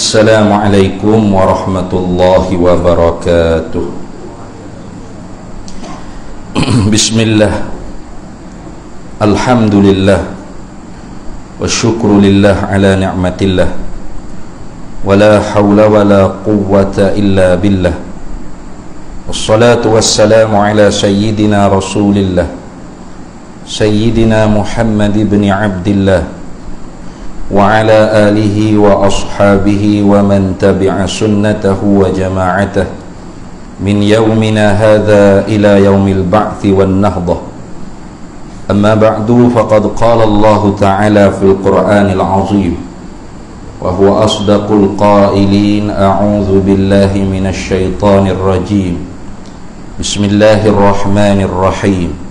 Assalamualaikum warahmatullahi wabarakatuh. Bismillah, alhamdulillah, wa syukrulillah ala ni'matillah, wa la hawla wa la quwwata illa billah. Wassalatu wassalamu ala sayyidina rasulillah, sayyidina Muhammad ibn Abdillah, wa ala alihi wa ashabihi wa man tabi'a sunnatahu wa jama'atah min yawmina hadha ila yawmil ba'thi wan nahdah. Amma ba'du, faqad qala Allah ta'ala fil Qur'anil azim wa huwa asdaqul qailin. A'udzu billahi minasy syaithanir rajim. Bismillahirrahmanirrahim.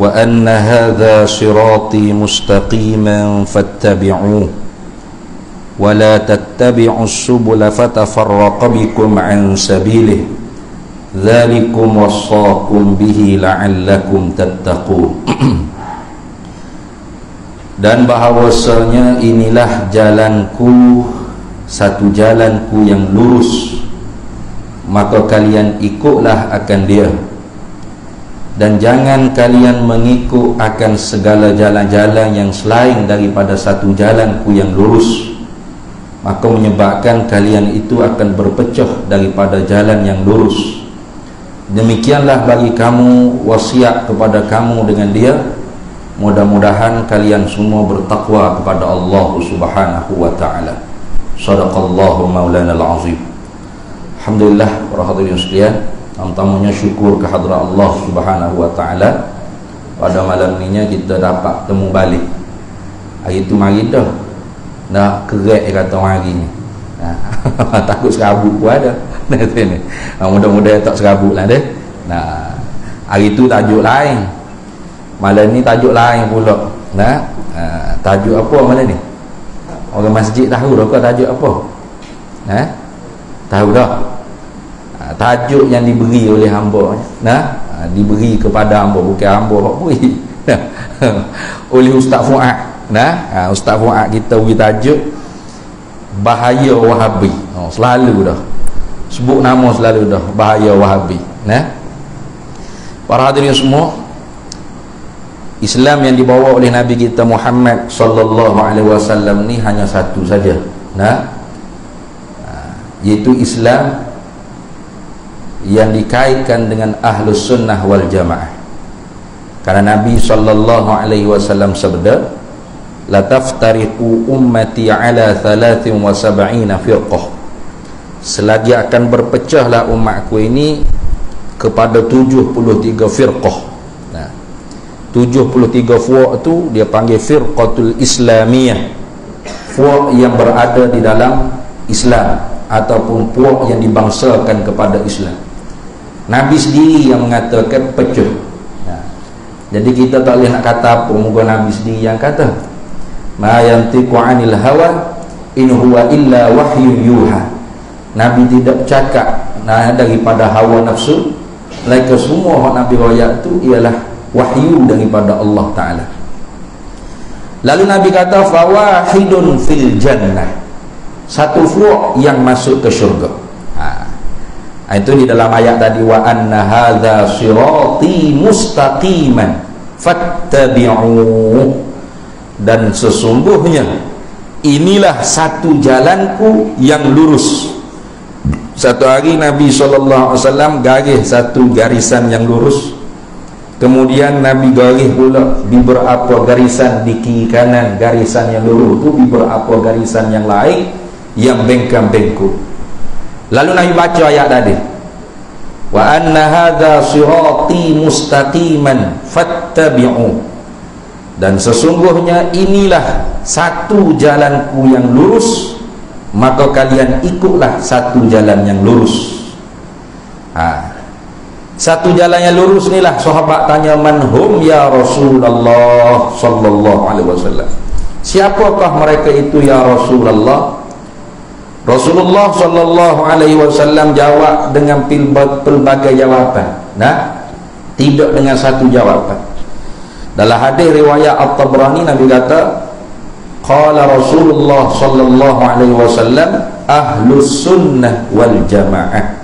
Wa anna hadha sirati mustaqiman fattabi'uhu wa la tattabi'us subula fatafarraqa bikum an sabilihi dzalikum wassaqum bihi la'allakum tattaqun. Dan bahawasanya inilah jalanku, satu jalanku yang lurus, maka kalian ikutlah akan dia, dan jangan kalian mengikut akan segala jalan-jalan yang selain daripada satu jalanku yang lurus, maka menyebabkan kalian itu akan berpecah daripada jalan yang lurus. Demikianlah bagi kamu wasiat kepada kamu dengan dia. Mudah-mudahan kalian semua bertakwa kepada Allah Subhanahu wa ta'ala. Shadaqallahu maulana al-azim. Alhamdulillah, para hadirin sekalian, tamunya syukur kehadrat Allah Subhanahu wa ta'ala. Pada malam ni kita dapat temu balik. Hari tu mari dah nak kerek kata hari ni. Takut serabut pun ada. Mudah-mudahan tak serabut lah deh. Hari tu tajuk lain, malam ni tajuk lain pula. Tajuk apa malam ni? Orang masjid tahu dah ke tajuk apa? Tahu dah? Tajuk yang diberi oleh hamba, diberi kepada hamba, bukan hamba hak beri. Oleh Ustaz Fuad. Ustaz Fuad kita beri tajuk bahaya Wahabi. Selalu dah sebut nama, selalu dah bahaya Wahabi. Para hadirin semua, Islam yang dibawa oleh Nabi kita Muhammad sallallahu alaihi wasallam ni hanya satu saja, iaitu Islam yang dikaitkan dengan Ahlus Sunnah wal Jamaah. Karena Nabi sallallahu alaihi wasallam sabda, la taftariqu ummati ala 73 firqah. Selagi akan berpecahlah umatku ini kepada 73 firqah. 73 fuaq tu dia panggil firqatul islamiyah, fuaq yang berada di dalam Islam ataupun puak yang dibangsakan kepada Islam. Nabi sendiri yang mengatakan pecah. Jadi kita tak boleh nak kata apa, moga Nabi sendiri yang kata. Ma yantiqu 'anil hawa in huwa illa wahyun yuha. Nabi tidak cakap daripada hawa nafsu, melainkan semua hak Nabi royak tu ialah wahyu daripada Allah Ta'ala. Lalu Nabi kata fawahidun fil jannah, satu fuq yang masuk ke syurga. Itu di dalam ayat tadi, wa anna hadza sirati mustaqiman fattabi'uhu, dan sesungguhnya inilah satu jalanku yang lurus. Satu hari Nabi SAW garis satu garisan yang lurus, kemudian Nabi garis pula di beberapa garisan di kiri kanan garisan yang lurus tu, di beberapa garisan yang lain yang bengkam-bengkok. Lalu Nabi baca ayat tadi, wa anna hadza sirati mustaqiman fattabi'u, dan sesungguhnya inilah satu jalanku yang lurus, maka kalian ikutlah satu jalan yang lurus. Satu jalan yang lurus inilah sahabat tanya, manhum ya Rasulullah sallallahu alaihi wasallam, siapakah mereka itu ya Rasulullah? Rasulullah sallallahu alaihi wasallam jawab dengan pelbagai jawapan. Tidak dengan satu jawapan. Dalam hadis riwayat At-Tabrani, Nabi kata, qala Rasulullah sallallahu alaihi wasallam ahlus sunnah wal jamaah.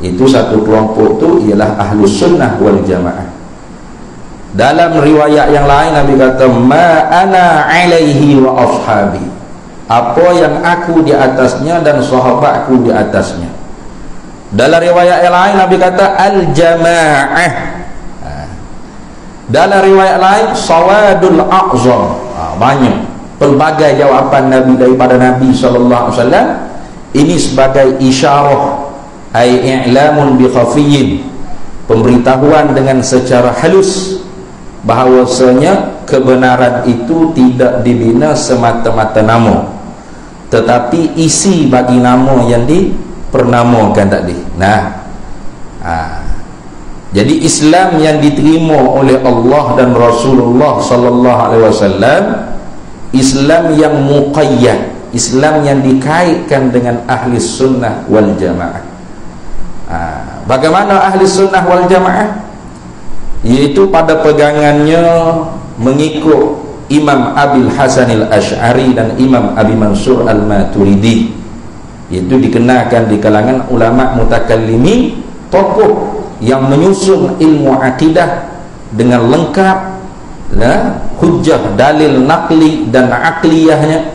Itu satu kelompok tu ialah ahlus sunnah wal jamaah. Dalam riwayat yang lain Nabi kata ma ana alaihi wa ashabi, apa yang aku di atasnya dan sahabatku di atasnya. Dalam riwayat yang lain Nabi kata al jamaah. Dalam riwayat lain sawadul a'zam. Banyak pelbagai jawapan Nabi daripada Nabi sallallahu alaihi wasallam. Ini sebagai isyarah, ai i'lamun bi khafiyyin, pemberitahuan dengan secara halus bahawasanya kebenaran itu tidak dibina semata-mata nama, tetapi isi bagi nama yang dipernamakan tadi. Jadi Islam yang diterima oleh Allah dan Rasulullah sallallahu alaihi wasallam, Islam yang muqayyad, Islam yang dikaitkan dengan ahli sunnah wal jamaah. Bagaimana ahli sunnah wal jamaah? Iaitu pada pegangannya mengikut Imam Abil Hasan al-Ash'ari dan Imam Abi Mansur al-Maturidi. Itu dikenalkan di kalangan ulama mutakallimin, tokoh yang menyusun ilmu akidah dengan lengkap, hujjah, dalil naqli dan akliyahnya,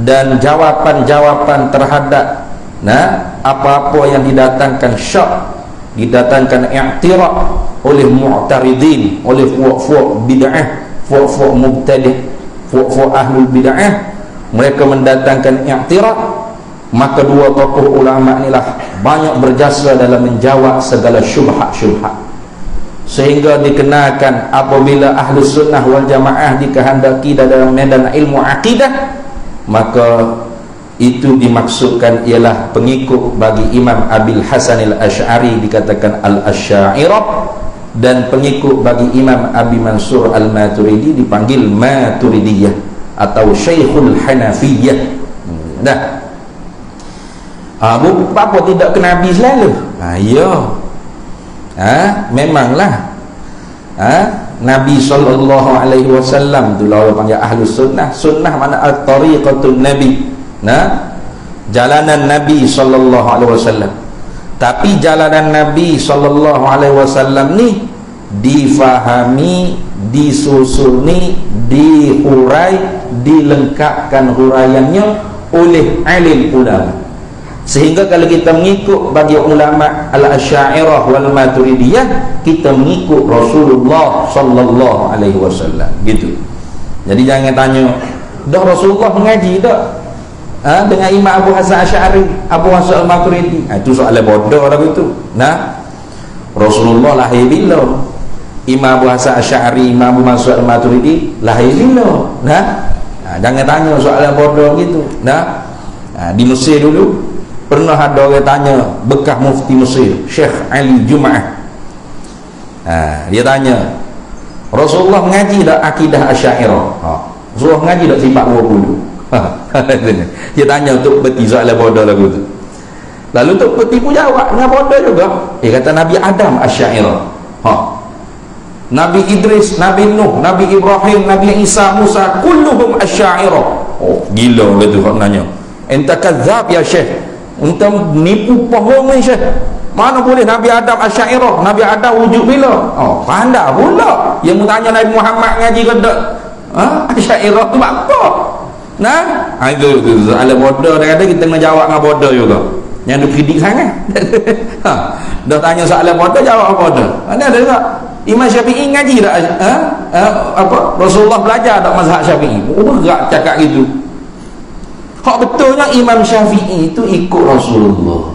dan jawapan-jawapan terhadap apa-apa yang didatangkan syak, didatangkan i'tiraf oleh mu'taridin, oleh fuq-fuq bid'ah, fuq-fuq mubtadi', fuq-fuq ahlul bid'ah, mereka mendatangkan i'tiraf. Maka dua tokoh ulama inilah banyak berjasa dalam menjawab segala syubhat-syubhat, sehingga dikenalkan apabila ahlu sunnah wal jamaah dikehendaki dalam medan ilmu akidah, maka itu dimaksudkan ialah pengikut bagi Imam Abil Hasan al-Ash'ari dikatakan al-Asy'ariyah, dan pengikut bagi Imam Abi Mansur al-Maturidi dipanggil Maturidiyah atau Syekhul Hanafiyah. Apa tidak ke Nabi selalu? Memanglah. Nabi sallallahu alaihi wasallam tu lah orang panggil ahlus sunnah. Sunnah mana at-tariqatun nabi. Jalanan Nabi sallallahu alaihi wasallam. Tapi jalanan Nabi sallallahu alaihi wasallam ni difahami, disusuni, dihurai, dilengkapkan huraiannya oleh alim ulama. Sehingga kalau kita mengikut bagi ulama al-Asy'ariyah wal Maturidiyah, kita mengikut Rasulullah sallallahu alaihi wasallam, gitu. Jadi jangan tanya, dah Rasulullah mengaji tak? Dengan Imam Abu Hasan Asy'ari, Abu Hasan al-Maturidi. Itu soalan bodoh lah itu. Rasulullah lahir bila? Imam Abu Hasan Asy'ari, Imam Abu Mansur al-Maturidi lahir bila? Jangan tanya soalan bodoh gitu. Di Mesir dulu pernah ada orang tanya bekas mufti Mesir, Syekh Ali Jum'ah. Dia tanya, Rasulullah mengaji tak akidah Asy'ariyah? Rasulullah mengaji tak sifat 20? Dia tanya untuk peti soalan bodoh lagu tu. Lalu untuk peti pun jawab dengan bodoh juga. Dia kata Nabi Adam Asy'ariyah, Nabi Idris, Nabi Nuh, Nabi Ibrahim, Nabi Isa, Musa, kulluhum Asy'ariyah. Gila gitu kau nanya. Enta kadzab ya Syekh, enta nipu bohong ni Syekh. Mana boleh Nabi Adam Asy'ariyah? Nabi Adam wujud bila? Pandai pula. Yang tanya Nabi Muhammad ngaji ke tak? Asy'ariyah tu apa? Itu soalan bodoh. Kadang-kadang kita kena jawab dengan bodoh juga. Yang dia kritik sangat. Dah tanya soalan bodoh, jawab bodoh. Ada tak? Imam Syafi'i ngaji tak? Rasulullah belajar tak mazhab Syafi'i? Berat cakap gitu. Hak betulnya Imam Syafi'i itu ikut Rasulullah.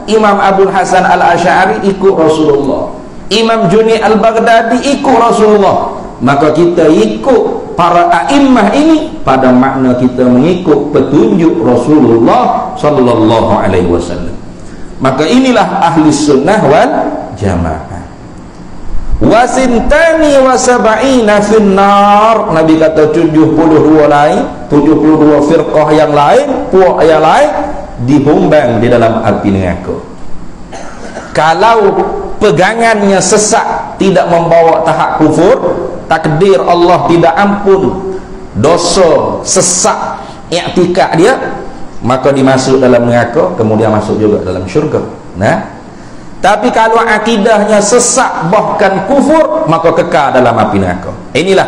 Imam Abul Hasan al-Ash'ari ikut Rasulullah. Imam Junaid al-Baghdadi ikut Rasulullah. Maka kita ikut para a'immah ini pada makna kita mengikut petunjuk Rasulullah sallallahu alaihi wasallam. Maka inilah ahli sunnah wal jamaah. Wasintani wa sab'ina finnar. Nabi kata 72 lain, 72 firqah yang lain, puak yang lain dihumbang di dalam api neraka. Kalau pegangannya sesat, tidak membawa tahap kufur, takdir Allah tidak ampun dosa sesak i'tikad dia, maka dimasuk dalam neraka, kemudian masuk juga dalam syurga. Nah, tapi kalau akidahnya sesak bahkan kufur, maka kekal dalam api neraka. Inilah,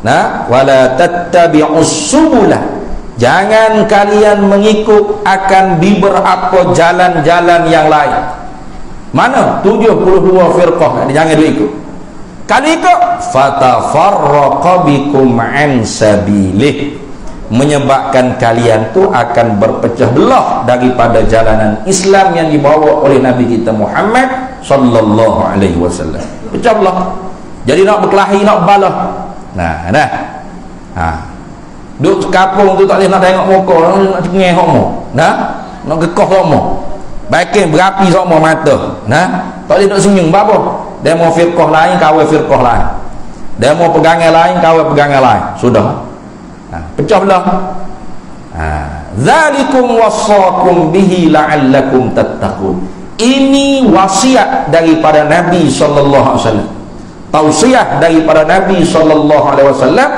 nah, wala tattabi'us subulah, jangan kalian mengikut akan beberapa jalan-jalan yang lain. Mana 72 firqah, jangan diikut. Kalau ikut, fatafarraqa bikum an sabilih, menyebabkan kalian tu akan berpecah belah daripada jalanan Islam yang dibawa oleh Nabi kita Muhammad sallallahu alaihi wasallam. Pecah belah. Jadi nak berkelahi, nak balah. Nah, dah. Duduk kampung tu tak boleh nak tengok muka, nak cengeng hokmo. Nah, nak gekoh hokmo. Baikin berapi hokmo mata. Nah, tak boleh nak senyum apa? Demo firqah lain, kawal firqah lain. Demo pegangan lain, kawal pegangan lain. Sudah. Pecah belah. Zalikum wassakum bihi la'allakum tattaqun. Ini wasiat daripada Nabi sallallahu alaihi wasallam. Tausiah daripada Nabi sallallahu alaihi wasallam,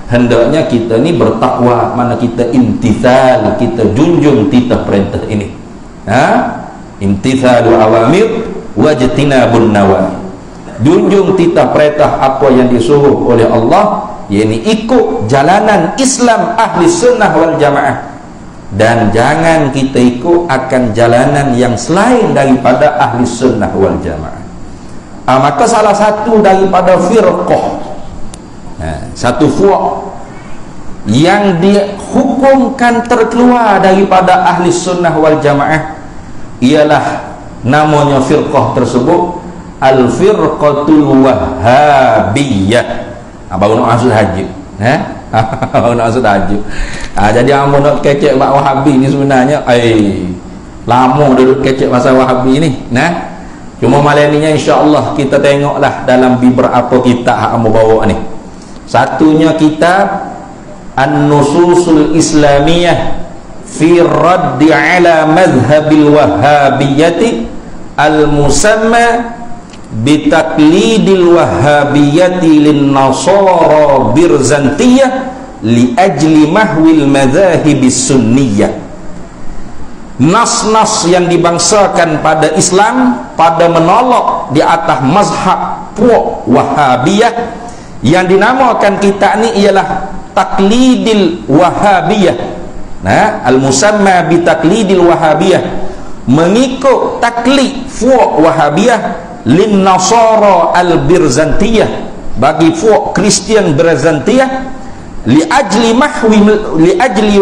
hendaknya kita ni bertakwa, mana kita imtithal, kita junjung titah perintah ini. Imtithalu awamir wajtinabun nawahi. Junjung titah perintah apa yang disuruh oleh Allah, yakni ikut jalanan Islam ahli sunnah wal jamaah, dan jangan kita ikut akan jalanan yang selain daripada ahli sunnah wal jamaah. Maka salah satu daripada firqah, satu fuq yang dihukumkan terkeluar daripada ahli sunnah wal jamaah, ialah namanya firqah tersebut al-firqatul wahhabiyah. Baru nak masuk haji, baru nak masuk haji. Jadi hangpa nak kecek bab Wahabi ni sebenarnya lama duduk kecek masa Wahabi ni. Cuma malam ni insya-Allah kita tengoklah dalam beberapa kitab hak hangpa bawa ni. Satunya kitab An-Nususul Islamiyah fi raddi ala madhhabil wahhabiyyati al-musamma bitaklidil wahhabiyati lin nasara birzantiyah li ajli mahwil madzahibis sunniyah. Nas-nas yang dibangsakan pada Islam pada menolak di atas mazhab puak Wahabiyah, yang dinamakan kita ni ialah taklidil Wahabiyah. Al-musamma bitaklidil Wahabiyah, mengikut taklid puak Wahabiyah lin nasara al-birzantiyah, bagi fuq Kristian Birzantiyah, li ajli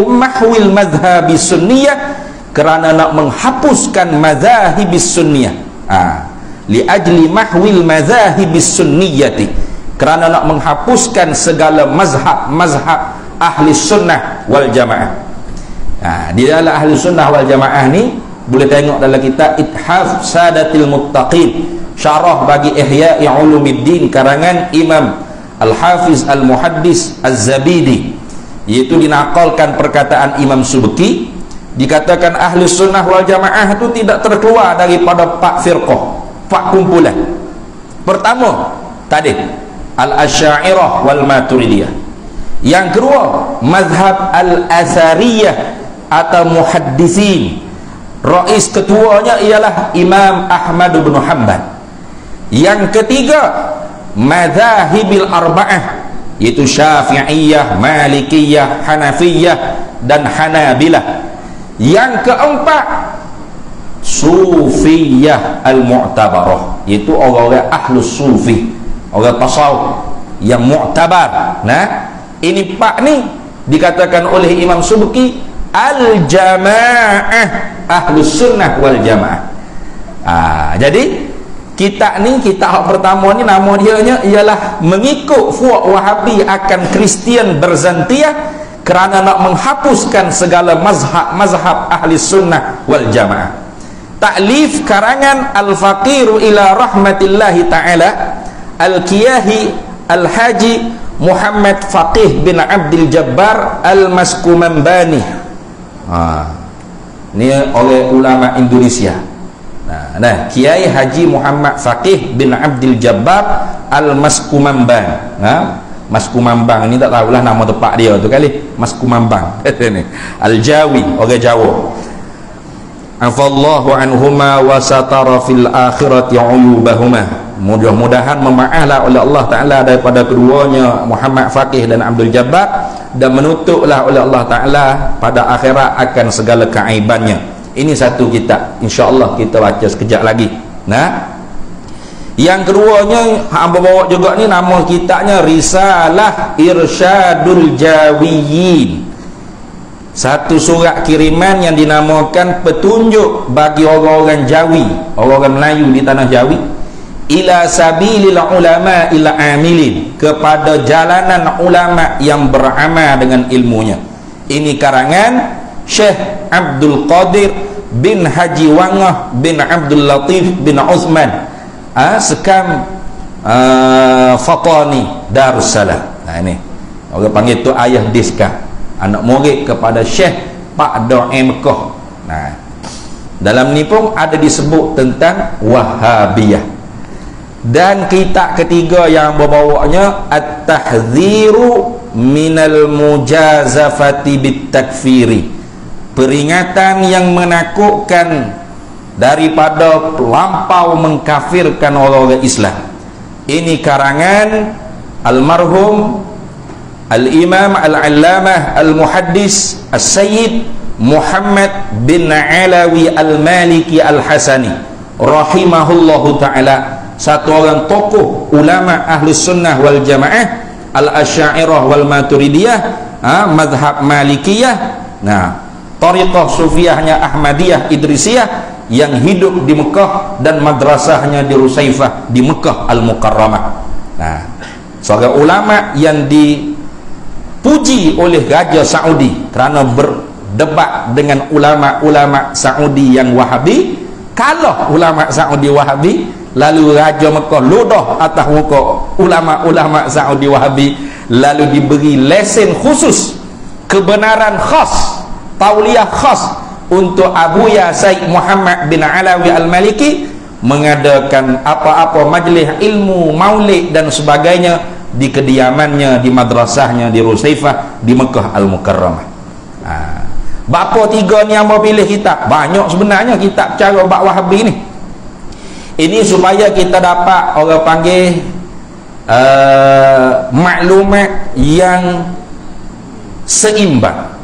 mahwil madhhabis sunniyah, kerana nak menghapuskan mazhabis sunniyah. Li ajli mahwil mazhabis sunniyati, kerana nak menghapuskan segala mazhab ahli sunnah wal jamaah. Di dalam ahli sunnah wal jamaah ni boleh tengok dalam kitab Ithaf Sadatil Muttaqin, syarah bagi Ihya Ulumuddin karangan Imam Al-Hafiz Al-Muhaddis Az-Zabidi, iaitu dinakalkan perkataan Imam Subki, dikatakan ahli sunnah wal jamaah itu tidak terkeluar daripada 4 firqah, 4 kumpulan. Pertama tadi Al-Asy'ariyah wal Maturidiyah. Yang kedua mazhab Al-Athariyah atau Muhaddisin, rais ketuanya ialah Imam Ahmad bin Hanbal. Yang ketiga madzahibil arba'ah, yaitu Syafi'iyah, Malikiyah, Hanafiyah dan Hanabilah. Yang keempat Sufiyah al-mu'tabarah, yaitu orang-orang ahlus sufi, orang tasawuf yang mu'tabar. Ini 4 ni dikatakan oleh Imam Subki al-jamaah, ahlus sunnah wal jamaah. Jadi kitab ni, kitab pertama ni nama dia ialah mengikut fuq Wahabi akan Kristian Birzantiyah, kerana nak menghapuskan segala mazhab ahli sunnah wal jamaah. Ta'lif karangan Al-Faqiru ila rahmatillahi ta'ala Al-Kiyahi Al-Haji Muhammad Faqih bin Abdul Jabbar Al-Maskumambani. Ni oleh ulama Indonesia. Kiai Haji Muhammad Faqih bin Abdul Jabbar Al-Maskumamban. Mas Kumambang ni tak tahulah nama tempat dia tu kali. Mas Kumambang kata ni. Al-Jawi, orang Jawa. Afallahu anhuma wa satara fil akhirati uyubahuma. Mudah-mudahan memaaflah oleh Allah Ta'ala daripada keduanya Muhammad Faqih dan Abdul Jabbar, dan menutuplah oleh Allah Ta'ala pada akhirat akan segala keaibannya. Ini satu kitab, insya-Allah kita baca sekejap lagi. Nah, yang keduanya hamba bawa juga ni, nama kitabnya Risalah Irsyadul Jawiyin. Satu surat kiriman yang dinamakan petunjuk bagi orang-orang Jawi, orang-orang Melayu di tanah Jawi, ila sabilil ulama ila amilin, kepada jalanan ulama yang beramal dengan ilmunya. Ini karangan Syekh Abdul Qadir bin Haji Wangah bin Abdul Latif bin Uthman Sekam Fatani Darussalam. Nah ini orang panggil tu ayah Diska, anak murid kepada Syekh Pak Doe Mekah. Nah, dalam ni pun ada disebut tentang Wahabiyah. Dan kitab ketiga yang berbawanya At-Tahdziru minal mujazafati bit-takfiri, peringatan yang menakutkan daripada lampau mengkafirkan orang-orang Islam. Ini karangan almarhum Al-Imam Al-Allamah Al-Muhaddis As-Sayyid Muhammad bin Alawi Al-Maliki Al-Hasani rahimahullahu ta'ala, satu orang tokoh ulama ahli sunnah wal jamaah, al-asy'ariyah wal maturidiyah, mazhab malikiyah, nah tariqah sufiyahnya Ahmadiyah Idrisiyah, yang hidup di Mekah dan madrasahnya di Rusaifah di Mekah Al-Mukarramah. Nah, seorang ulama yang dipuji oleh Raja Saudi kerana berdebat dengan ulama-ulama Saudi yang Wahabi. Kalau ulama Saudi Wahabi, lalu Raja Mekah ludah atas muka ulama-ulama Saudi Wahabi, lalu diberi lesen khusus, kebenaran khas, tauliah khas untuk Abuya Said Muhammad bin Alawi Al-Maliki mengadakan apa-apa majlis ilmu, maulid dan sebagainya di kediamannya, di madrasahnya di Rusaifah di Mekah Al-Mukarramah. Bapa tiga ni yang mau pilih kitab banyak sebenarnya, kitab cara bab Wahabi ni. Ini supaya kita dapat orang panggil maklumat yang seimbang.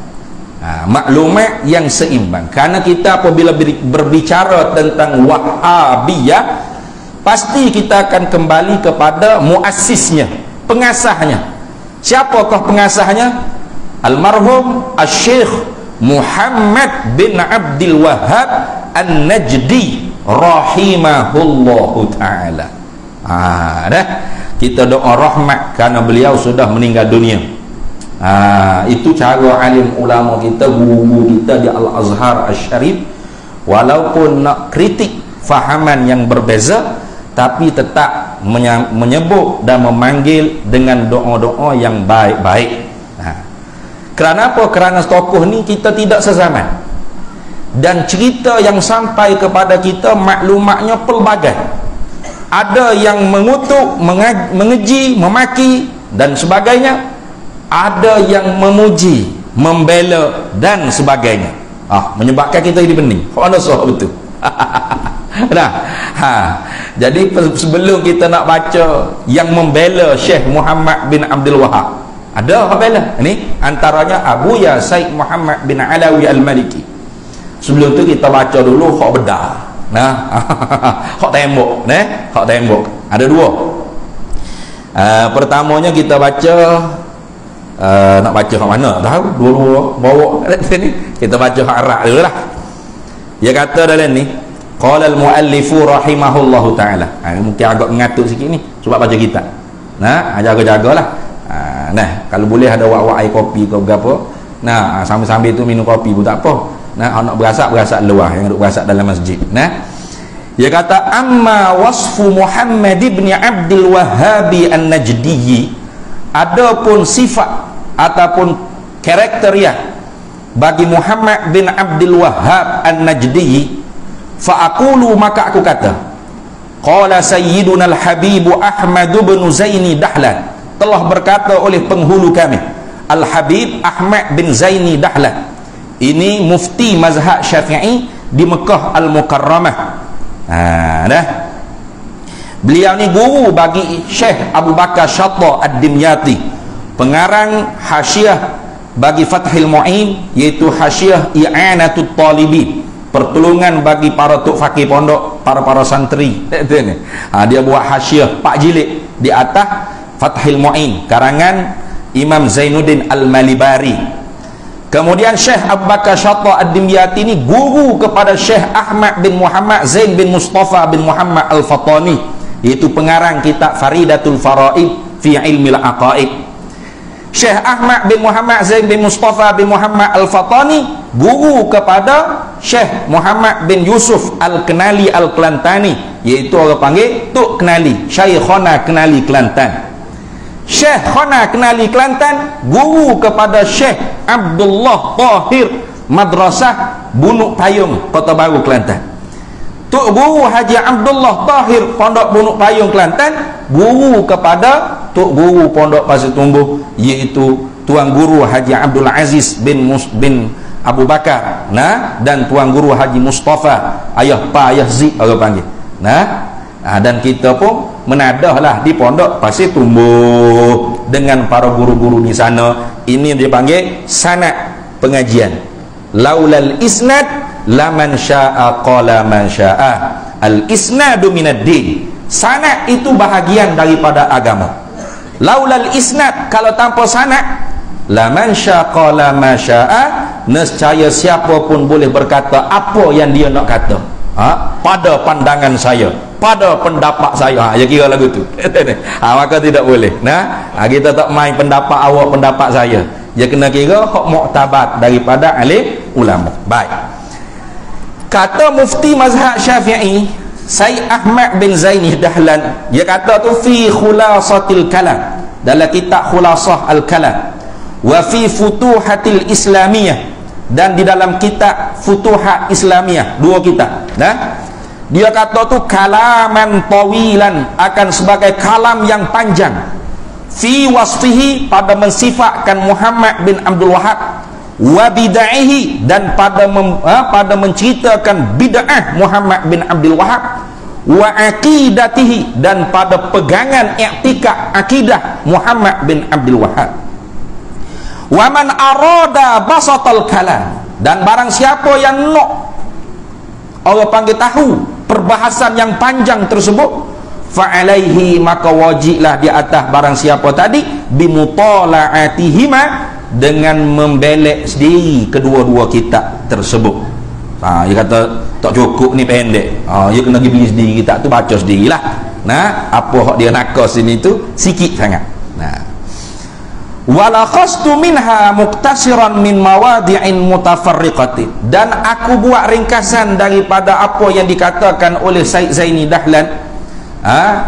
Maklumat yang seimbang. Karena kita apabila berbicara tentang Wahabiyah, pasti kita akan kembali kepada muassisnya, pengasasnya. Siapakah pengasasnya? Almarhum Asy-Syaikh Muhammad bin Abdul Wahhab An-Najdi rahimahullahu ta'ala. Dah kita doa rahmat kerana beliau sudah meninggal dunia. Itu cara alim ulama kita, guru kita di Al-Azhar Asy-Syarif, walaupun nak kritik fahaman yang berbeza, tapi tetap menyebut dan memanggil dengan doa-doa yang baik-baik. Kerana apa? Kerana tokoh ni kita tidak sezaman, dan cerita yang sampai kepada kita maklumatnya pelbagai. Ada yang mengutuk, mengeji, memaki dan sebagainya, ada yang memuji, membela dan sebagainya. Menyebabkan kita jadi pening. Mana sah betul. Jadi sebelum kita nak baca yang membela Syekh Muhammad bin Abdul Wahhab, ada apa bela? Ini antaranya Abuya Said Muhammad bin Alawi Al-Maliki. Sebelum tu kita baca dulu hak bedah. Hak tembok, hak tembok. Ada dua. Pertamanya kita baca nak baca hak mana? Tahu? Dua bawa sini. Kita baca hak Arab dululah. Dia kata dalam ni, qala al-muallifu rahimahullahu taala. Mungkin agak mengatuk sikit ni sebab baca kitab. Jaga-jagalah. Kalau boleh ada wak-wak air kopi ke berapa, sambil-sambil tu minum kopi pun tak apa. Nak berasak luar, yang duk berasak dalam masjid. Dia kata, amma wasfu Muhammad ibn Abdul Wahhab An-Najdi, adapun sifat ataupun karakteria bagi Muhammad bin Abdul Wahhab An-Najdi, fa aqulu, maka aku kata, qala sayyiduna al-Habib Ahmad bin Zaini Dahlan, telah berkata oleh penghulu kami Al-Habib Ahmad bin Zaini Dahlan. Ini mufti mazhab Syafi'i di Mekah Al-Mukarramah. Dah. Beliau ni guru bagi Syekh Abu Bakar Syatta Ad-Dimyati, pengarang hasyiah bagi Fathil Mu'in, iaitu hasyiah I'anatul Talibin, pertolongan bagi para tok fakir pondok, para santri. Dia buat hasyiah 4 jilid di atas Fathil Mu'in karangan Imam Zainuddin Al-Malibari. Kemudian Syekh Abu Bakar Syatta Ad-Dimyati ini guru kepada Syekh Ahmad bin Muhammad Zain bin Mustafa bin Muhammad Al-Fatani, iaitu pengarang kitab Faridatul Faraid fi Ilmil Aqaid. Syekh Ahmad bin Muhammad Zain bin Mustafa bin Muhammad Al-Fatani guru kepada Syekh Muhammad bin Yusuf Al-Kenali Al-Kelantani, iaitu orang panggil Tok Kenali, Syekhona Kenali Kelantan. Syekh Khana Kenali Kelantan guru kepada Syekh Abdullah Tahir Madrasah Bunuk Payung, Kota Baru, Kelantan. Tok Guru Haji Abdullah Tahir Pondok Bunuk Payung, Kelantan guru kepada Tok Guru Pondok Pasir Tumbuh, iaitu Tuan Guru Haji Abdul Aziz bin Abu Bakar, dan Tuan Guru Haji Mustafa Ayah Pa Ayah Zik orang panggil. Dan kita pun menadahlah di Pondok Pasir Tumbuh dengan para guru-guru di sana. Ini dia panggil sanad pengajian. Laulal isnad laman syaa qala man syaa. Al isnadu minad din. Sanad itu bahagian daripada agama. Laulal isnad, kalau tanpa sanad, laman syaa qala man syaa, nescaya siapa pun boleh berkata apa yang dia nak kata. Pada pandangan saya, pada pendapat saya, ya kira lagu tu. Maka tidak boleh. Kita tak main pendapat awak, pendapat saya. Dia kena kira hak muktabar daripada alim ulama. Baik. Kata mufti mazhab Syafi'i Sayyid Ahmad bin Zaini Dahlan, dia kata tu fi khulasatil kalam, dalam kitab Khulasah al-Kalam, wa fi futuhatil islamiyah, dan di dalam kitab Futuhat Islamiyah, 2 kitab. Dia kata tu kalaman tawilan, akan sebagai kalam yang panjang, fi wasfihi, pada mensifatkan Muhammad bin Abdul Wahab, wa bid'ahi, dan pada menceritakan bid'ah Muhammad bin Abdul Wahab, wa aqidatihi, dan pada pegangan i'tikad akidah Muhammad bin Abdul Wahab. Wa man arada basatal kalam, dan barang siapa yang nak orang panggil tahu perbahasan yang panjang tersebut, fa'alaihi, maka wajiblah di atas barang siapa tadi, bimutala'atihima, dengan membelek sendiri kedua-dua kitab tersebut. Dia kata tak cukup ni pendek, dia kena pergi beli sendiri kitab tu, baca sendirilah. Apa hak dia nakal sini tu sikit sangat. Walakhastu minha muktasiran min mawadi'in mutafarriqatin, dan aku buat ringkasan daripada apa yang dikatakan oleh Sayyid Zaini Dahlan,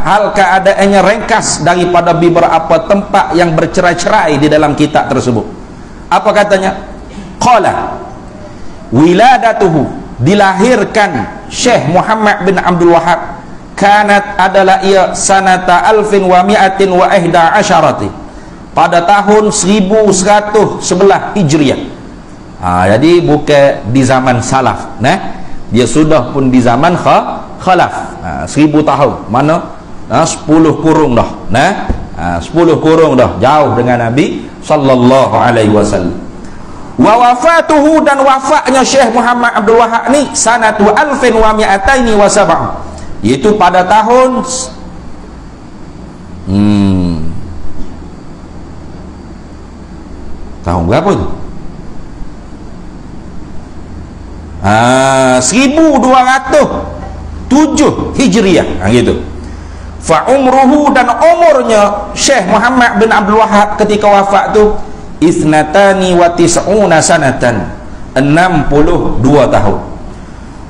hal keadaannya ringkas daripada beberapa tempat yang bercerai-cerai di dalam kitab tersebut. Apa katanya? Qala wiladatuhu, dilahirkan Syekh Muhammad bin Abdul Wahab, kanat, adalah ia sanata alfin wa mi'atin wa ihda asyarati, pada tahun 1111 Hijriah. Jadi bukan di zaman salaf, dia sudah pun di zaman khalaf. 1000 tahun, mana 10 kurung dah, 10 kurung dah, jauh dengan Nabi sallallahu alaihi wasallam. Wa wafatuhu, dan wafatnya Syekh Muhammad Abdul Wahab ni sanatu alfin wa mi'ataini wa sab'ah, iaitu pada tahun tahun berapa tu? 1207 Hijriah, gitu. Fa umruhu, dan umurnya Syekh Muhammad bin Abdul Wahab ketika wafat tu isnatani wa tis'una sanatan, 62 tahun.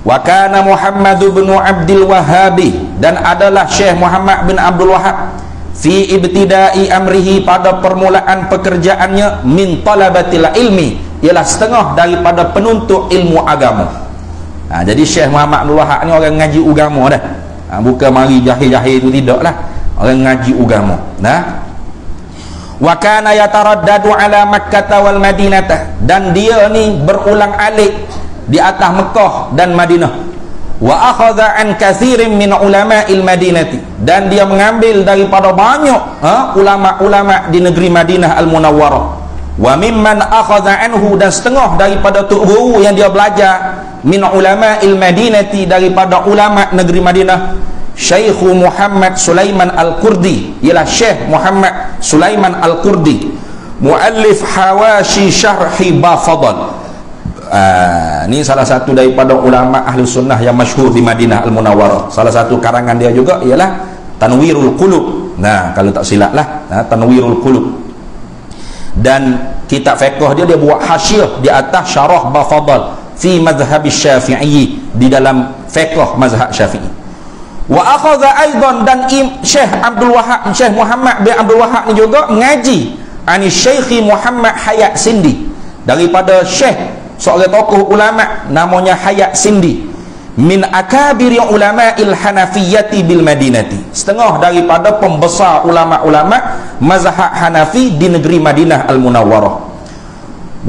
Wa kana Muhammad bin Abdul Wahhab, dan adalah Syekh Muhammad bin Abdul Wahab fi ibtida'i amrihi, pada permulaan pekerjaannya, min talabatil ilmi, ialah setengah daripada penuntut ilmu agama. Jadi Syekh Muhammad Abdul Wahab ni orang ngaji agama dah, bukan mari jahil-jahil tu, tidaklah, orang ngaji agama. Wa kana yataraddadu ala Makkah wal Madinah, dan dia ni berulang alik di atas Mekah dan Madinah. Wa akhadha an katsirin min ulama'il Madinati, dan dia mengambil daripada banyak ulama-ulama di negeri Madinah Al-Munawwarah. Wa mimman akhadha anhu, dan setengah daripada tok guru yang dia belajar min ulama'il Madinati, daripada ulama negeri Madinah, Syekh Muhammad Sulaiman Al-Qurdi, ialah Syekh Muhammad Sulaiman Al-Qurdi, muallif hawashi syarhi Bafadal. Ni salah satu daripada ulama ahli sunnah yang masyhur di Madinah Al-Munawwarah. Salah satu karangan dia juga ialah Tanwirul Qulub. Nah, kalau tak silap lah, Tanwirul Qulub. Dan kitab fiqh dia buat hasyiah di atas syarah Bafadal fi mazhab Syafi'i, di dalam fiqh mazhab Syafi'i. Wa akhadha aidan, dan Syekh Abdul Wahab, Syekh Muhammad bin Abdul Wahab ni juga mengaji ani Syekh Muhammad Hayat Sindi, daripada Syekh seorang tokoh ulama namanya Hayat Sindi, min akabiri ulama'il Hanafiyyati bil Madinati, setengah daripada pembesar ulama-ulama mazhab Hanafi di negeri Madinah Al-Munawwarah.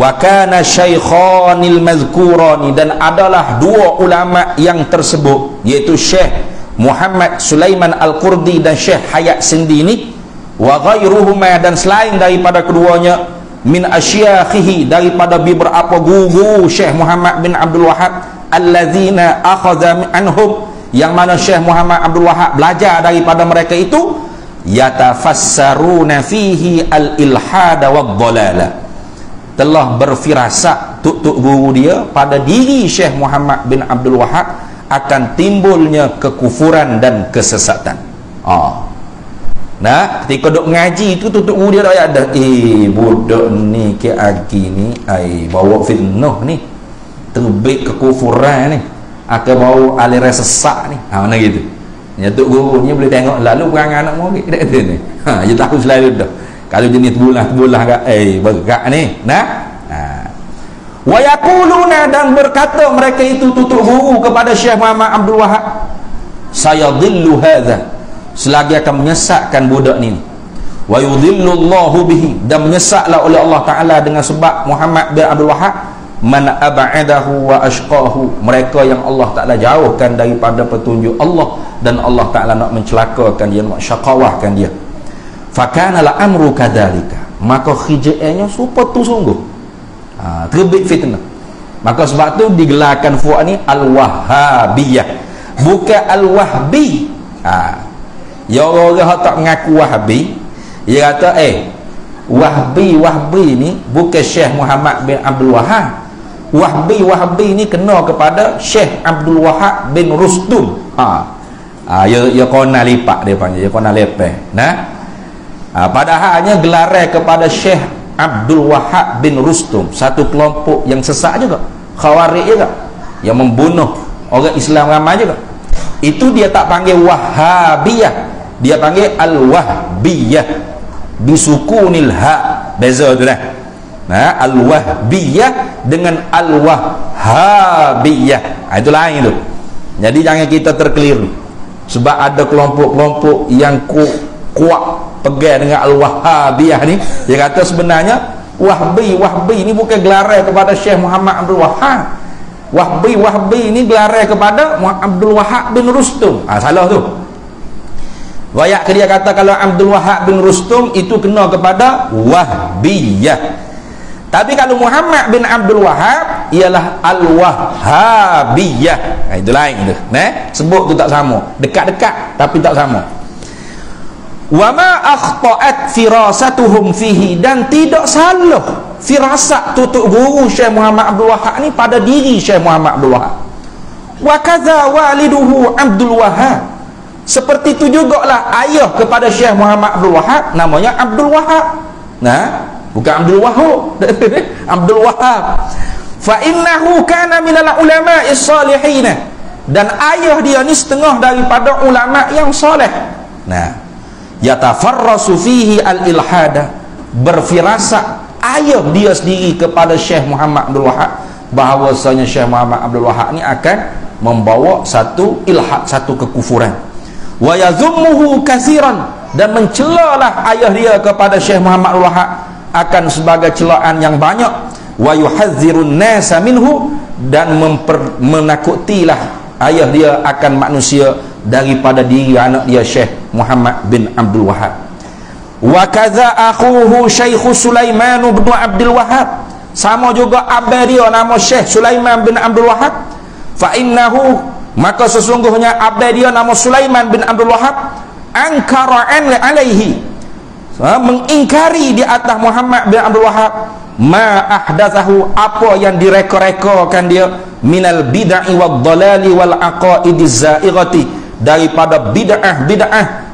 Wa kana syaikhanil mazkurani, dan adalah dua ulama yang tersebut, iaitu Syekh Muhammad Sulaiman Al-Qurdi dan Syekh Hayat Sindi ni, wa ghairuhuma, dan selain daripada keduanya, min asyakhihi, daripada beberapa guru Syekh Muhammad bin Abdul Wahab, allazina akhadha anhum, yang mana Syekh Muhammad Abdul Wahab belajar daripada mereka itu, yatafassaruna fihi al-ilhad wad-dhalala, telah berfirasat tuk-tuk guru dia pada diri Syekh Muhammad bin Abdul Wahab akan timbulnya kekufuran dan kesesatan. Nah, ketika duk ngaji tu tuk guru dia dah ada, budak ni ke agi ni bawa fitnah ni, terbit kekufuran ni, akan bawa aliran sesat ni. Mana gitu. Ya tuk guru ni boleh tengok lalu perangai anak murid dia kata ni. Dia tahu selalu dah. Kalau jenis bulah kat bergerak ni. Nah. Wa yaquluna, dan berkata mereka itu tutup guru kepada Syekh Muhammad Abdul Wahab, sayadhillu hadza, selagi akan menyesatkan budak ni. Wa yudhillullahu bihi, dan menyesatlah oleh Allah Taala dengan sebab Muhammad bin Abdul Wahab, man ab'adahu wa ashqahu, mereka yang Allah Taala jauhkan daripada petunjuk Allah, dan Allah Taala nak mencelakakan dia, nak syaqawahkan dia. Fakana al-amru kadzalika, maka khijaannya supaya tu sungguh terbit fitnah. Maka sebab tu digelarkan fuak ni Al-Wahhabiyah, bukan Al-Wahbi. Ya orang-orang tak mengaku Wahhabi, dia kata Wahbi ni bukan Syekh Muhammad bin Abdul Wahab. Wahbi ni kena kepada Syekh Abdul Wahab bin Rustum. Ya kona lipat dia panggil, ya kona lepeh. Padahalnya gelaran kepada Syekh Abdul Wahab bin Rustum, satu kelompok yang sesat juga, Khawarij juga, yang membunuh orang Islam ramai juga. Itu dia tak panggil Wahhabiyah, dia panggil Al-Wahbiyah bisukunil ha, beza tu dah. Al-Wahbiyah dengan Al-Wahhabiyah, itu lain tu. Jadi jangan kita terkeliru, sebab ada kelompok-kelompok yang kuat pegang dengan Al-Wahhabiyah ni. Dia kata sebenarnya Wahbi ni bukan gelaran kepada Syekh Muhammad Abdul Wahab. Wahbi ni gelaran kepada Abdul Wahab bin Rustum. Salah tu. Wayak ke dia kata kalau Abdul Wahab bin Rustum itu kena kepada Wahbiyah. Tapi kalau Muhammad bin Abdul Wahab ialah Al-Wahhabiyah. Itu lain tu. Sebut tu tak sama. Dekat-dekat tapi tak sama. Wa ma akhta'at firasatuhum fihi, dan tidak salah firasat tutuk guru Syekh Muhammad Abdul Wahab ni pada diri Syekh Muhammad Abdul Wahab. Wa kadza waliduhu Abdul Wahab, seperti itu jugalah ayah kepada Syekh Muhammad Abdul Wahab namanya Abdul Wahab. Bukan Abdul Wahab. Abdul Wahab. Fa innahu kana minal ulama'is salihin, dan ayah dia ni setengah daripada ulama yang soleh. Yatafarrasu fihi al-ilhada, berfirasat ayah dia sendiri kepada Syekh Muhammad Abdul Wahab bahawasanya Syekh Muhammad Abdul Wahab ni akan membawa satu ilhad, satu kekufuran. Wa yazummuhu katsiran, dan mencelalah ayah dia kepada Syekh Muhammad Abdul Wahab akan sebagai celaan yang banyak. Wa yuhadzirun nasa minhu, dan menakutilah ayah dia akan manusia daripada diri anak dia Syekh Muhammad bin Abdul Wahab. Wa kadza akhuhu Syekh Sulaiman bin Abdul Wahab, sama juga abah dia nama Syekh Sulaiman bin Abdul Wahab. Fa innahu, maka sesungguhnya abah dia nama Sulaiman bin Abdul Wahab, ankara alaihi, mengingkari di atas Muhammad bin Abdul Wahab, ma ahdatsahu, apa yang direka-rekakan dia, minal bid'ah wad dalali wal aqaidiz za'ighati, daripada bid'ah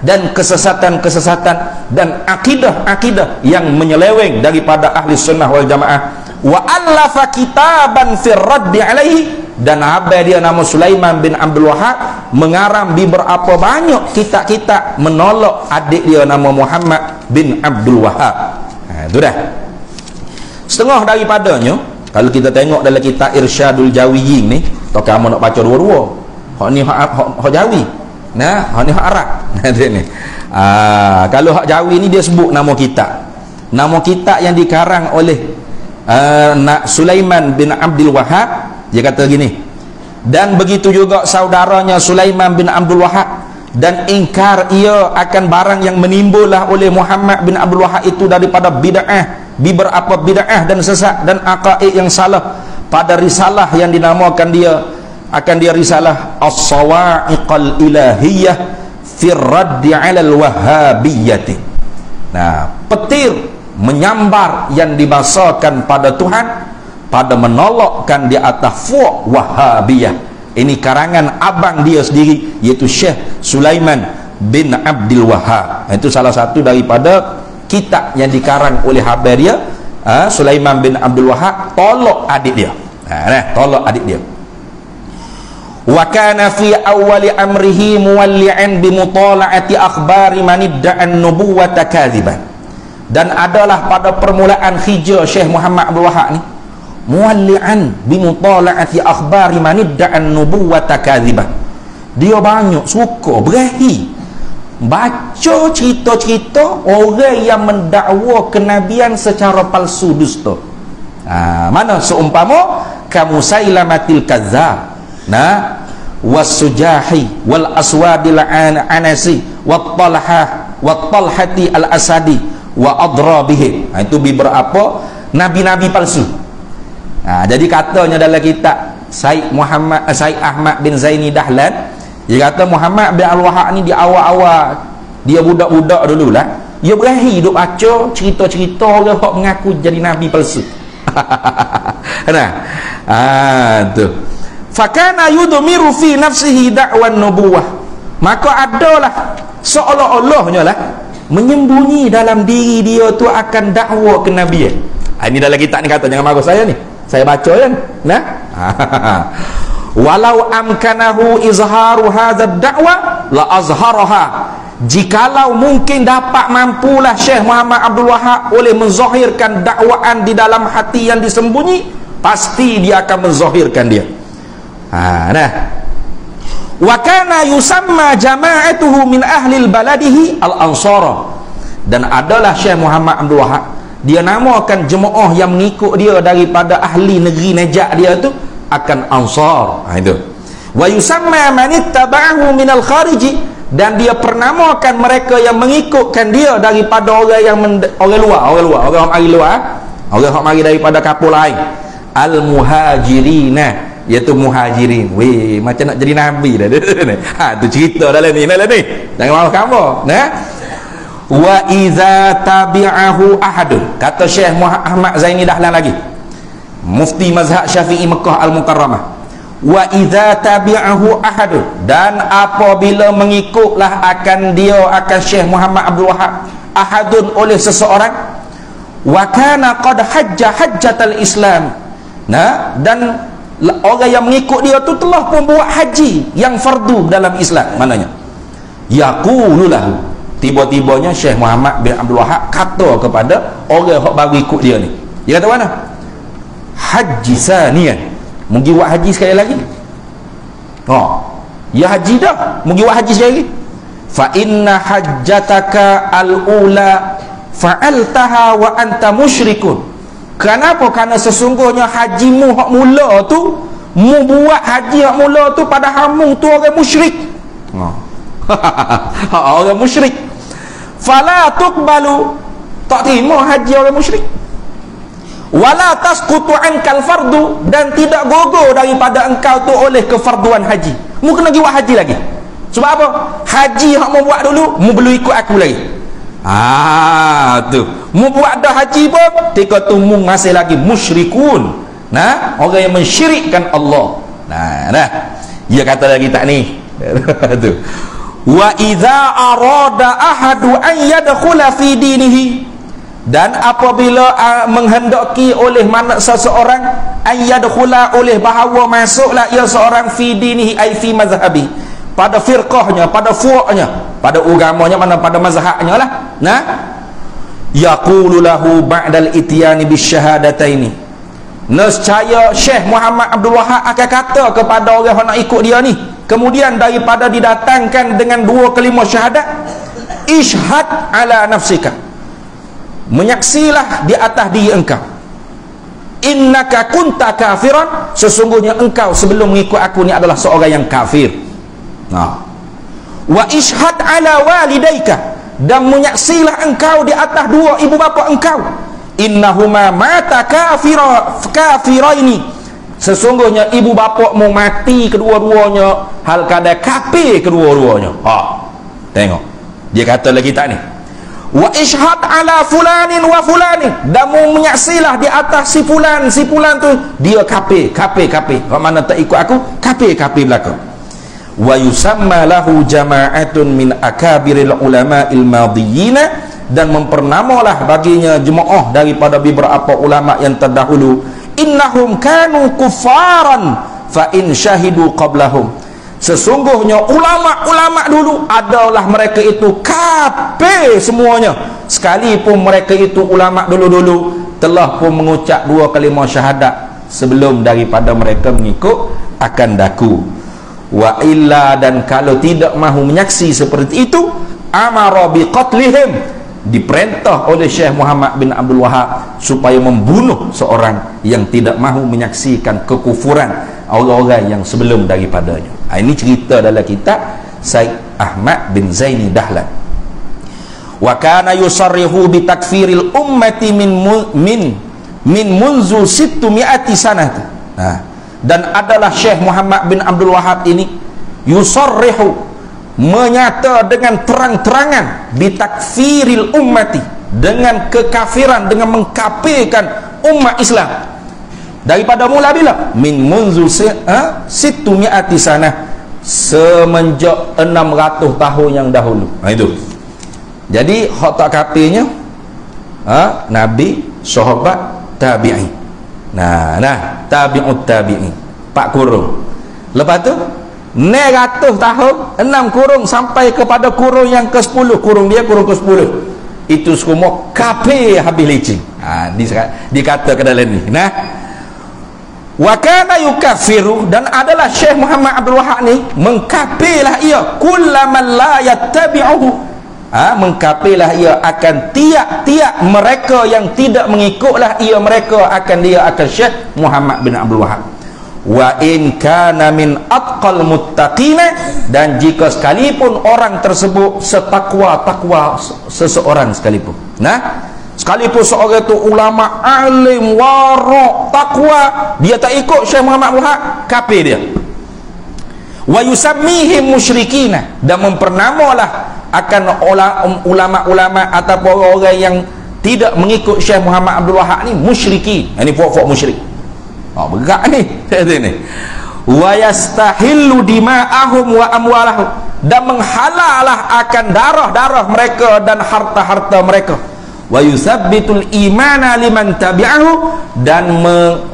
dan kesesatan-kesesatan dan akidah-akidah yang menyeleweng daripada ahli sunnah wal jamaah. Wa allafa kitaban fir raddi alaihi, dan abah dia nama Sulaiman bin Abdul Wahab mengarang beberapa banyak kitab-kitab menolak adik dia nama Muhammad bin Abdul Wahab. Itu dah setengah daripadanya. Kalau kita tengok dalam kitab Irsyadul Jawiyin ni, tok kamu nak baca dua-dua. Hak ni hak Jawi. Nah, hak ni hak Arab. Ni. Kalau hak Jawi ni dia sebut nama kitab. Nama kitab yang dikarang oleh Sulaiman bin Abdul Wahab, dia kata gini, dan begitu juga saudaranya Sulaiman bin Abdul Wahab, dan ingkar ia akan barang yang menimbullah oleh Muhammad bin Abdul Wahab itu daripada bid'ah, beberapa bid'ah dan sesat dan aqaid yang salah pada risalah yang dinamakan dia risalah As-Sawa'iqal Ilahiyah fir raddi 'alal Wahhabiyyati. Nah, petir menyambar yang dibasakan pada Tuhan pada menolakkan di atas fuq Wahhabiyah. Ini karangan abang dia sendiri, iaitu Syekh Sulaiman bin Abdul Wahab. Itu salah satu daripada kitab yang dikarang oleh habar dia, Sulaiman bin Abdul Wahab, tolak adik dia. Tolak adik dia. Wa kana fi awwali amrihi muwalli'an bi mutala'ati akhbari man idda'a an-nubuwwata kadhiban. Dan adalah pada permulaan hijrah Syekh Muhammad Abdul Wahab ni, muwalli'an bi mutala'ati akhbari man idda'a an-nubuwwata kadhiban. Dia banyak suka berahi baca cerita-cerita orang yang mendakwa kenabian secara palsu, dusta. Mana seumpama kamu Sailamatil Kazzab, wasujahi wal aswadil anasi wat talhati al asadi wa adrabihi. Itu beberapa nabi-nabi palsu. Jadi katanya dalam kitab Said Ahmad bin Zaini Dahlan, dia kata Muhammad bin Abdul Wahab ni di awal-awal dia budak-budak dululah, dia berahi duk baca cerita-cerita orang hok mengaku jadi nabi palsu. Tu fakana yudmiru fi nafsihi da'wan nubuwah, maka adalah seolah-olahnya lah menyembunyi dalam diri dia tu akan dakwa kenabian. Ini dalam kitab ni kata, jangan marah saya ni, saya baca kan. Walau amkanahu izharu hadzal da'wa la azharaha, jikalau mungkin dapat mampulah Syekh Muhammad Abdul Wahab oleh menzahirkan dakwaan di dalam hati yang disembunyi, pasti dia akan menzahirkan dia. Wa kana yusamma jama'atuhu min ahli baladihi al-ansara, dan adalah Syekh Muhammad Abdul Wahab, dia namakan jemaah yang mengikut dia daripada ahli negeri Najat dia tu akan Ansar. Itu. Wa yusamma man ittaba'ahu min al-khariji, dan dia pernamakan mereka yang mengikutkan dia daripada orang orang mari luar, orang hak mari daripada kapal lain, al-muhajirina, iaitu muhajirin. Weh, macam nak jadi nabi dah. Tu cerita dalam ni. Jangan mahu kamu. Wa iza tabi'ahu ahadun, kata Syekh Muhammad Zaini Dahlan lagi, mufti mazhab Syafi'i Mekah Al-Mukarramah. Wa iza tabi'ahu ahadun, dan apabila mengikutlah akan Syekh Muhammad Abdul Wahab ahadun oleh seseorang, wa kana qad hajjatal Islam, dan orang yang mengikut dia tu telah pun buat haji yang fardu dalam Islam. Maknanya yaqululahu, tiba-tibanya Syekh Muhammad bin Abdul Wahab kata kepada orang yang baru ikut dia ni, dia kata mana? Haji saniyan, mungkin buat haji sekali lagi. Ya haji dah, mungkin buat haji sekali lagi. fa inna hajjataka al-ula fa'altaha wa anta musyrikun. Kenapa? Kerana sesungguhnya hajimu hak mula tu, mu buat haji hak mula tu padahal mu tu orang musyrik. Orang musyrik. Fala tuqbalu, tak terima haji orang musyrik. Wala tasqutu ankal fardu, dan tidak gugur daripada engkau tu oleh kefarduan haji. Mu kena pergi buat haji lagi. Sebab apa? Haji hak mu buat dulu, mu belum ikut aku lagi. Tu. Mu buat dah haji pun, ketika tu mu masih lagi musyrikun. Nah, orang yang mensyirikkan Allah. Nah. Dia kata lagi tak ni. Tu. Wa idza arada ahadu an yadkhula fi dinihi, dan apabila menghendaki oleh mana seseorang ayyadkhula, oleh bahawa masuklah ia seorang fi dinihi ay fi mazhabi, pada firqahnya, pada furu'nya, pada agamanya, mana pada mazhabnya lah. Nah, yaqulu lahu ba'dal ityani bisyahadataini, nescaya Syekh Muhammad Abdul Wahab akan kata kepada orang yang nak ikut dia ni, kemudian daripada didatangkan dengan dua kalimah syahadat, ishhad ala nafsika, menyaksilah di atas diri engkau, innaka kunta kafiran, sesungguhnya engkau sebelum mengikut aku ni adalah seorang yang kafir. Wa ishhad ala walidaika, dan menyaksilah engkau di atas dua ibu bapa engkau, innahuma mata kafiraini, sesungguhnya ibu bapakmu mati kedua-duanya hal keadaan kafir kedua-duanya. Tengok dia kata lagi tak ni, wa ishhad ala fulanin wa fulanin, dan menyaksilah di atas si fulan tu dia kafir. Hak mana tak ikut aku kafir belaka. Wa yusamma lahu jama'atun min akabiril ulama'il madiyyin, dan mempernamalah baginya jemaah daripada beberapa ulama yang terdahulu, innahum kanu kuffaran fa in syahidu qablahum, sesungguhnya ulama-ulama dulu adalah mereka itu kafir semuanya, sekalipun mereka itu ulama dulu-dulu telah pun mengucap dua kalimah syahadat sebelum daripada mereka mengikut akan daku. Wa illa, dan kalau tidak mahu menyaksi seperti itu, amara biqatlihim, diperintah oleh Syekh Muhammad bin Abdul Wahab supaya membunuh seorang yang tidak mahu menyaksikan kekufuran orang-orang yang sebelum daripadanya. Ini cerita dalam kitab Said Ahmad bin Zaini Dahlan. Wa kana yusarrihu bi takfiril ummati min munzu 600 sanah. Dan adalah Syekh Muhammad bin Abdul Wahab ini yusarrihu, menyata dengan terang-terangan, bi takfiril ummati, dengan kekafiran, dengan mengkafirkan umat Islam daripada mula bila? Min munzu 600 sanah, semenjak 600 tahun yang dahulu. Itu. Jadi hak tak kafirnya Nabi, sahabat, tabi'in. Nah, tabi'ut tabi'in, 4 kurung. Lepas tu 900 tahun, 6 kurung sampai kepada kurung yang ke-10, kurung dia kurung ke-10. Itu semua kafir habis licin. Dikata ke dalam ni. Wa kana yukaffiru, dan adalah Syekh Muhammad Abdul Wahab ni mengkafirlah ia kullaman la yattabi'uhu, mengkafirlah ia akan tiap-tiap mereka yang tidak mengikutlah ia mereka akan dia akan Syekh Muhammad bin Abdul Wahab. Wa in kana min atqal muttaqina, dan jika sekalipun orang tersebut setakwa seseorang sekalipun. Sekalipun seorang itu ulama alim wara' takwa, dia tak ikut Syekh Muhammad Abdul Wahab, kafir dia. Wa yusammihim musyrikina, dan mempernamalah akan ulama-ulama ataupun orang yang tidak mengikut Syekh Muhammad Abdul Wahab ni musyriki. Ini puak-puak musyrik. Berat ni. Wa yastahillu dima'ahum wa amwalahum, dan menghalalah akan darah-darah mereka dan harta-harta mereka. Wa yusabbitul imana liman tabi'ahu, dan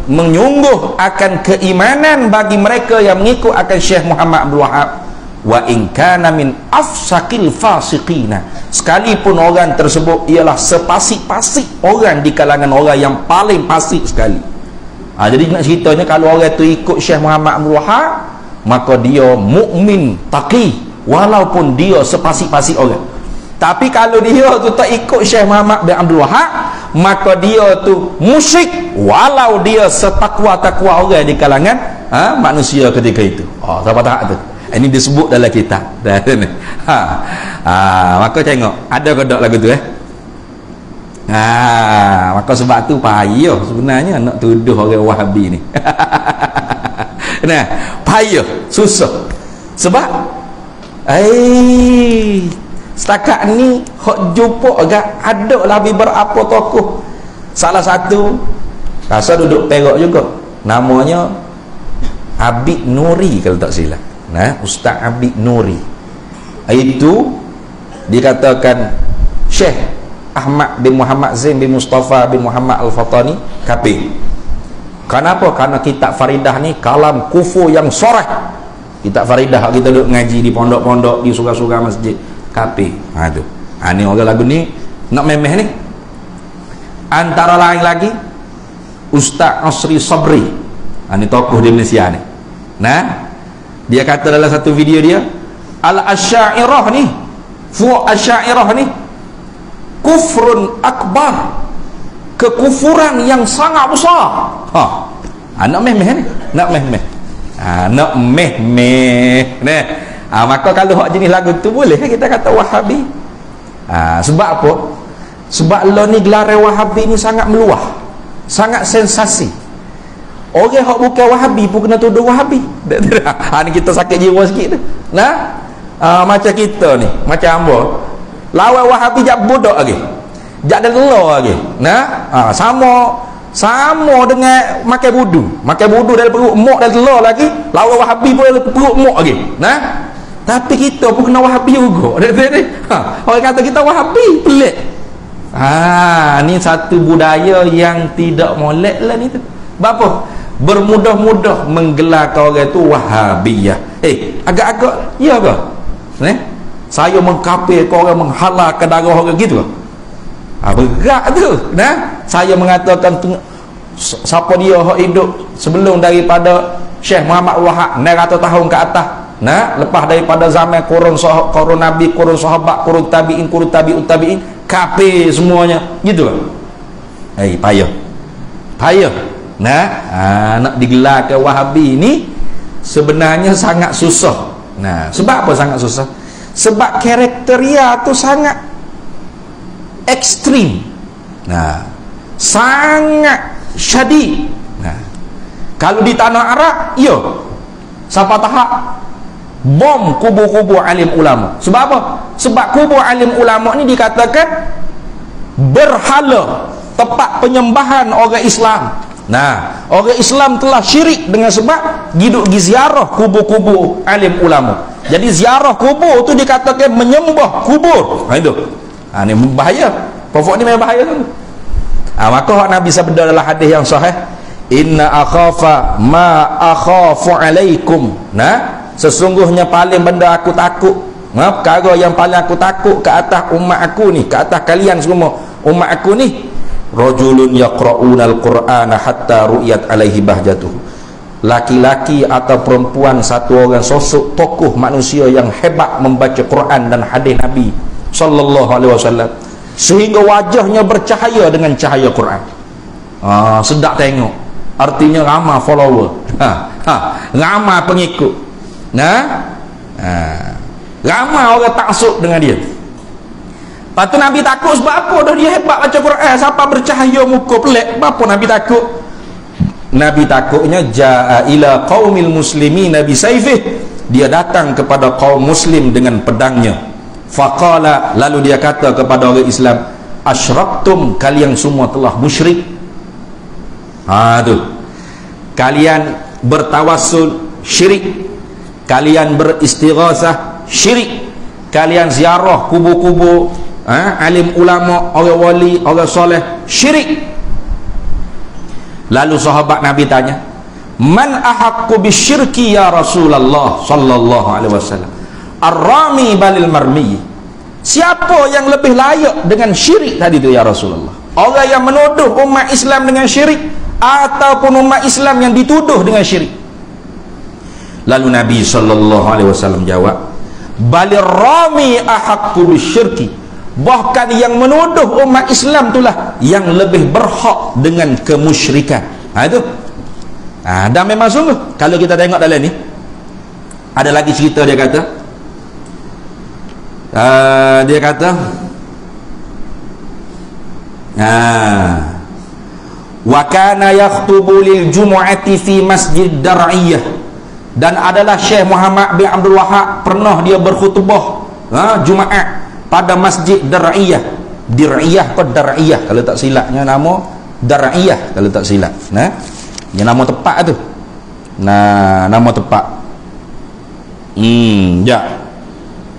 menyungguh akan keimanan bagi mereka yang mengikut akan Syekh Muhammad Abdul Wahab. Wa in kana min afsaqil fasiqina, sekalipun orang tersebut ialah sepasik-pasik orang di kalangan orang yang paling fasik sekali. Jadi nak ceritanya, kalau orang tu ikut Syekh Muhammad Abdul Wahab, maka dia mukmin taqi, walaupun dia sepasi-pasi orang. Tapi kalau dia tu tak ikut Syekh Muhammad bin Abdul Wahab, maka dia tu musyrik walau dia setakwa-takwa orang di kalangan manusia ketika itu. Siapa tahu tu. Ini disebut dalam kitab. Maka tengok ada ke tak lagu tu maka sebab tu payah sebenarnya nak tuduh orang Wahabi ni. Nah, payah, susah. Sebab setakat ni hok jumpa agak ada lah beberapa tokoh. Salah satu rasa duduk Perak juga, namanya Abid Nuri kalau tak silap. Ustaz Abid Nuri itu dikatakan Syekh Ahmad bin Muhammad Zain bin Mustafa bin Muhammad Al-Fatani kafir. Kenapa? Karena kitab Faridah ni kalam kufur yang sorah. Kitab Faridah kita duduk ngaji di pondok-pondok, di surau-surau masjid, kafir. Tu. Ni orang lagu ni nak memeh ni. Antara lain lagi Ustaz Asri Sabri. Ni tokoh di Malaysia ni. Dia kata dalam satu video dia, Al-Asy'ariyah ni, Asy'ariyah ni kufrun akbar, kekufuran yang sangat besar. Nak meh-meh ni, nak meh-meh. Nak meh-meh. Maka kalau hak jenis lagu tu boleh kita kata Wahabi. Sebab apa? Sebab lo ni gelar Wahabi ni sangat meluah, sangat sensasi. Orang hak bukan Wahabi pun kena tuduh Wahabi. Ni kita sakit jiwa sikit tu. Macam kita ni, macam hamba lawan Wahabi jak bodoh lagi, jak ada telur lagi. Sama dengan makan budu dari perut mok dan telur lagi, lawan Wahabi pun perut mok lagi. Tapi kita pun kena Wahabi juga. Orang kata kita Wahabi, pelik. Ni satu budaya yang tidak molek lah ni tu. Bapa bermudah-mudah menggelar orang tu Wahabiyah. Agak-agak ya ke? Saya mengkafir orang, menghalalkan darah orang gitu ke? Berat tu. Saya mengatakan siapa dia hak hidup sebelum daripada Syekh Muhammad Wahab 900 tahun ke atas, lepas daripada zaman kurun Nabi, kurun sahabat, kurun tabi'in, kurun tabi'ut tabi'in, kafir semuanya gitu ke? Payah. Nak digelarkan Wahabi ni sebenarnya sangat susah. Sebab apa sangat susah? Sebab kriteria tu sangat ekstrim, sangat syadid. Kalau di tanah Arab, siapa tahap bom kubur-kubur alim ulama. Sebab apa? Sebab kubur alim ulama ni dikatakan berhala, tempat penyembahan orang Islam. Orang Islam telah syirik dengan sebab hidup di ziarah kubur-kubur alim ulama. Jadi ziarah kubur tu dikatakan menyembah kubur. Itu. Ni bahaya. Pokok ni memang bahaya tu. Maka Nabi sabda dalam hadis yang sahih, inna akhafa ma akhafu alaikum. Sesungguhnya paling benda aku takut, perkara yang paling aku takut ke atas umat aku ni, ke atas kalian semua umat aku ni, rajulun yaqra'una al-Qur'ana hatta ru'yat alaihi bahjatuh. Laki-laki atau perempuan, satu orang sosok tokoh manusia yang hebat membaca Quran dan hadis Nabi sallallahu alaihi wasallam sehingga wajahnya bercahaya dengan cahaya Quran. Sedap tengok. Artinya ramai follower. Ramai pengikut. Ramai orang taksub dengan dia. Lepas tu Nabi takut sebab apa? Dah dia hebat baca Quran, siapa bercahaya muka pelik. Apa Nabi takut? Nabi takutnya ja'a ila qaumil muslimin Nabi saifih, dia datang kepada kaum muslim dengan pedangnya. Faqala, lalu dia kata kepada orang Islam, asyraktum, kalian semua telah musyrik. Tu kalian bertawassul syirik, kalian beristighasah syirik, kalian ziarah kubur-kubur alim ulama, orang wali, orang soleh syirik. Lalu sahabat Nabi tanya, man ahaqqu bisyirki ya Rasulullah sallallahu alaihi wasallam, ar-rami balil marmi. Siapa yang lebih layak dengan syirik tadi tu ya Rasulullah? Orang yang menuduh umat Islam dengan syirik ataupun umat Islam yang dituduh dengan syirik? Lalu Nabi sallallahu alaihi wasallam jawab, balir rami ahaqqu bisyirki, bahkan yang menuduh umat Islam itulah yang lebih berhak dengan kemusyrikan. Itu dan memang sungguh kalau kita tengok dalam ni ada lagi cerita. Dia kata wa kana yakhtubu lil jumu'ati fi masjid Dar'iyah, dan adalah Syekh Muhammad bin Abdul Wahab pernah dia berkhutbah Jumaat pada masjid Dar'iyah. Dir'iyah atau Dar'iyah kalau tak silapnya, nama Dar'iyah kalau tak silap. Dia nama tepat tu. Nama tepat.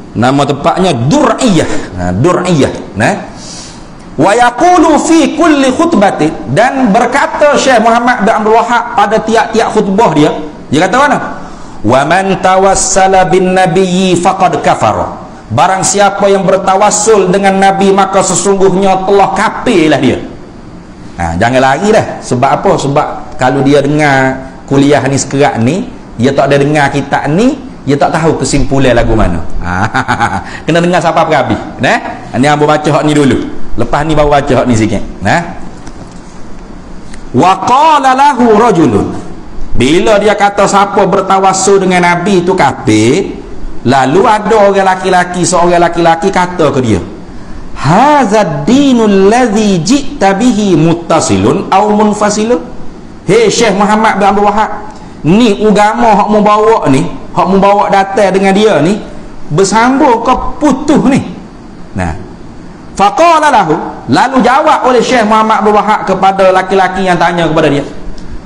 Nama tepatnya Dur'iyah. Dur'iyah. Wa yaqulu fi kulli khutbati, dan berkata Syekh Muhammad bin Abdul Wahab pada tiap-tiap khutbah dia kata mana? Wa man tawassala bin nabiyyi faqad kafara, barang siapa yang bertawassul dengan nabi maka sesungguhnya telah kafirlah dia. Jangan lagi dah. Sebab apa? Sebab kalau dia dengar kuliah ni sekerat ni, dia tak ada dengar kitab ni, dia tak tahu kesimpulan lagu mana. Kena dengar sampai habis. Ni hang baca hak ni dulu. Lepas ni baru baca hak ni sikit. Wa qala lahu rajulun, bila dia kata siapa bertawassul dengan nabi itu kafir, lalu ada orang laki-laki, seorang laki-laki kata ke dia, hazad dinul ladzi ji'ta bihi muttasilun aw munfasilun. Hei Syekh Muhammad bin Abdul Wahab, ni agama hak mu bawa ni, hak mu bawa datang dengan dia ni, bersambung ke putus ni. Faqala lahu, lalu jawab oleh Syekh Muhammad bin Wahab kepada laki-laki yang tanya kepada dia,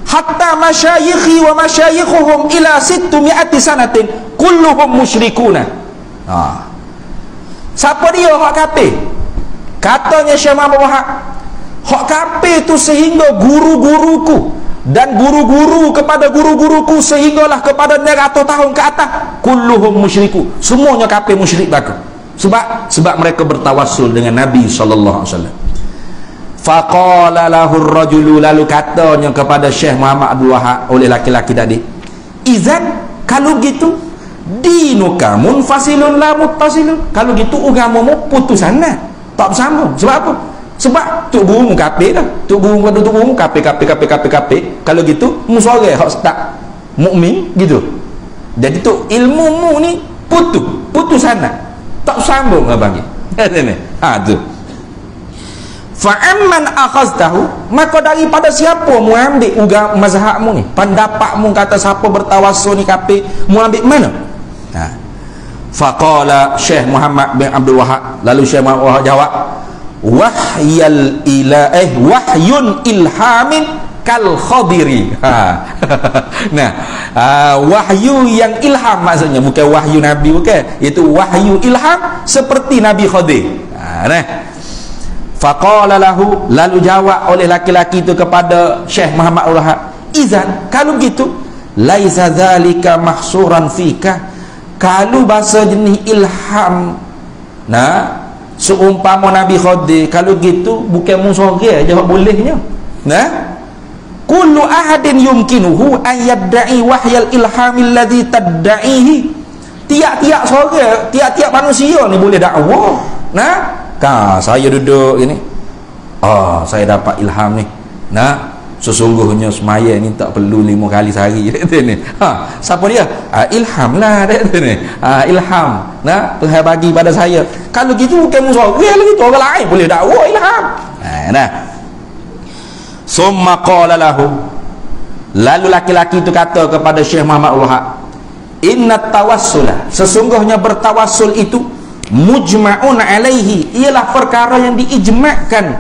hatta masyayikhi wa masyayikhuhum ila 600 sanatin kulluhum musyrikuna. Siapa dia hak kafir? Katanya Syekh Muhammad bin Wahab, hak kafir tu sehingga guru-guruku dan guru-guru kepada guru-guruku sehinggalah kepada 100 tahun ke atas, kulluhum musyriku, semuanya kafir musyrik baku. Sebab mereka bertawassul dengan Nabi sallallahu alaihi wasallam. Faqala lahu ar-rajulu, lalu katanya kepada Syekh Muhammad Abdul Wahab oleh laki-laki tadi, izan, kalau gitu dinuka munfasilun la muttasilun, kalau gitu agamamu putusan tak bersambung. Sebab apa? Sebab tok guru kafir dah. Tok guru kafir. Kalau gitu musuh hak tak mukmin gitu. Jadi tu ilmu ni putusan tak sambung abang ni. Tu. Fa amman akhaztahu, maka daripada siapa mu ambil mazhabmu ni, pendapatmu kata siapa bertawassul ni kafir, mu ambil mana? Faqala Syekh Muhammad bin Abdul Wahab, lalu Syekh Muhammad Wahab jawab, wahyun ilhamin kal khadiri. Wahyu yang ilham maksudnya, bukan wahyu nabi, bukan, itu wahyu ilham seperti Nabi Khadir. Faqala lahu, lalu jawab oleh laki-laki itu kepada Syekh Muhammad Wahab, izan, kalau gitu laisa dzalika mahsuran fika, kalau bahasa jenis ilham seumpama Nabi Khadir, kalau gitu bukan musuh dia jawab bolehnya. Kullu ahadin yumkinuhu an yadda'i wahyal ilhamil ladzi tadda'ihi, tiap-tiap seorang, tiap-tiap manusia ni boleh dakwah. Saya duduk gini, saya dapat ilham ni, sesungguhnya semaya ni tak perlu 5 kali sehari. Siapa dia? Ilham lah dia ni. Ilham Tuhan bagi pada saya. Kalau gitu bukan musuh dia lagi, tu orang lain boleh dakwah ilham. Summa qala lahu, lalu laki-laki itu kata kepada Syekh Muhammad Wahab, inna tawassula, sesungguhnya bertawassul itu mujma'un alaihi, ialah perkara yang diijma'kan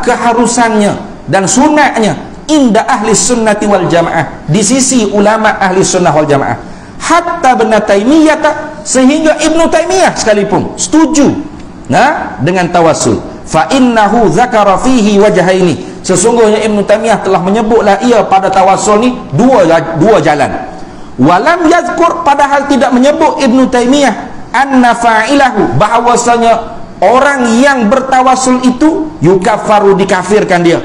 keharusannya dan sunatnya inda ahli sunnati wal jamaah, di sisi ulama ahli sunnah wal jamaah, hatta Ibnu Taimiyah, sehingga Ibnu Taimiyah sekalipun setuju dengan tawassul. Fa innahu dzakara fihi wajhaini, sesungguhnya Ibnu Taimiyah telah menyebutlah ia pada tawassul ni dua jalan. Walam yazkur, padahal tidak menyebut Ibnu Taimiyah anna fa'ilahu, bahawasanya orang yang bertawassul itu yukaffaru, dikafirkan dia,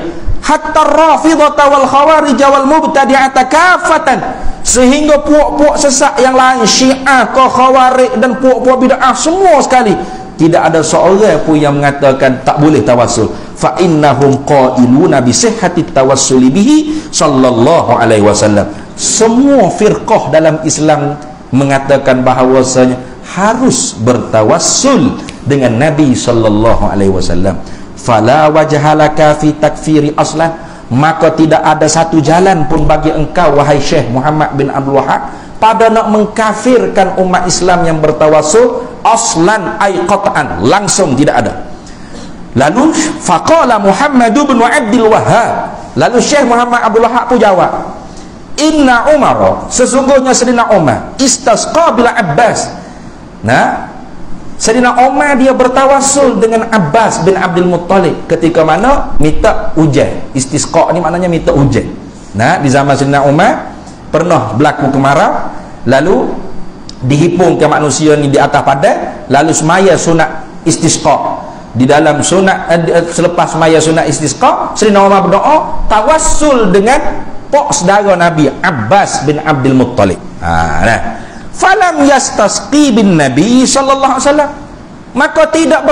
hatta rafidhata wal khawarij wal mubtadi'ata kafatan, sehingga puak-puak sesat yang lain, Syiah, Khawarij dan puak-puak bid'ah semua sekali, tidak ada seorang pun yang mengatakan tak boleh tawassul. Fa innahum qailuna bi sihhati tawassul bihi sallallahu alaihi wasallam. Semua firqah dalam Islam mengatakan bahawasanya harus bertawassul dengan Nabi sallallahu alaihi wasallam. Fala wajhalaka fi takfiri aslan, maka tidak ada satu jalan pun bagi engkau wahai Syekh Muhammad bin Abdul Wahhab pada nak mengkafirkan umat Islam yang bertawassul aslan ay qat'an, langsung tidak ada. Lalu faqala Muhammad bin Abdul Wahhab, lalu Syekh Muhammad Abdul Wahhab pun jawab, inna Umar, sesungguhnya Sayyidina Umar istasqa bila Abbas. Nah, Sayyidina Umar dia bertawassul dengan Abbas bin Abdul Muttalib ketika mana minta hujan. Istisqa ni maknanya minta hujan. Nah, di zaman Sayyidina Umar pernah berlaku kemarau, lalu dihipungkan manusia ni di atas padang, lalu semaya sunat istisqa. Di dalam sunat selepas semaya sunat istisqa, Sayyidina Umar berdoa tawassul dengan pok saudara Nabi Abbas bin Abdul Muttalib. Nah, falam yastasqi bin Nabi sallallahu alaihi wasallam, maka tidak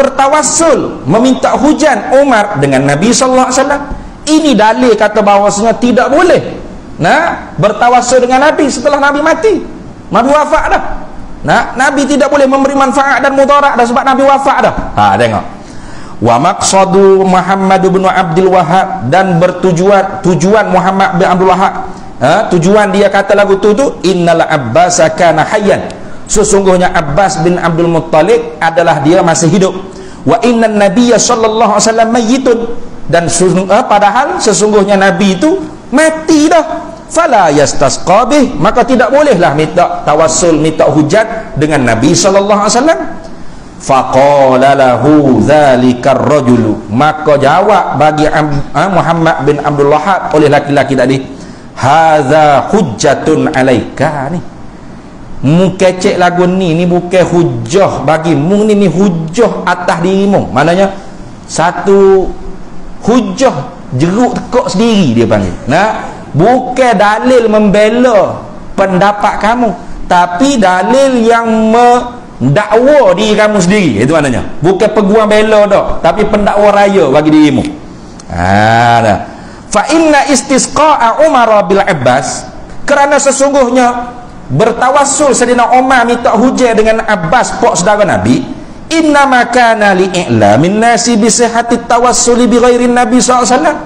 bertawassul meminta hujan Umar dengan Nabi sallallahu alaihi wasallam. Ini dalil kata bahawasanya tidak boleh bertawassul dengan Nabi setelah Nabi mati, Nabi wafat dah. Nabi tidak boleh memberi manfaat dan mudarat dah sebab Nabi wafat dah. Tengok. Wa maqsadu Muhammad bin Abdul Wahhab, dan tujuan Muhammad bin Abdul Wahhab, tujuan dia kata lagu tu innal Abbas kana hayyan, sesungguhnya Abbas bin Abdul Muttalib adalah dia masih hidup. Wa innan nabiyya sallallahu alaihi wasallam mayyitun, dan padahal sesungguhnya Nabi itu mati dah. Fala yastasqa bih, maka tidak bolehlah minta tawassul, minta hujat dengan Nabi sallallahu alaihi wasallam. Faqala lahu dzalikar rajulu, maka jawab bagi Muhammad bin Abdul Wahhab oleh laki-laki tadi, hadza hujjatun alaika, ni mu kecek lagu ni bukan hujjah bagi mu, ni hujjah atas dirimu. Maknanya satu hujjah jeruk tekuk sendiri dia panggil. Bukan dalil membela pendapat kamu, tapi dalil yang mendakwa diri kamu sendiri. Itu maknanya. Bukan peguam bela dah, tapi pendakwa raya bagi dirimu. Fa inna istisqa'a Umar bil Abbas, kerana sesungguhnya bertawassul Sayyidina Umar minta hujan dengan Abbas pok saudara Nabi, inna ma kana li'i'lamin nasi bi sihhati tawassuli bi ghairi Nabi sallallahu alaihi wasallam,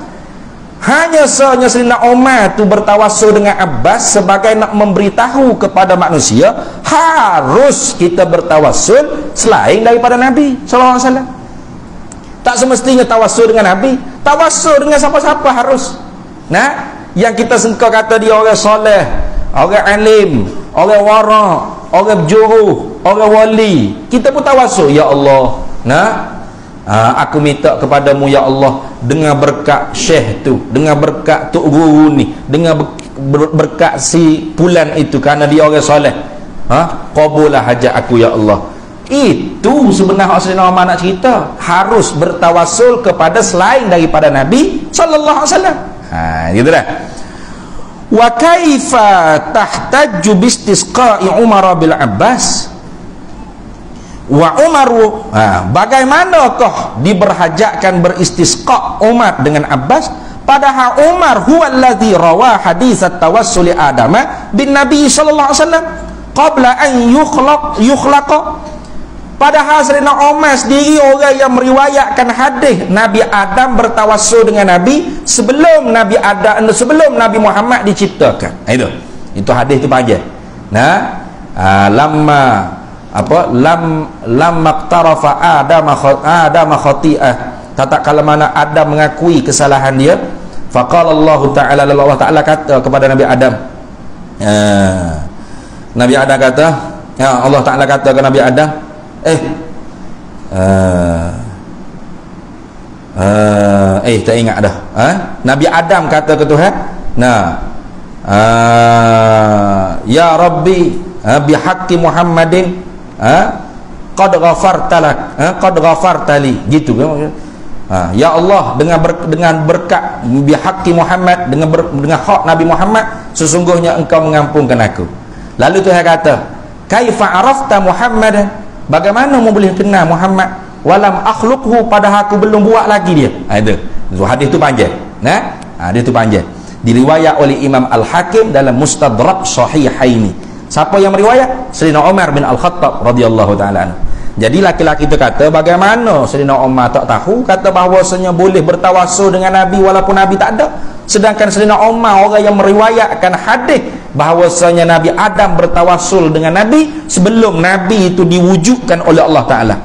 hanya sahaja Sayyidina Umar tu bertawassul dengan Abbas sebagai nak memberitahu kepada manusia harus kita bertawassul selain daripada Nabi sallallahu alaihi wasallam. Tak semestinya tawassul dengan Nabi, tawassul dengan siapa-siapa harus. Yang kita sengkau kata dia orang soleh, orang alim, orang wara, orang berjuruh, orang wali, kita pun tawassul, ya Allah, aku minta kepadamu ya Allah, dengan berkat syekh tu, dengan berkat tok guru ni, dengan berkat si pulan itu, kerana dia orang soleh, qabullah hajat aku ya Allah. Itu sebenarnya Sayyidina Umar nak cerita, harus bertawassul kepada selain daripada Nabi sallallahu alaihi wasallam. Gitu dah. Wa kaifa tahtajju bi istisqa'i Umar bil Abbas wa Umaru, bagaimanakah diberhajatkan beristisqa Umar dengan Abbas, padahal Umar huwa alladhi rawa hadits at-tawassul Adama bin Nabi sallallahu alaihi wasallam qabla an yukhlaqa. Padahal Sayyidina Umar sendiri orang yang meriwayatkan hadis Nabi Adam bertawassul dengan Nabi sebelum Nabi Adam, sebelum Nabi Muhammad diciptakan. Itu hadis tu panjang. Lam maqtarafa Adam khati'ah, tatkala mana Adam mengakui kesalahan dia, faqala Allah Ta'ala, Allah Ta'ala kata kepada Nabi Adam, Nabi Adam kata, Allah Ta'ala kata kepada Nabi Adam, tak ingat dah. Nabi Adam kata ke Tuhan, ya Rabbi bihaqqi Muhammadin qad ghafartalak, qad ghafartali, gitu kan. Ya Allah, dengan berkat bihaqqi Muhammad, dengan hak Nabi Muhammad, sesungguhnya engkau mengampunkan aku. Lalu Tuhan kata, kaifa arafta Muhammadan, bagaimana mu boleh kenal Muhammad, walam akhluqhu, padahal aku belum buat lagi dia. Itu hadis tu panjang. Dia tu panjang, diriwayat oleh Imam Al-Hakim dalam Mustadrak Sahihaini. Siapa yang meriwayat? Sayyidina Umar bin Al-Khattab radhiyallahu taala anhu. Jadi laki-laki itu kata, bagaimana Sayyidina Umar tak tahu, kata bahawasanya boleh bertawassul dengan Nabi walaupun Nabi tak ada. Sedangkan Sayyidina Umar orang yang meriwayatkan hadis bahawasanya Nabi Adam bertawassul dengan Nabi sebelum Nabi itu diwujudkan oleh Allah Ta'ala.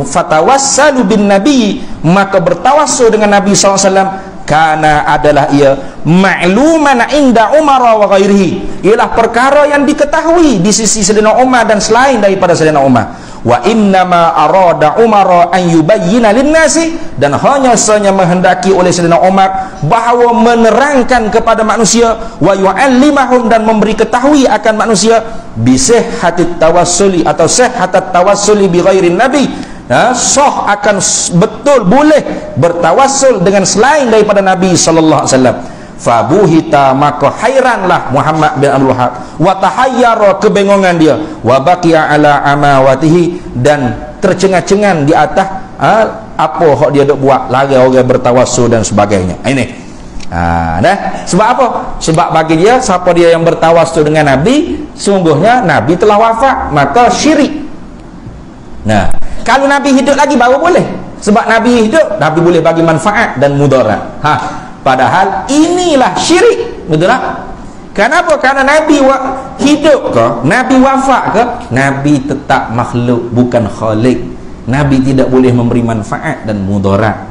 Fatawassalu bin Nabi, maka bertawassul dengan Nabi SAW, karena adalah ia ma'luman inda Umar wa ghairihi, ialah perkara yang diketahui di sisi Sayyidina Umar dan selain daripada Sayyidina Umar. Wa innama arada Umar an yubayyina lin-nasi, dan hanya saja menghendaki oleh Sayyidina Umar bahawa menerangkan kepada manusia, wa yu'allimahum, dan memberi ketahui akan manusia, bi sihhatit tawassuli atau sihhatat tawassuli bi ghairin nabi, sah akan betul boleh bertawassul dengan selain daripada Nabi sallallahu alaihi wasallam. Fabuhita, maka hairanlah Muhammad bin Abdul Wahhab, wa tahayyara, kebingungan dia, wa baqiya ala amawatihi, dan tercengang-cengang di atas apa hak dia dok buat, lari orang bertawassul dan sebagainya. Ini sebab apa? Sebab bagi dia, siapa dia yang bertawassul dengan Nabi, sungguhnya Nabi telah wafat, maka syirik. Kalau Nabi hidup lagi baru boleh. Sebab Nabi hidup, Nabi boleh bagi manfaat dan mudarat. Padahal inilah syirik. Betul tak? Kenapa? Karena Nabi hidup ke, Nabi wafat ke, Nabi tetap makhluk, bukan khalik. Nabi tidak boleh memberi manfaat dan mudarat.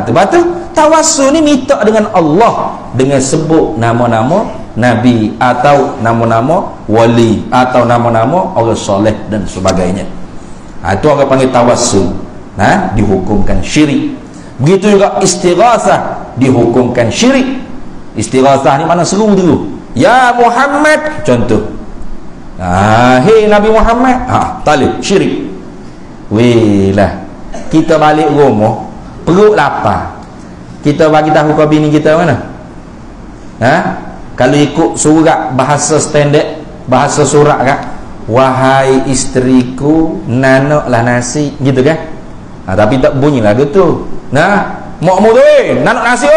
Sebab tu tawassul ni minta dengan Allah, dengan sebut nama-nama Nabi atau nama-nama wali atau nama-nama orang soleh dan sebagainya. Itu orang panggil tawassul. Dihukumkan syirik. Begitu juga istighatsah dihukumkan syirik. Istighatsah ni mana seru dulu. Ya Muhammad, contoh. Hei Nabi Muhammad, talib syirik. Welah, kita balik rumah perut lapar, kita bagi tahu ke bini kita mana? Kalau ikut surat bahasa standard, bahasa surat kan, wahai isteriku, nanoklah nasi, gitu kan? Tapi tak bunyi lagu tu. Mak mu tu nanok nasi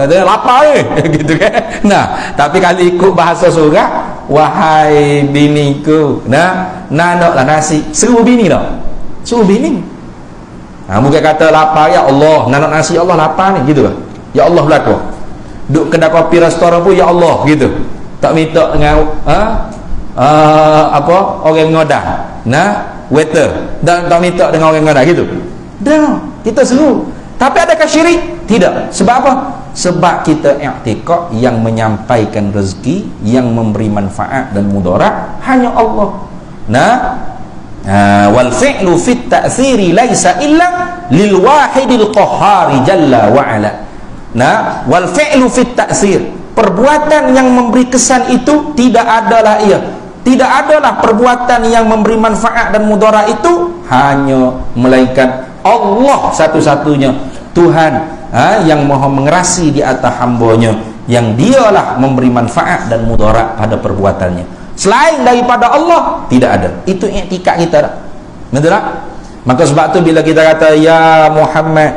dia lapar gitu kan. Tapi kalau ikut bahasa surat, wahai biniku, nanoklah nasi, seru bini tak? Seru bini. Bukan kata lapar, ya Allah nanok nasi, Allah lapar ni, gitu kan? Ya Allah belakang. Duk kedai kopi restoran pun ya Allah, gitu. Tak minta dengan orang ngodah, waiter, dan tak minta dengan orang ngodah, gitu. Dah, kita seru. Tapi adakah syirik? Tidak. Sebab apa? Sebab kita i'tiqad yang menyampaikan rezeki, yang memberi manfaat dan mudarat hanya Allah. Wal fi'lu fit ta'thiri laisa illa lil wahidil qahhari jalla wa ala. Wal fi'lu fit ta'thir, perbuatan yang memberi kesan itu tidak adalah perbuatan yang memberi manfaat dan mudarat itu hanya melainkan Allah satu-satunya Tuhan yang maha mengerasi di atas hambanya, yang dialah memberi manfaat dan mudarat pada perbuatannya. Selain daripada Allah tidak ada. Itu i'tikad kita tak? Betul tak? Maka sebab tu bila kita kata ya Muhammad,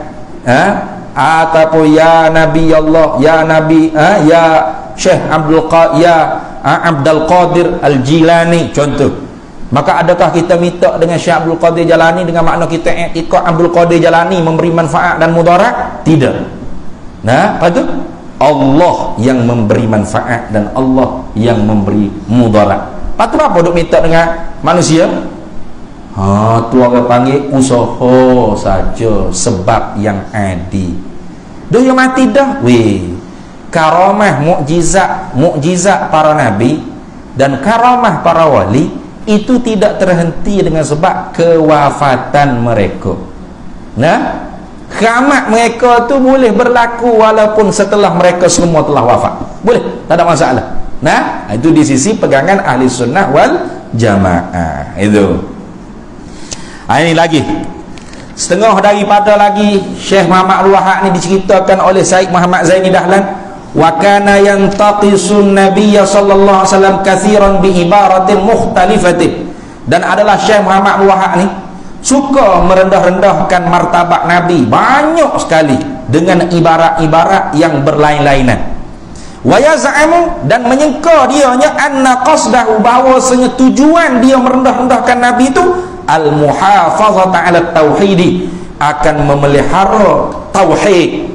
ataupun ya Nabi Allah, ya Nabi, ya Syekh Abdul Qadir Al-Jilani, contoh, maka adakah kita minta dengan Syekh Abdul Qadir Jalani dengan makna kita i'tikad Abdul Qadir Jalani memberi manfaat dan mudarat? Tidak. Apa tu? Allah yang memberi manfaat dan Allah yang memberi mudarat. Patut apa duk minta dengan manusia? Tu orang panggil usaha saja, sebab yang adi. Dah yang mati dah. Karamah mukjizat para nabi dan karamah para wali itu tidak terhenti dengan sebab kewafatan mereka. Keramat mereka tu boleh berlaku walaupun setelah mereka semua telah wafat. Boleh, tak ada masalah. Itu di sisi pegangan ahli sunnah wal jamaah. Itu. Ini lagi. Setengah daripada lagi Syekh Muhammad Al-Wahhab ni diceritakan oleh Syekh Muhammad Zaini Dahlan, wa kana yantaqisun nabiyya sallallahu alaihi wasallam katsiran bi ibaratin mukhtalifatin. Dan adalah Syekh Muhammad Al-Wahhab ni suka merendah-rendahkan martabat Nabi banyak sekali dengan ibarat-ibarat yang berlain-lainan. Wa yaz'amu, dan menyangka dianya anna qasdahu, bahawasanya tujuan dia merendah-rendahkan Nabi itu al-muhafazata 'ala tauhid, akan memelihara tauhid.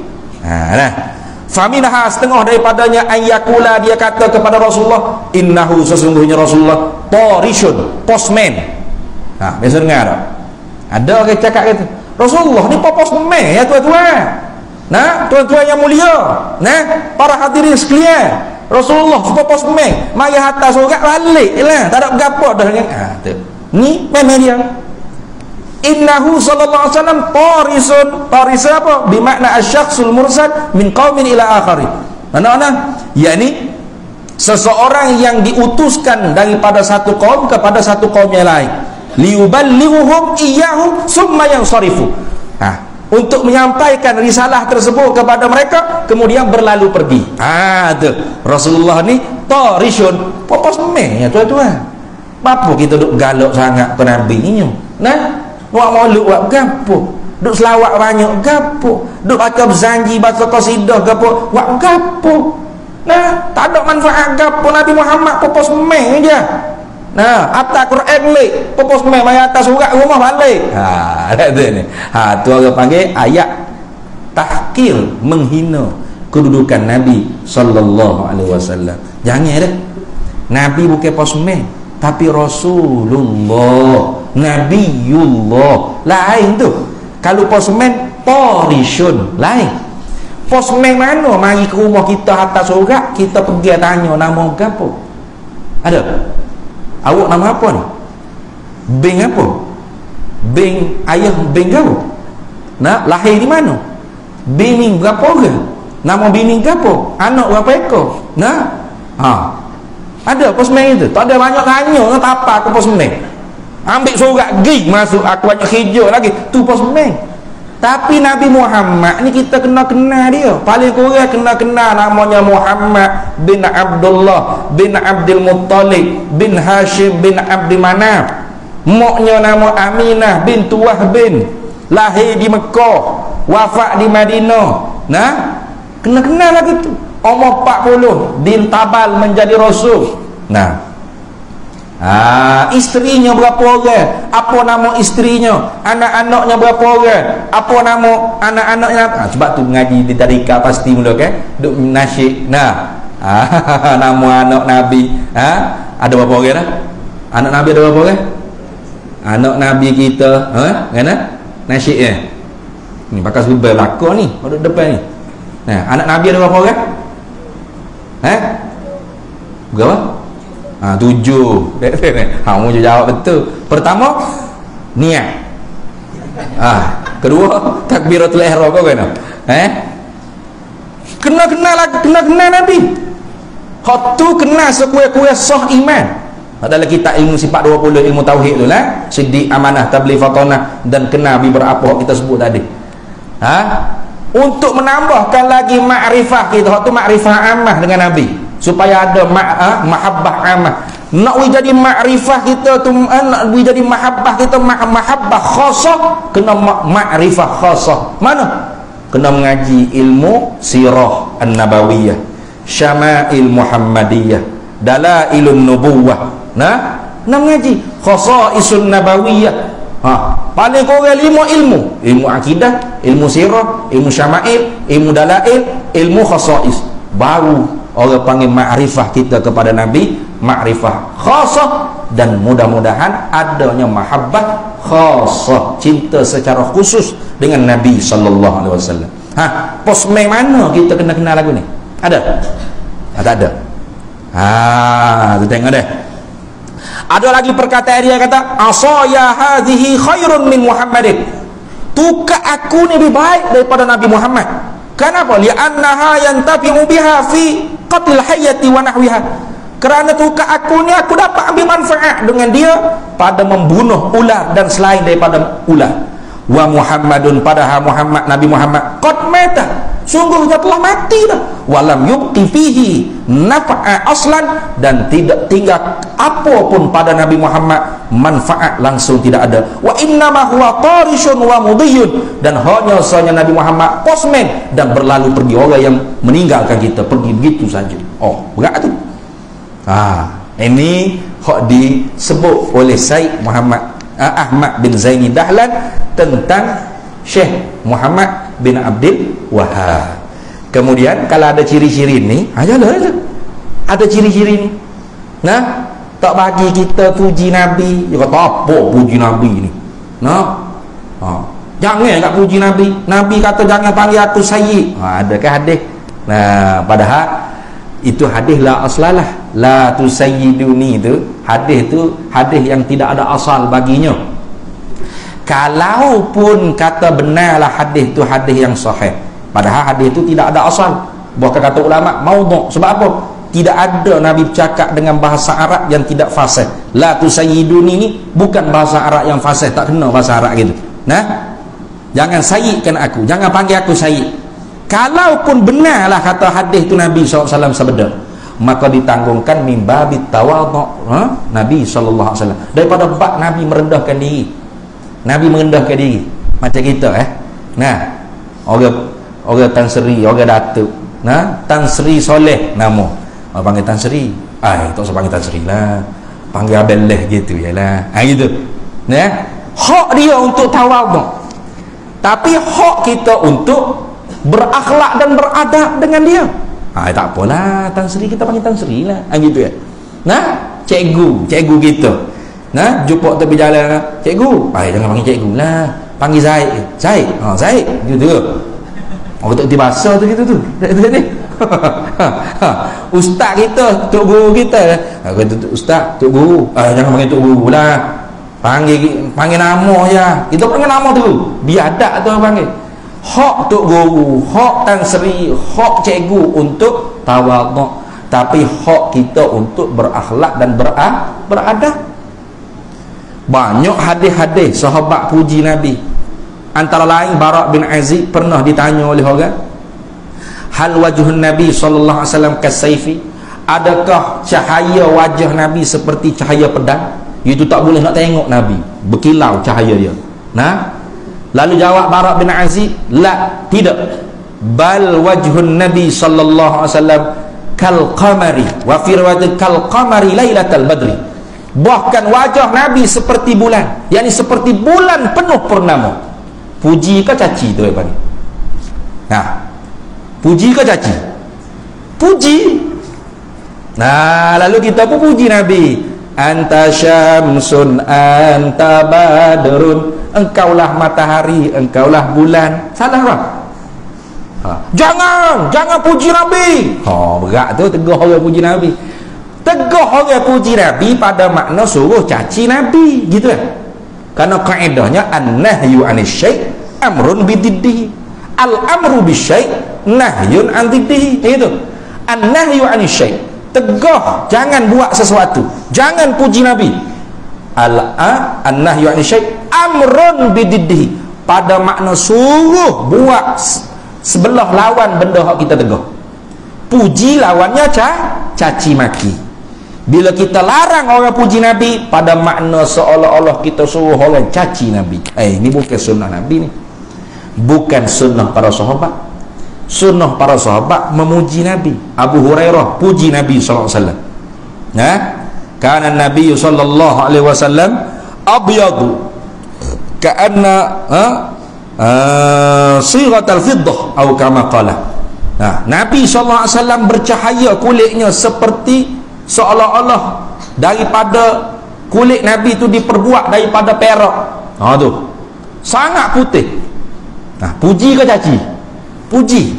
Faminha, setengah daripadanya ayyakula, dia kata kepada Rasulullah, innahu, sesungguhnya Rasulullah tarishun, postman. Biasa dengar tak? Ada orang cakap kata Rasulullah ni postman ya tuan-tuan. Tuan-tuan yang mulia, para hadirin sekalian, Rasulullah postman, mari hantar surat balik lah, tak ada berapa dah dengan ni memang dia. Innahu sallallahu alaihi wasallam tarisun. Taris apa? Bermakna asy-syakhsul mursal min qaumin ila akhari. Mana-mana? yakni seseorang yang diutuskan daripada satu kaum kepada satu kaum yang lain, liyuballighuhum iyyahu summa yansarifu. Untuk menyampaikan risalah tersebut kepada mereka, kemudian berlalu pergi. Tu Rasulullah ni tarisun, postman ya tuan-tuan. Apa kita duk galak sangat ke Nabi ni? Buat maulud buat gapo? Duk selawat banyak gapo? Duk baca berjanji, baca qasidah gapo? Buat gapo? Tak ada manfaat gapo. Nabi Muhammad postman je. Atas Quran ni postman, mai atas surat rumah balik. Ada ni. Tu orang panggil ayat tahqir, menghina kedudukan Nabi sallallahu alaihi wasallam. Jangan dah. Nabi bukan postman, tapi Rasulullah, Nabiullah. Lain tu. Kalau postman tarishun, lain. Postman mana mari ke rumah kita hantar surat, kita pergi tanya nama apa? Ada? Awak nama apa ni? Bing apa? Bing ayah bing apa? Lahir di mana? Bini berapa orang? Nama bini berapa? Anak berapa ekor? Ada postman itu. Tak ada banyak tanya, tak apa ke postman. Ambil surat gig masuk, aku banyak hijau lagi, tu postman. Tapi Nabi Muhammad ni kita kena kenal dia. Paling kurang kena kenal namanya Muhammad bin Abdullah bin Abdul Muttalib bin Hashim bin Abdul Manaf. Moknya nama Aminah bin Wahb bin, lahir di Mekah, wafat di Madinah. Kena kenal lagi tu. Umur 40 dintabal menjadi rasul. Isterinya berapa orang? Apa nama isterinya? Anak-anaknya berapa orang? Apa nama anak-anaknya? Sebab tu mengaji di tarikat pasti mula kan? Duk nasyid. Nama anak Nabi. Ada berapa orang dah? Anak Nabi ada berapa orang? Anak Nabi kita, kan? Nasyid ni bakal sebab belakang ni, pada depan ni. Anak Nabi ada berapa orang? Berapa? 7. Kamu jawab betul. Pertama, niat. Kedua, takbiratul ihram kau kena. Kena kenal Nabi. Hak tu kenal sekuat-kuat sah iman. Dalam kitab ilmu sifat 20, ilmu tauhid tu lah, siddiq, amanah, tabligh, fatanah, dan kenal beberapa kita sebut tadi. Untuk menambahkan lagi makrifah kita, hak tu makrifah amah dengan Nabi, supaya ada mahabbah amah. Nak jadi makrifah kita tu, nak jadi mahabbah kita, mahabbah khasah, kena makrifah khasah. Mana? Kena mengaji ilmu sirah an-nabawiyah, syama'il muhammadiyah, dalailun nubuwah. Nak mengaji khasaisun nabawiyah. Paling kurang 5 ilmu akidah, ilmu sirah, ilmu syama'il, ilmu dalail, ilmu khasais. Baru orang panggil makrifah kita kepada Nabi, makrifah khasah, dan mudah-mudahan adanya mahabbah khasah, cinta secara khusus dengan Nabi sallallahu alaihi wasallam. Postman mana kita kena kenal lagu ni? Ada? Tak ada. Tu tengok deh. Ada lagi perkataan dia kata, asaya hadhihi khairun min Muhammadin. Tukar aku ni lebih baik daripada Nabi Muhammad. Kenapa? Li'annaha yantafi'u biha fi qatil hayati wa nahwiha. Kerana tukar aku ni aku dapat ambil manfaat dengan dia pada membunuh ular dan selain daripada ular. wa Muhammadun, padahal Muhammad, Nabi Muhammad qad mata, sungguh dia telah mati dah, walam yubqi fihi nafa'a aslan, dan tidak tinggal apa pun pada Nabi Muhammad manfaat langsung tidak ada, wa innama huwa tarishun wa mudiyun, dan hanya saja Nabi Muhammad postman dan berlalu pergi, orang yang meninggalkan kita pergi begitu saja. Oh, berat tu. Ini hak disebut oleh Syekh Ahmad bin Zaini Dahlan tentang Syekh Muhammad bin Abdul Wahhab. Kemudian kalau ada ciri-ciri ni, ada ciri-ciri ni. Nah, tak bagi kita puji Nabi, dia kata apa puji Nabi ni? Jangan tak puji Nabi. Nabi kata jangan panggil aku sayyid. Adakah hadis? Nah, padahal itu hadis la aslalah, la tusayyiduni, itu hadis yang tidak ada asal baginya. Kalaupun kata benarlah hadis itu hadis yang sahih, padahal hadis itu tidak ada asal, bahkan kata ulama maudhu'. Sebab apa? Tidak ada Nabi bercakap dengan bahasa Arab yang tidak fasih. La tusayyiduni ni bukan bahasa Arab yang fasih, tak kena bahasa Arab gitu. Nah, jangan sayyidkan aku, jangan panggil aku sayyid. Kalaupun benarlah kata hadis itu Nabi SAW sabda, maka ditanggungkan mimbabit tawadhu' Nabi SAW, daripada bab Nabi merendahkan diri. Nabi merendahkan diri macam kita Nah, orang Tan Sri, orang Datuk, Tan Sri Soleh nama, panggil Tan Sri. Tak usah panggil Tan Sri lah, panggil Abel Leh gitu yalah. Gitu. Hak dia untuk tawadhu', tapi hak kita untuk berakhlak dan beradab dengan dia. Tak apalah, Tan Sri kita panggil Tan Sri lah. Gitu ya. Cikgu kita. Jumpa tepi jalan, cikgu. Jangan panggil cikgu lah, panggil Zaid. Zaid gitu ke? Orang tak bahasa tu gitu tu. Ustaz kita, tok guru kita. Kata ustaz, tok guru. Jangan panggil tok guru lah. Panggil nama je. Kita panggil nama tu. Biadab tu panggil. Hak tok guru, hak Tan Sri, hak cikgu untuk tawadhu', tapi hak kita untuk berakhlak dan beradab. Banyak hadis-hadis sahabat puji Nabi. Antara lain Bara' bin Azib pernah ditanya oleh orang, hal wajhun Nabi sallallahu alaihi wasallam kasayfi, adakah cahaya wajah Nabi seperti cahaya pedang? Itu tak boleh nak tengok Nabi, berkilau cahaya dia. Lalu jawab Bara' bin Azib, la, tidak. Bal wajhun Nabi sallallahu alaihi wasallam kal qamari, wa fi riwayat kal qamari lailatal badri. Bahkan wajah Nabi seperti bulan, yakni seperti bulan penuh purnama. Puji ke caci tu apa ni? Puji ke caci? Puji. Lalu kita pun puji Nabi. Anta syamsun anta badrun, engkaulah matahari, engkaulah bulan. Salah tak? Jangan puji Nabi. Berat tu teguh orang puji Nabi. Teguh orang puji Nabi pada makna suruh caci Nabi, gitu kan? Karena kaedahnya an-nahyu anis syai' amrun bididdihi, al-amru bisyai' nahyun an diddihi. Itu an-nahyu anis syai', teguh jangan buat sesuatu, jangan puji Nabi. An-nahyu anis syai' amrun bididdihi, pada makna suruh buat sebelah lawan benda hak kita teguh. Puji lawannya caci maki. Bila kita larang orang puji Nabi, pada makna seolah-olah kita suruh orang caci Nabi. Ini bukan sunnah Nabi ni, bukan sunnah para sahabat. Sunnah para sahabat memuji Nabi. Abu Hurairah puji Nabi sallallahu alaihi wasallam. Kana Nabi sallallahu alaihi wasallam abyadu ka'anna sighatal fiddah atau kama qala. Nabi sallallahu alaihi wasallam bercahaya kulitnya seperti seolah-olah daripada kulit Nabi itu diperbuat daripada perak. Tu sangat putih. Puji ke caci? Puji.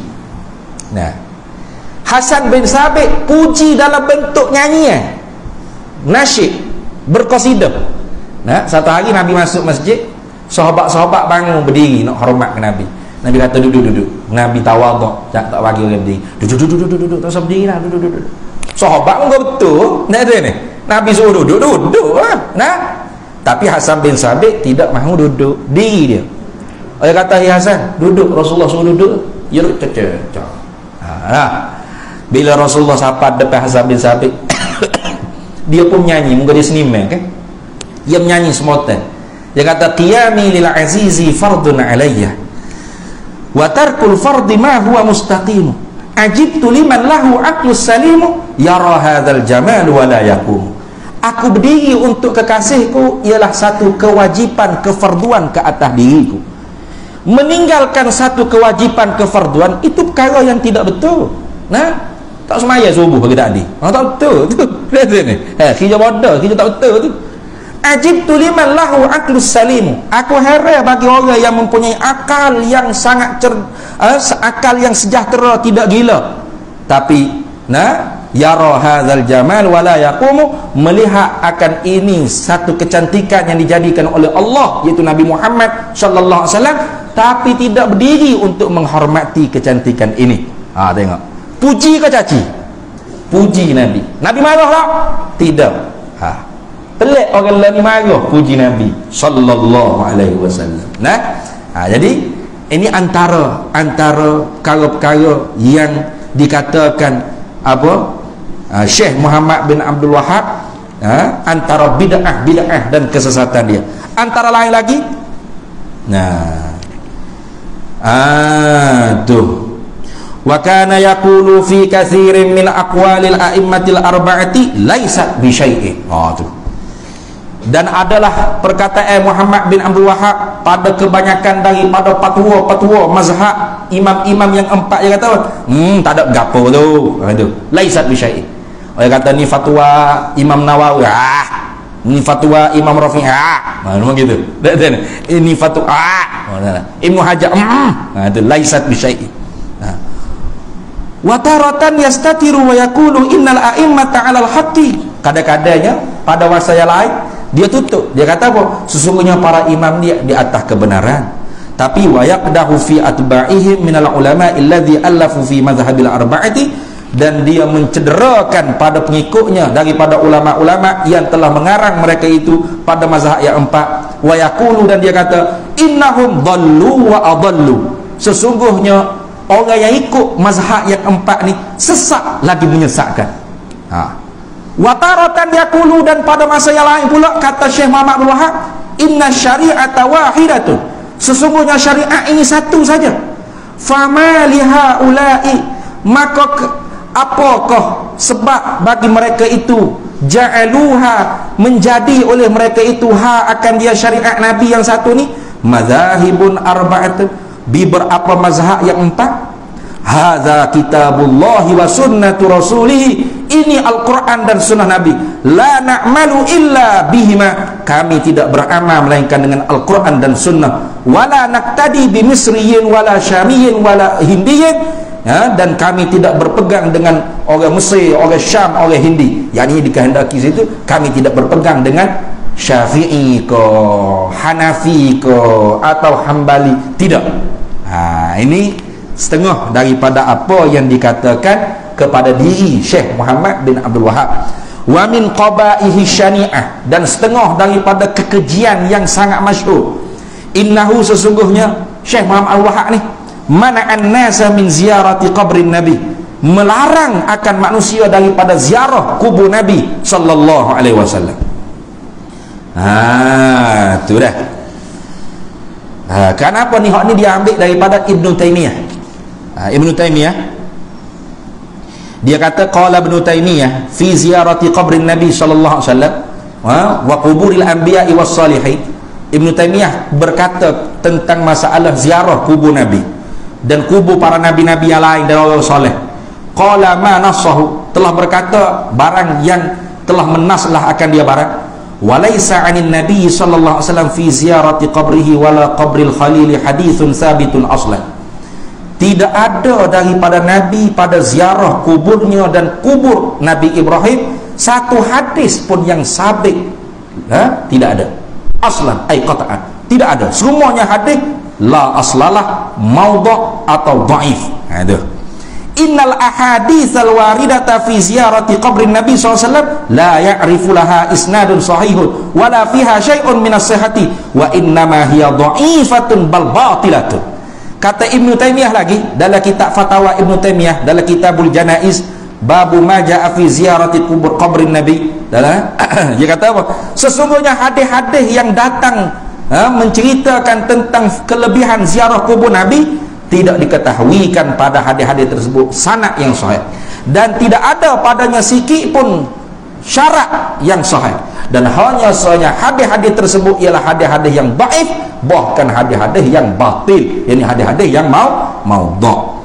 Hasan bin Sabit puji dalam bentuk nyanyian, nasyid, berqasidah. Satu hari Nabi masuk masjid, sahabat-sahabat bangun berdiri nak hormat ke Nabi. Nabi kata duduk. Nabi tawadhu', tak bagi orang berdiri. Duduk, tak usah berdiri lah, duduk. Sahabat pun betul, nak ada ni. Nabi suruh duduk lah. Tapi Hasan bin Sabit tidak mahu duduk, diri dia. Dia kata, "Ya Hasan, duduk." Rasulullah suruh duduk, dia duduk cecek. Bila Rasulullah sapa depan Hasan bin Sabit, dia pun menyanyi, muka dia seniman kan. Dia menyanyi semoten. Dia kata, "Qiyami lil azizi fardun alayya wa tarkul fardi ma huwa mustaqim. Ajibtu liman lahu aqlus salimu yara hadzal jamal wa la yaqum." Aku berdiri untuk kekasihku ialah satu kewajipan kefarduan ke atas diriku. Meninggalkan satu kewajipan kefarduan itu perkara yang tidak betul. Nah, tak semaya subuh bagi tadi. Tak betul tu. Lihat ni. Kerja bodoh, kerja tak betul tu. Ajibtu liman lahu aqlus salim. Aku heran bagi orang yang mempunyai akal yang sangat akal yang sejahtera, tidak gila. Tapi yara hadzal jamal wala yaqumu, melihat akan ini satu kecantikan yang dijadikan oleh Allah, iaitu Nabi Muhammad sallallahu alaihi wasallam, tapi tidak berdiri untuk menghormati kecantikan ini. Tengok. Puji ke caci? Puji Nabi. Nabi marah tak? Tidak. Pelik orang lain marah puji Nabi sallallahu alaihi wasallam. Jadi ini antara perkara-perkara yang dikatakan Syekh Muhammad bin Abdul Wahab, antara bid'ah dan kesesatan dia. Antara lain lagi, wa kana yaqulu fi katsirin min aqwalil a'immatil arba'ati laisa bi syai'in. Dan adalah perkataan Muhammad bin Abdul Wahab pada kebanyakan daripada fatwa-fatwa mazhab imam-imam yang empat, dia kata tak ada gapo tu. Laisa bi syai'in. Dia kata ni fatwa Imam Nawawi, ni fatwa Imam Rafi'i, memang gitu. Ini fatwa Ibnu Hajar, itu laisat bi syai'in. Wa taratan yastatiru wa yaqulu innal a'immata 'alal haqqi. Kadang-kadangnya pada masa yang lain dia tutup, dia kata apa? Sesungguhnya para imam dia di atas kebenaran. Tapi wa yaqdahu fi atba'ihim minal ulama alladhi allafu fi madhhabil arba'ati, dan dia mencederakan pada pengikutnya daripada ulama-ulama yang telah mengarang mereka itu pada mazhab yang empat. Wa yaqulu, dan dia kata innahum dhallu wa adallu. Sesungguhnya orang yang ikut mazhab yang empat ni sesat lagi menyesatkan. Wataratan yaqulu, dan pada masa yang lain pula kata Syekh Muhammad Abdul Wahab, inna syari'ata wahidatun. Sesungguhnya syariat ini satu saja. Fama liha ulai, maka apakah sebab bagi mereka itu ja'aluha, menjadi oleh mereka itu akan dia syariat Nabi yang satu ni madzahibun arba'atun, beberapa mazhab yang empat. Hadza kitabullahi wa sunnatu rasulih, ini Al-Quran dan sunnah Nabi. La na'malu illa bihima, kami tidak beramal melainkan dengan Al-Quran dan sunnah. Wala naqtadi bi misriyin wala syamiyin wala hindiyin, dan kami tidak berpegang dengan orang Mesir, orang Syam, orang Hindi. Yang ini dikehendaki situ, kami tidak berpegang dengan Syafi'i ke Hanafi ke atau Hambali, tidak. Ini setengah daripada apa yang dikatakan kepada diri Syekh Muhammad bin Abdul Wahab. Wa min qabaihi syani'ah, dan setengah daripada kekejian yang sangat masyhur. Innahu, sesungguhnya Syekh Muhammad Abdul Wahab ni mana'an nasa min ziyarati qabrin Nabi, melarang akan manusia daripada ziarah kubur Nabi sallallahu alaihi wasallam. Tu dah. Kenapa ni hak ni dia ambil daripada Ibnu Taimiyah. Ibnu Taimiyah dia kata qala Ibnu Taimiyah fi ziyarati qabrin Nabi sallallahu alaihi wasallam wa quburil anbiya'i was salihin. Ibnu Taimiyah berkata tentang masalah ziarah kubur Nabi dan kubur para nabi-nabi yang lain dan orang soleh. Qala ma nasahu, telah berkata barang yang telah menaslah akan dia barang. Walaysa 'anil nabi sallallahu alaihi wasallam fi ziyarati qabrihi wala qabril khalil hadithun sabitun aslan. Tidak ada daripada Nabi pada ziarah kuburnya dan kubur Nabi Ibrahim satu hadis pun yang sabit. Tidak ada. Aslan ay qat'an, tidak ada. Semuanya hadis la aslalah, maudha' atau dhaif. Itu innal ahaditsal waridata fi ziyarati qabrin nabi SAW la ya'rifu laha isnadun sahihun wala fiha syai'un minas sihhati wa innama hiya dha'ifatun bal batilatun. Kata Ibnu Taimiyah lagi dalam kitab Fatawa Ibnu Taimiyah dalam Kitabul Janaiz babu ma ja'a fi ziyarati kubur qabrin nabi, dalam dia kata apa, sesungguhnya hadis-hadis yang datang menceritakan tentang kelebihan ziarah kubur nabi tidak diketahuikan pada hadis-hadis tersebut sanad yang sahih, dan tidak ada padanya sikit pun syarat yang sahih, dan hanya sahaja hadis-hadis tersebut ialah hadis-hadis yang dhaif, bahkan hadis-hadis yang batil, yakni hadis-hadis yang maudhu'.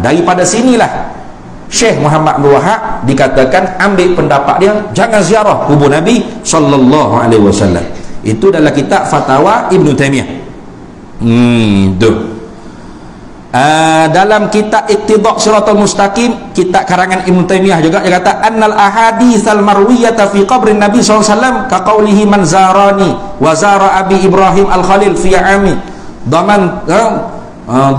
Daripada sinilah Syekh Muhammad Abdul Wahab dikatakan ambil pendapat dia jangan ziarah kubur Nabi sallallahu alaihi wasallam. Itu dalam kitab Fatawa Ibnu Taimiyah. Dalam kitab Iqtida' Shiratal Mustaqim, kitab karangan Ibnu Taimiyah juga, dia kata annal ahaditsal marwiyata fi qabrin Nabi sallallahu alaihi wasallam ka qaulihi man zarani wa zara abi Ibrahim al-Khalil fi ami daman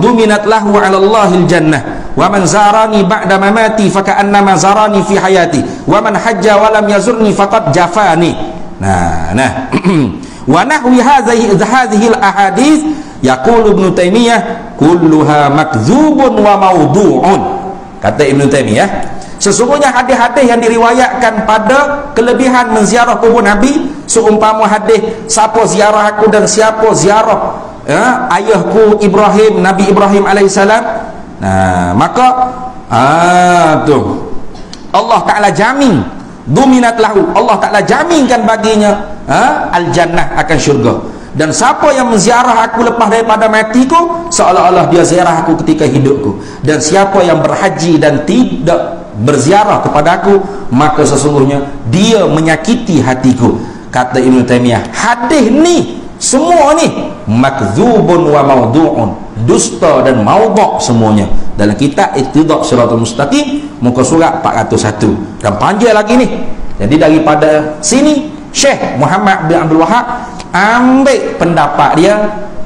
duminat lahu 'ala Allahil jannah wa man zarani ba'da mamati fa ka'annama zarani fi hayati wa man hajja wa lam yazurni faqad jafani. Wa nahwi hadhihi al-ahadits yaqulu Ibnu Taimiyah kulluha makdzubun wa maudhu'un. Kata Ibnu Taimiyah, sesungguhnya hadis-hadis yang diriwayatkan pada kelebihan menziarah kubur Nabi, seumpama hadis siapa ziarah aku dan siapa ziarah ayahku Ibrahim, Nabi Ibrahim alaihissalam, maka Allah Ta'ala jamin, duminat lahu, Allah Ta'ala jaminkan baginya al-jannah, akan syurga. Dan siapa yang menziarah aku lepas daripada matiku, seolah-olah dia ziarah aku ketika hidupku. Dan siapa yang berhaji dan tidak berziarah kepada aku, maka sesungguhnya dia menyakiti hatiku. Kata Ibnu Taimiyah, hadis ni semua ni makdzubun wa maudhu'un, dusta dan maudhu' semuanya. Dalam kitab Iqtida' Shiratal Mustaqim muka surat 401, dan panjang lagi ni. Jadi daripada sini Syekh Muhammad bin Abdul Wahab ambil pendapat dia,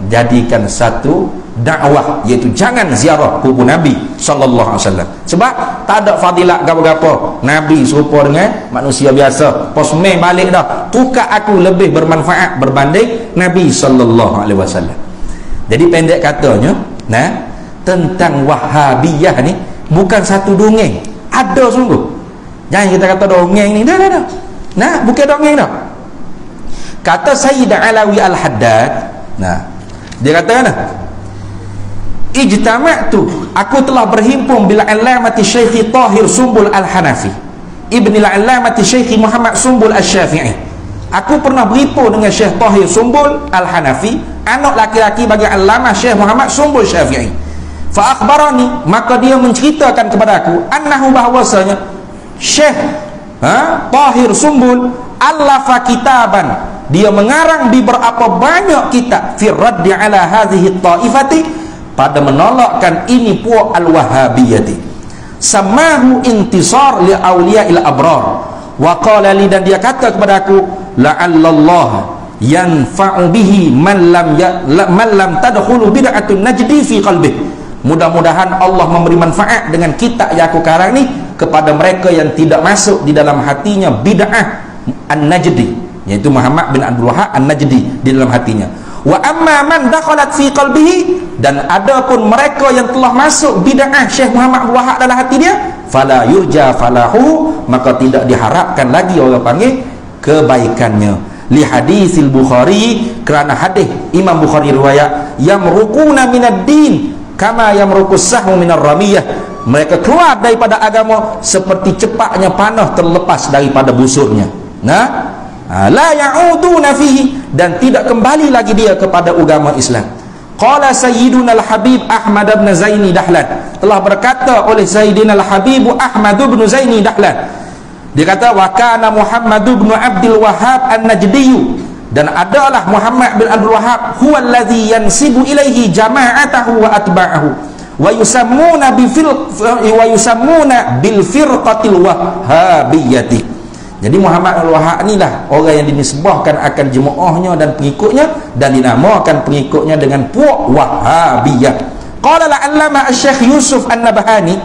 jadikan satu dakwah, iaitu jangan ziarah kubur Nabi sallallahu alaihi wasallam. Sebab tak ada fadilat gapo-gapo, Nabi serupa dengan manusia biasa, posmeh balik dah, tukar aku lebih bermanfaat berbanding Nabi sallallahu alaihi wasallam. Jadi pendek katanya, tentang Wahabiyah ni bukan satu dongeng, ada sungguh. Jangan kita kata dongeng ni, dah. Bukan dongeng dah. Kata Sayyidah Alawi Al-Haddad, dia kata kan, ijtama'tu, aku telah berhimpun bila alamati Syekh Tahir Sumbul Al-Hanafi ibni al-alamati Syekh Muhammad Sumbul Al-Syafi'i. Aku pernah berhimpun dengan Syekh Tahir Sumbul Al-Hanafi, anak laki-laki bagi Allamah Syekh Muhammad Sumbul Syafi'i. Fa akhbarani, maka dia menceritakan kepada aku, annahu, bahwasanya Syekh Tahir Sumbul allafa kitaban, dia mengarang beberapa banyak kitab fi raddi ala hadhihi ta'ifati, pada menolakkan ini puak al-Wahabiyati. Samahu intisar li awliya'il abrar wa qala li, dan dia kata kepada aku, la'allallah yanfa'u bihi man lam tadkhulu bid'atun najdi fi qalbih. Mudah-mudahan Allah memberi manfaat dengan kitab yang aku karang ni kepada mereka yang tidak masuk di dalam hatinya bid'ah an-najdi, yaitu Muhammad bin Abdul Wahab an-Najdi di dalam hatinya. Wa amma man dakhalat fi qalbihi, dan adapun mereka yang telah masuk bid'ah Syekh Muhammad Abdul Wahab dalam hati dia, fala yurja falahu, maka tidak diharapkan lagi orang panggil kebaikannya. Li hadisil Bukhari, kerana hadis Imam Bukhari riwayat, yamruquna minad din kama yamruqus sahmu minar ramiyah, mereka keluar daripada agama seperti cepatnya panah terlepas daripada busurnya. La ya'uduna fihi, dan tidak kembali lagi dia kepada agama Islam. Qala Sayyiduna al-Habib Ahmad bin Zaini Dahlan, telah berkata oleh Sayyidina al-Habib Ahmad bin Zaini Dahlan, dia kata, wa kana Muhammad bin Abdul Wahhab an-Najdi, dan adalah Muhammad bin Abdul Wahhab huwa alladhi yansibu ilaihi jama'atahu wa atba'ahu wa yusammuna bil firqatil wahhabiyyati. Jadi Muhammad bin Abdul Wahhab inilah orang yang dinisbahkan akan jemaahnya dan pengikutnya, dan dinamakan pengikutnya dengan puak Wahhabiyah. Qala al-Allama Syekh Yusuf An-Nabhani,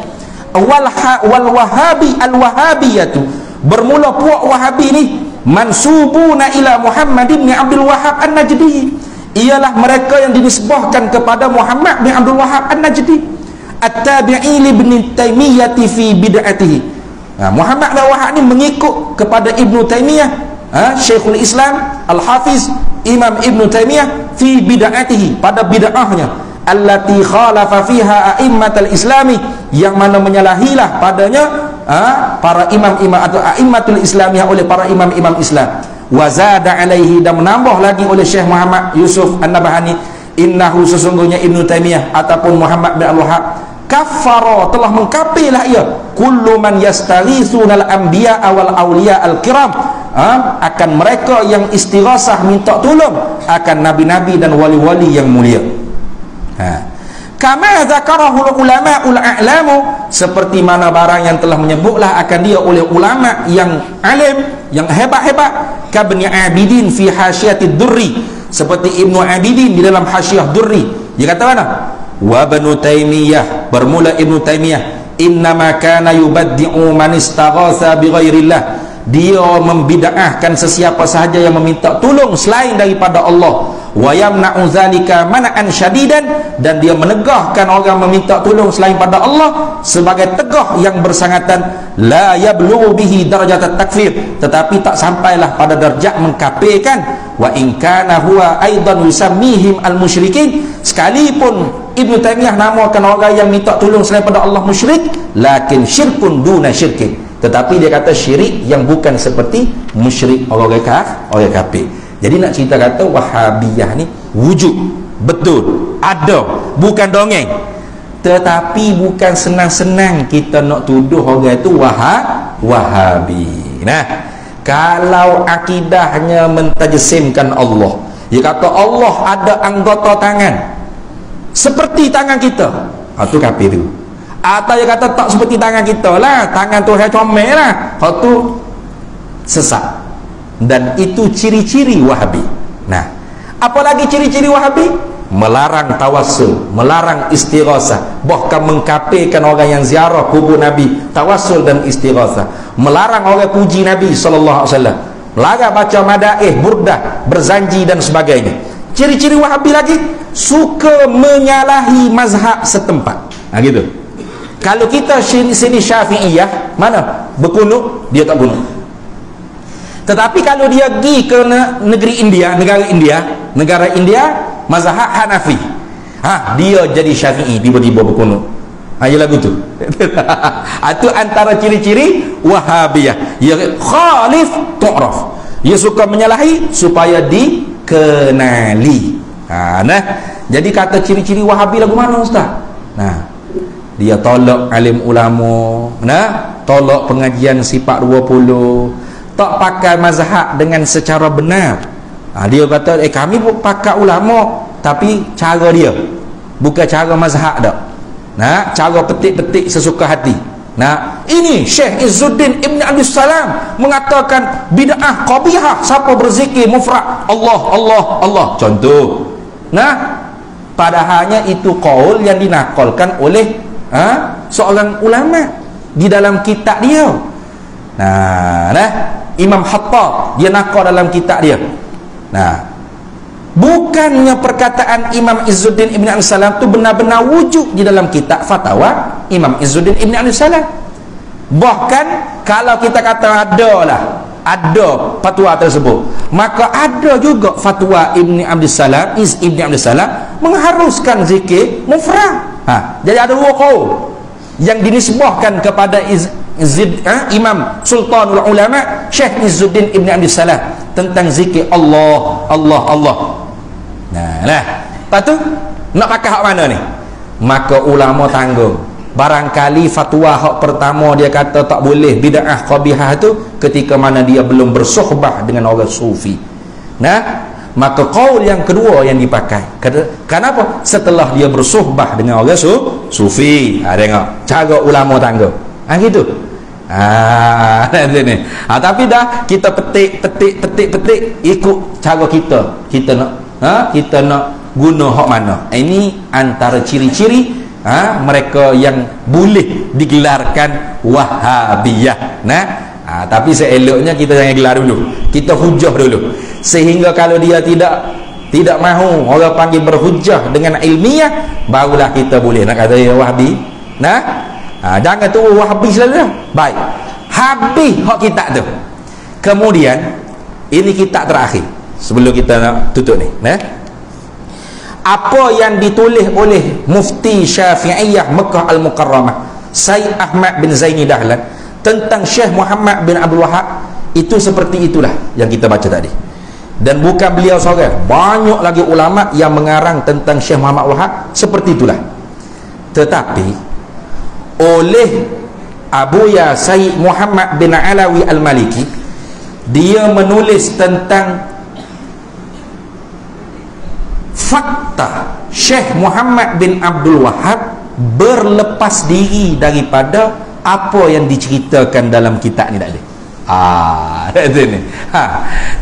wal wahabi al wahabiyatu, bermula puak wahabi ni mansubuna ila Muhammad bin Abdul Wahhab An-Najdi, ialah mereka yang dinisbahkan kepada Muhammad bin Abdul Wahhab An-Najdi, at-tabi'i li Ibn Taimiyah fi bid'atihi. Muhammad bin Wahhab ni mengikut kepada Ibn Taimiyah, Syekhul Islam Al-Hafiz Imam Ibn Taimiyah fi bid'atihi, pada bid'ahnya, allati khalafa fiha a'immatul islami, yang mana menyalahilah padanya para imam-imam atau a'immatul islamiyah oleh para imam-imam Islam. Wa zada alaihi, dan menambah lagi oleh Syekh Muhammad Yusuf An-Nabhani, innahu, sesungguhnya Ibn Taimiyah ataupun Muhammad bin Al-Wahhab, kafara, telah mengkafirlah ia, kullu man yastaghithuna al-anbiya wal awliya al-kiram, akan mereka yang istighasah minta tolong akan nabi-nabi dan wali-wali yang mulia. Kama zakarahu ulama ul-a'lamu, seperti mana barang yang telah menyebutlah akan dia oleh ulama yang alim, yang hebat-hebat, kabni Abidin fi hasyatid durri, seperti Ibnu Abidin di dalam hasyah durri. Dia kata mana? Wa Ibnu Taimiyah, bermula Ibnu Taimiyah, innama kana yubaddi'u man istaghatha bi ghairillah, dia membid'ahkan sesiapa sahaja yang meminta tolong selain daripada Allah, wa yamna'u zalika man'an syadidan, dan dia menegahkan orang meminta tolong selain pada Allah sebagai tegah yang bersangatan, la yablughu bihi darajat takfir, tetapi tak sampailah pada darjat mengkafirkan, wa in kana huwa aidan yusammihim al-musyrikin, sekalipun Ibnu Taimiyah namakan orang yang minta tolong selain pada Allah musyrik, lakin syirkun duna syirkin, tetapi dia kata syirik yang bukan seperti musyrik orang kafir. Jadi nak cerita kata Wahabiyah ni wujud, betul, ada, bukan dongeng. Tetapi bukan senang-senang kita nak tuduh orang itu Wahabi. Nah, kalau akidahnya mentajsimkan Allah, dia kata Allah ada anggota tangan seperti tangan kita, itu kafir tu. Atau dia kata tak seperti tangan kita lah, tangan tu saya comel lah, itu sesat. Dan itu ciri-ciri Wahabi. Nah, apa lagi ciri-ciri Wahabi? Melarang tawassul, melarang istighasah, bahkan mengkafirkan orang yang ziarah kubur Nabi, tawassul dan istighasah, melarang orang puji Nabi sallallahu alaihi wasallam, melarang baca madaih, burdah, berzanji dan sebagainya. Ciri-ciri Wahabi lagi, suka menyalahi mazhab setempat. Gitu. Kalau kita sini Syafi'iyah, mana berkunut, dia tak kunut. Tetapi kalau dia pergi ke negara India, mazhab Hanafi, dia jadi Syafi'i, tiba-tiba berkunut. Ya lagu tu. Itu antara ciri-ciri Wahabiyah. Ya khalif tu'raf. Dia suka menyalahi supaya dikenali. Nah, jadi kata ciri-ciri Wahabi lagu mana ustaz? Nah, dia tolak alim ulama, tolak pengajian sifat 20, tak pakai mazhab dengan secara benar. Dia kata kami pakai ulama, tapi cara dia bukan cara mazhab dak. Cara petik-petik sesuka hati. Ini Syekh Izzuddin Ibn Abdus Salam mengatakan bid'ah qabihah siapa berzikir mufrad Allah Allah Allah, contoh. Padahalnya itu qaul yang dinakalkan oleh seorang ulama di dalam kitab dia. Imam Hattab dia nakal dalam kitab dia. Bukannya perkataan Imam Izzuddin Ibn Abdus Salam tu benar-benar wujud di dalam kitab fatwa Imam Izzuddin Ibn Abdus Salam. Bahkan kalau kita kata ada fatwa tersebut, maka ada juga fatwa Ibn Abdus Salam, Ibn Abdus Salam mengharuskan zikir mufrad. Jadi ada dua qaul yang dinisbahkan kepada Imam Sultanul Ulama Syekh Izzuddin Ibn Abdus Salam tentang zikir Allah Allah Allah. Lepas tu nak pakai hak mana ni? Maka ulama tanggung. Barangkali fatwa hak pertama dia kata tak boleh bid'ah qabihah tu ketika mana dia belum bersohbah dengan orang sufi. Maka qaul yang kedua yang dipakai. Kenapa? Setelah dia bersohbah dengan orang sufi. Tengok cara ulama tanggung. Gitu. Tapi dah kita petik ikut cara kita nak guna hak mana. Ini antara ciri-ciri mereka yang boleh digelarkan Wahabiyah. Nah, tapi seeloknya kita jangan gelar dulu, kita hujah dulu, sehingga kalau dia tidak mahu orang panggil berhujah dengan ilmiah, barulah kita boleh nak kata dia Wahabi. Nah, jangan tu Wahabi selalu. Baik, habis hak kitab tu. Kemudian ini kitab terakhir sebelum kita nak tutup ni. Nah, apa yang ditulis oleh Mufti Syafi'iyah Mekah Al-Mukarramah Said Ahmad bin Zaini Dahlan tentang Syekh Muhammad bin Abdul Wahab, itu seperti itulah yang kita baca tadi. Dan bukan beliau seorang, banyak lagi ulama yang mengarang tentang Syekh Muhammad Wahab seperti itulah. Tetapi oleh Abuya Said Muhammad bin Alawi Al-Maliki, dia menulis tentang fakta Syekh Muhammad bin Abdul Wahab berlepas diri daripada apa yang diceritakan dalam kitab ni tadi. Itu ni.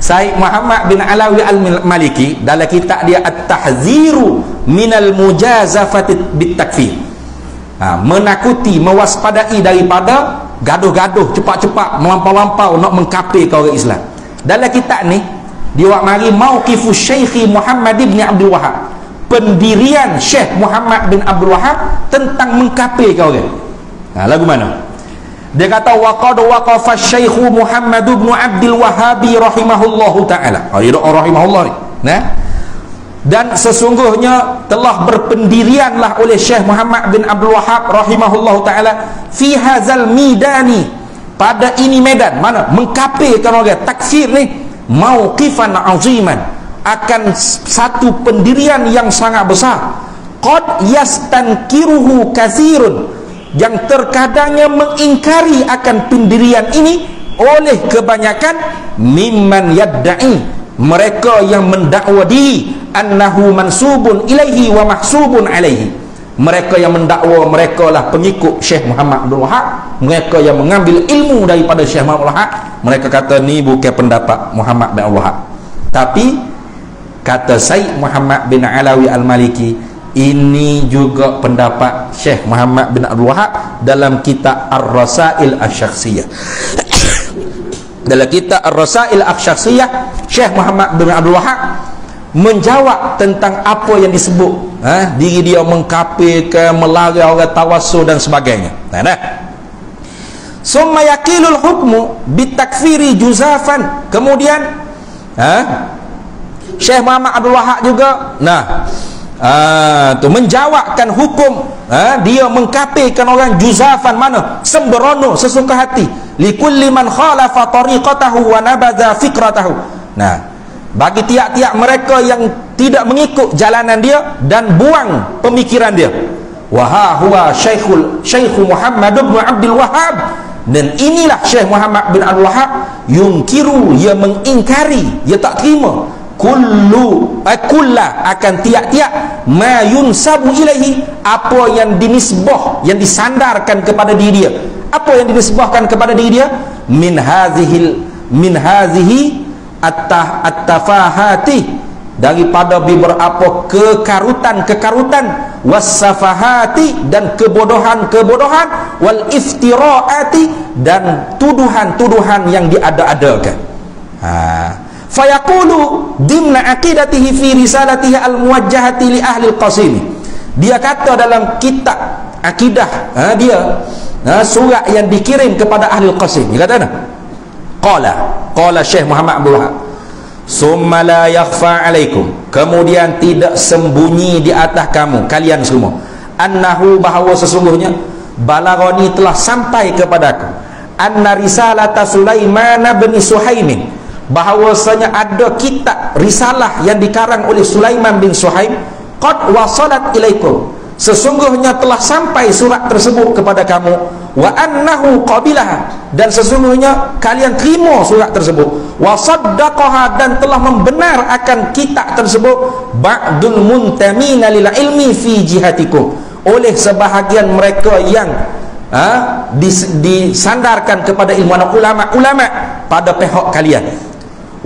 Said Muhammad bin Alawi Al-Maliki dalam kitab dia At-Tahziru minal mujazafati bitakfir, menakuti, mewaspadai daripada gaduh-gaduh cepat-cepat melampau-lampau nak mengkafirkan orang Islam. Dalam kitab ni dia buat mari mauqifus Syekh Muhammad bin Abdul Wahab, pendirian Syekh Muhammad bin Abdul Wahab tentang mengkafirkan orang. Lagu mana? Dia kata waqad waqafa Syekh Muhammad bin Abdul Wahhab rahimahullahu taala. Dia doa rahimahullah ni. Nah. Dan sesungguhnya telah berpendirianlah oleh Syekh Muhammad bin Abdul Wahhab rahimahullahu taala fi hadzal midani, pada ini medan mana mengkafirkan orang, takfir ni, mauqifan aziman, akan satu pendirian yang sangat besar. Qad yastankiruhu katsirun, yang terkadangnya mengingkari akan pendirian ini oleh kebanyakan mimman yadda'i, mereka yang mendakwa diri annahu mansubun ilaihi wa mahsubun alaihi, mereka yang mendakwa mereka lah pengikut Syekh Muhammad Abdul Wahab, mereka yang mengambil ilmu daripada Syekh Muhammad Abdul Wahab, mereka kata ni bukan pendapat Muhammad bin Abdul Wahab. Tapi kata Said Muhammad bin Alawi Al-Maliki, ini juga pendapat Syekh Muhammad bin Abdul Wahab dalam kitab Ar-Rasail Asy-Syakhsiyah. Dalam kitab Ar-Rasail Asy-Syakhsiyah, Syekh Muhammad bin Abdul Wahab menjawab tentang apa yang disebut diri dia mengkafirkan, melarang orang tawassul dan sebagainya. Summa yaqilul hukmu bitakfiri juzafan. Kemudian Syekh Muhammad Abdul Wahab juga tu menjawabkan hukum dia mengkafirkan orang juzafan, mana sembrono, sesuka hati, likulli man khalafa tariqatahu wa nabadha fikratahu. Bagi tiap-tiap mereka yang tidak mengikut jalanan dia dan buang pemikiran dia. Wa huwa Syekh Muhammad bin Abdul Wahhab, dan inilah Syekh Muhammad bin Abdul Wahhab, yungkiru, ia mengingkari, ia tak terima kulla akan tiap-tiap ma yunsabu ilaihi, apa yang dinisbah, yang disandarkan kepada diri dia. Apa yang dinisbahkan kepada diri dia? Min hazihi at-tafahati, daripada beberapa kekarutan wasafahati, dan kebodohan wal iftiraati, dan tuduhan-tuduhan yang diada-adakan. Fayaqulu dimna aqidatihi fi risalatihi al-muwajjahati li ahli al-Qasim, dia kata dalam kitab akidah dia, surat yang dikirim kepada ahli al-Qasim, dia kata qala Syekh Muhammad Abdul Wahab, summa la yakhfa alaikum, kemudian tidak sembunyi di atas kamu kalian semua, annahu, bahawa sesungguhnya, balagani, telah sampai kepadaku, anna risalata Sulaiman bin Suhaimin, bahawasanya ada kitab risalah yang dikarang oleh Sulaiman bin Suhaim, qad wasalat ilaikum, sesungguhnya telah sampai surat tersebut kepada kamu, wa annahu qabilah, dan sesungguhnya kalian terima surat tersebut, wa saddaqaha, dan telah membenar akan kitab tersebut, ba'dul muntamina lil ilmi fi jihatikum, oleh sebahagian mereka yang disandarkan kepada ilmu ulama pada pihak kalian.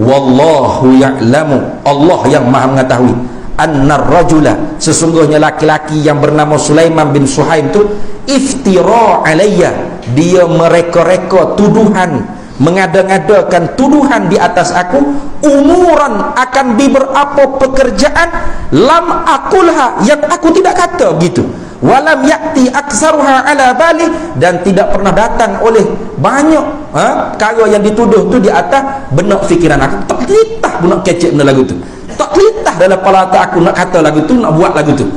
Wallahu ya'lamu, Allah yang maha mengetahui, annar rajula, sesungguhnya laki-laki yang bernama Sulaiman bin Suhaim tu iftira alayya, dia mereka-reka tuduhan, mengada-ngadakan tuduhan di atas aku, umuran akan beberapa pekerjaan lam akulha, yang aku tidak kata begitu, walam yakti aksaruha ala bali, dan tidak pernah datang oleh banyak perkara yang dituduh tu di atas benak fikiran aku. Tak kelitah pun nak kecek benda lagu tu, tak kelitah dalam kepala aku nak kata lagu tu, nak buat lagu tu.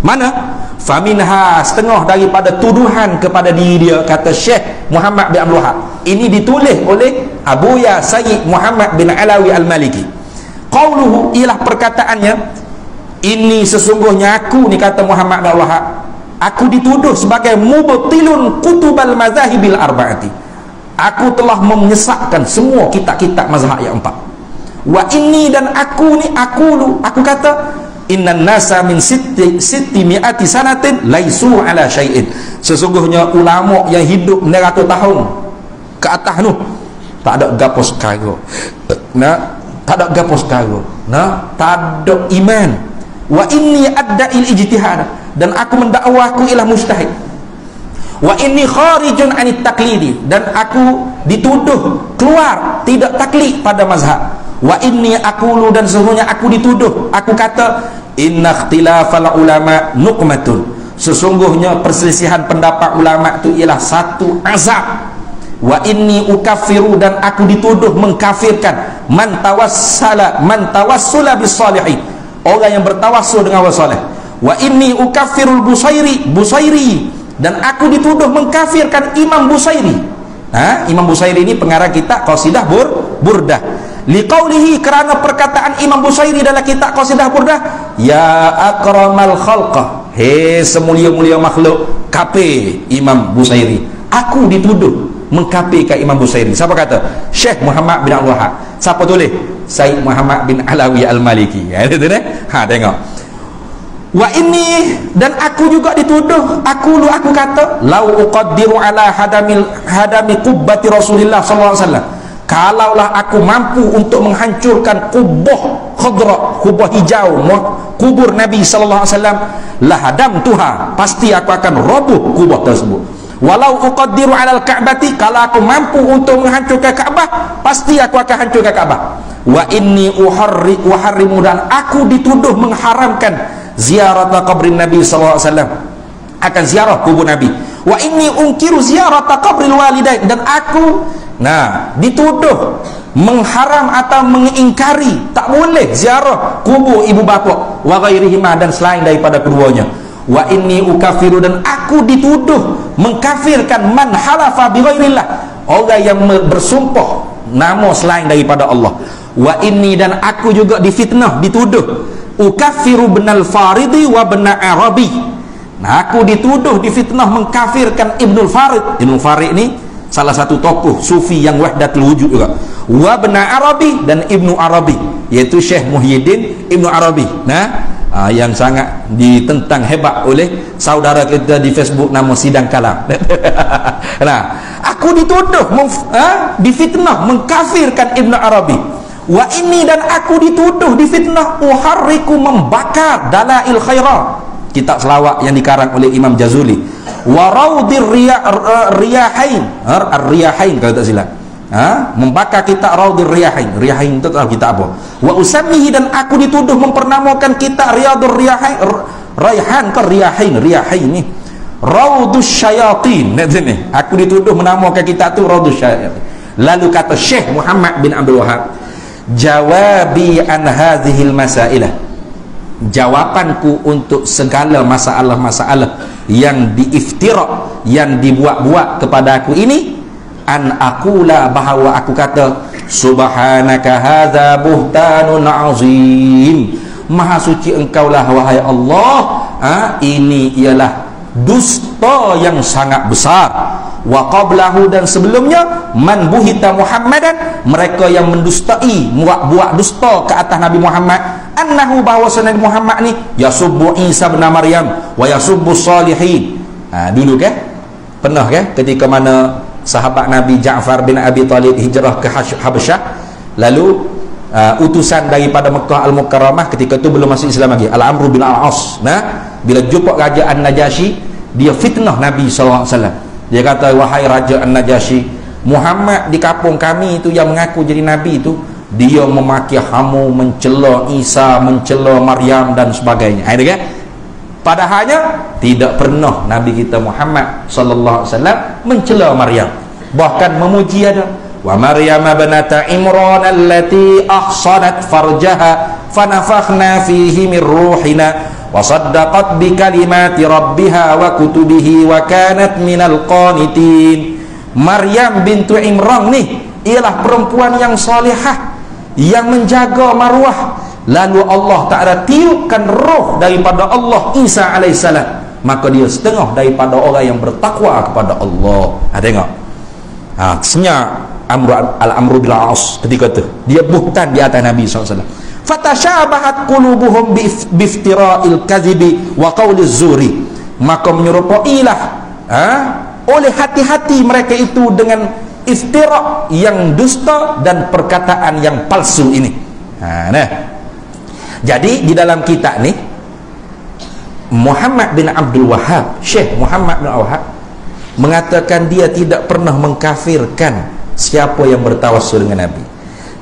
Mana? Faminha, setengah daripada tuduhan kepada diri dia, kata Syekh Muhammad bin Abdul Wahab. Ini ditulis oleh Abuya Sayyid Muhammad bin Alawi Al-Maliki. Qauluhu, ialah perkataannya, ini sesungguhnya aku ni, kata Muhammad bin Abdul Wahab, aku dituduh sebagai mubtilun kutubal mazahibil arba'ati. Aku telah menyesatkan semua kitab-kitab mazhab yang empat. Wa inni, dan aku ni, aku kata, innan nasa min sitti mi'ati sanatin laisu ala syai'in, sesungguhnya ulama yang hidup 900 tahun ke atas tu tak ada gapo sekara, tak ada gapo sekara, tak ada iman. Wa inni adda'il ijtihad, dan aku mendakwa aku ialah mujtahid. Wa inni kharijun anit taklidi, dan aku dituduh keluar tidak taklid pada mazhab. Wa inni aqulu, dan sesungguhnya aku dituduh, aku kata, inna ikhtilafal ulama nuqmatun, sesungguhnya perselisihan pendapat ulama itu ialah satu azab. Wa inni ukaffiru, dan aku dituduh mengkafirkan man tawassula bis salihin, orang yang bertawassul dengan orang saleh. Wa inni ukaffirul Busairi, dan aku dituduh mengkafirkan Imam Busairi. Imam Busairi ini pengarang kitab Qasidah Burdah. Liqaulihi, kerana perkataan Imam Busairi dalam kitab Qasidah Burdah, ya akramal khalqah, he semulia-mulia makhluk, kafir Imam Busairi. Aku dituduh mengkafirkan Imam Busairi. Siapa kata? Syekh Muhammad bin Abdul Wahab. Siapa tulis? Sayyid Muhammad bin Alawi Al-Maliki. Tengok. Wa inni, dan aku juga dituduh, aku kata, lau uqaddiru ala hadami qubbati Rasulillah sallallahu alaihi wasallam, kalaulah aku mampu untuk menghancurkan kubah khadra, kubah hijau, kubur Nabi sallallahu alaihi wasallam, la hadamtuha, pasti aku akan roboh kubah tersebut. Walau uqaddiru alal ka'bati, kalau aku mampu untuk menghancurkan Ka'bah, pasti aku akan hancurkan Ka'bah. Wa inni uharrimu, dan aku dituduh mengharamkan ziarata qabrin Nabi sallallahu alaihi wasallam, akan ziarah kubur Nabi. Wa inni unkiru ziarata qabril walidain, dan aku dituduh mengharam atau mengingkari, tak boleh ziarah kubur ibu bapa wa ghairihima, dan selain daripada keduanya. Wa inni ukafiru, dan aku dituduh mengkafirkan man halafa bi ghairillah, orang yang bersumpah nama selain daripada Allah. Wa inni, dan aku juga difitnah, dituduh ukafiru benal faridi wa bena arabi. Aku dituduh difitnah mengkafirkan Ibnul Farid. Ibnul Farid ni salah satu tokoh sufi yang wahdatul wujud juga. Wa bena Arabi, dan Ibnu Arabi, yaitu Syekh Muhyiddin Ibnu Arabi, yang sangat ditentang hebat oleh saudara kita di Facebook nama Sidang Kalam. Aku dituduh difitnah mengkafirkan Ibnu Arabi. Wa ini, dan aku dituduh difitnah uharriku, membakar Dalail Khairat, kitab selawat yang dikarang oleh Imam Jazuli. Wa raudir riyahain, ar-riyahain kalau tak silap, membakar kitab Raudir Riyahain. Riyahain itu tahu kitab apa? Wa usammihi, dan aku dituduh mempernamukan kitab Riyadur Riyahain, Raihan ke Riyahain, Riyahain ni Raudus Syayatin. Aku dituduh menamakan kitab tu Raudus Syayatin. Lalu kata Syekh Muhammad bin Abdul Wahab, jawabi an hadhil masailah, jawapanku untuk segala masalah-masalah yang diiftira, yang dibuat-buat kepada aku ini, an aqula, bahawa aku kata, subhanaka hadza buhtanun azim, maha suci engkaulah wahai Allah, ini ialah dusta yang sangat besar. Wa qablahu, dan sebelumnya man buhita Muhammadan, mereka yang mendustai, buat dusta ke atas Nabi Muhammad, annahu, bahawasanya Nabi Muhammad ni yasubbu Isa bin Maryam wa yasubbu salihin. Dulu pernah ketika mana sahabat Nabi Ja'far bin Abi Talib hijrah ke Habasyah, lalu utusan daripada Mekah Al-Mukarramah, ketika itu belum masuk Islam lagi, Al-Amru bin Al-As. Bila jumpa Raja An-Najasyi, dia fitnah Nabi SAW. Dia kata, wahai Raja An-Najasyi, Muhammad di kampung kami itu yang mengaku jadi Nabi itu, dia memaki hamu, mencela Isa, mencela Maryam dan sebagainya. Ada kan? Padahalnya tidak pernah Nabi kita Muhammad sallallahu alaihi wasallam mencela Maryam, bahkan memuji ada. Wa Maryam binata Imran allati ahsanat farjaha fanafakhna fihi min ruhina wa saddaqat bi kalimati rabbiha wa kutubihi wa kanat minal qanitin. Maryam bintu Imran nih ialah perempuan yang salihah, yang menjaga maruah. Lalu Allah Ta'ala tiupkan roh daripada Allah Isa alaihissalam, maka dia setengah daripada orang yang bertakwa kepada Allah. Tengok, senyap Al-Amru bil As ketika itu dia buhtan di atas Nabi SAW. Fatashabahat qulubuhum biftira'il kadhibi wa qawli zuri, maka menyerupailah oleh hati-hati mereka itu dengan iftira yang dusta dan perkataan yang palsu ini. Jadi di dalam kitab ni, Muhammad bin Abdul Wahhab, Syekh Muhammad bin Abdul Wahhab mengatakan dia tidak pernah mengkafirkan siapa yang bertawassul dengan Nabi,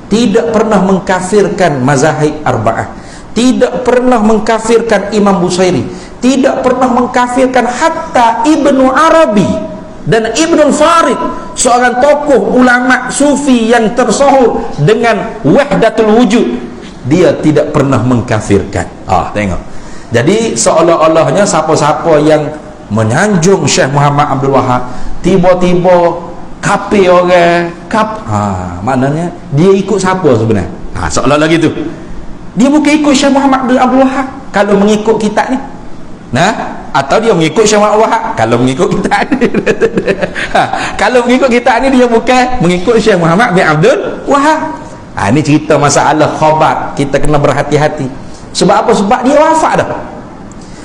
tidak pernah mengkafirkan mazahib arba'ah, tidak pernah mengkafirkan Imam Busairi, tidak pernah mengkafirkan hatta Ibnu Arabi dan Ibnu Farid, seorang tokoh ulama sufi yang tersohor dengan wahdatul wujud, dia tidak pernah mengkafirkan. Tengok. Jadi seolah-olahnya siapa-siapa yang menyanjung Syekh Muhammad Abdul Wahhab tiba-tiba kafir orang, maknanya dia ikut siapa sebenarnya? Seolah-olah gitu. Dia bukan ikut Syekh Muhammad Abdul Wahhab kalau mengikut kitab ni. Atau dia mengikut Syekh Muhammad Wahhab kalau mengikut kitab ni. Kalau mengikut kitab ni, dia bukan mengikut Syekh Muhammad bin Abdul Wahhab. Ini cerita masalah khabar, kita kena berhati-hati. Sebab apa? Sebab dia wafat dah.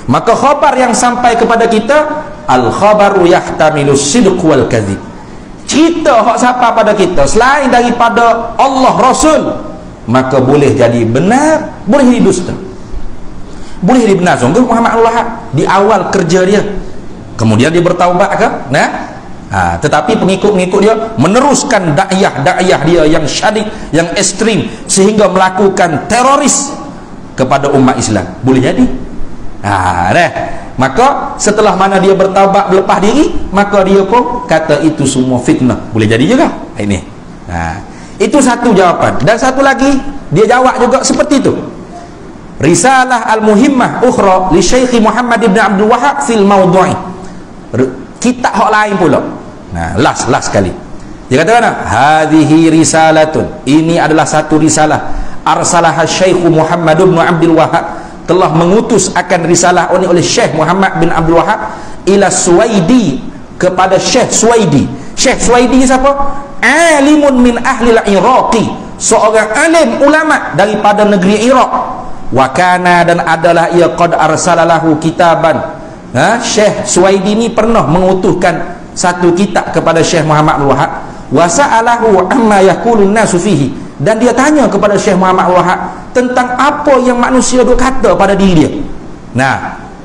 Maka khabar yang sampai kepada kita, al-khabaru yahtamilu sidq wal kadhib. Cerita hak sampai pada kita selain daripada Allah Rasul, maka boleh jadi benar, boleh jadi dusta, boleh jadi benar. Sungguh Muhammad Al-Wahhab di awal kerja dia, kemudian dia bertaubat kan? Tetapi pengikut-pengikut dia meneruskan dakwah dia yang syadid, yang ekstrim, sehingga melakukan teroris kepada umat Islam. Boleh jadi. Maka setelah mana dia bertaubat, berlepas diri, maka dia pun kata itu semua fitnah. Boleh jadi juga. Ini. Itu satu jawapan. Dan satu lagi dia jawab juga seperti itu. Risalah al-muhimmah ukhra li Syekh Muhammad ibn Abdul Wahhab fil mawdu'i. Kitab hak lain pula. Last sekali. Dia kata mana? Hadhihi risalatun. Ini adalah satu risalah. Arsalah Syekh Muhammad bin Abdul Wahhab, telah mengutus akan risalah ini oleh Syekh Muhammad bin Abdul Wahhab ila Suwaidi, kepada Syekh Suwaidi. Syekh Suwaidi siapa? Alimun min ahli al-Iraqi, seorang alim ulama daripada negeri Iraq. Wa kana, dan adalah ia qad arsalalahu kitaban. Syekh Suwaidi ni pernah mengutuskan satu kitab kepada Syekh Muhammad Abdul Wahhab. Wa sa'alahu amma yaqulun nasu fihi, dan dia tanya kepada Syekh Muhammad Abdul Wahhab tentang apa yang manusia duk kata pada diri dia.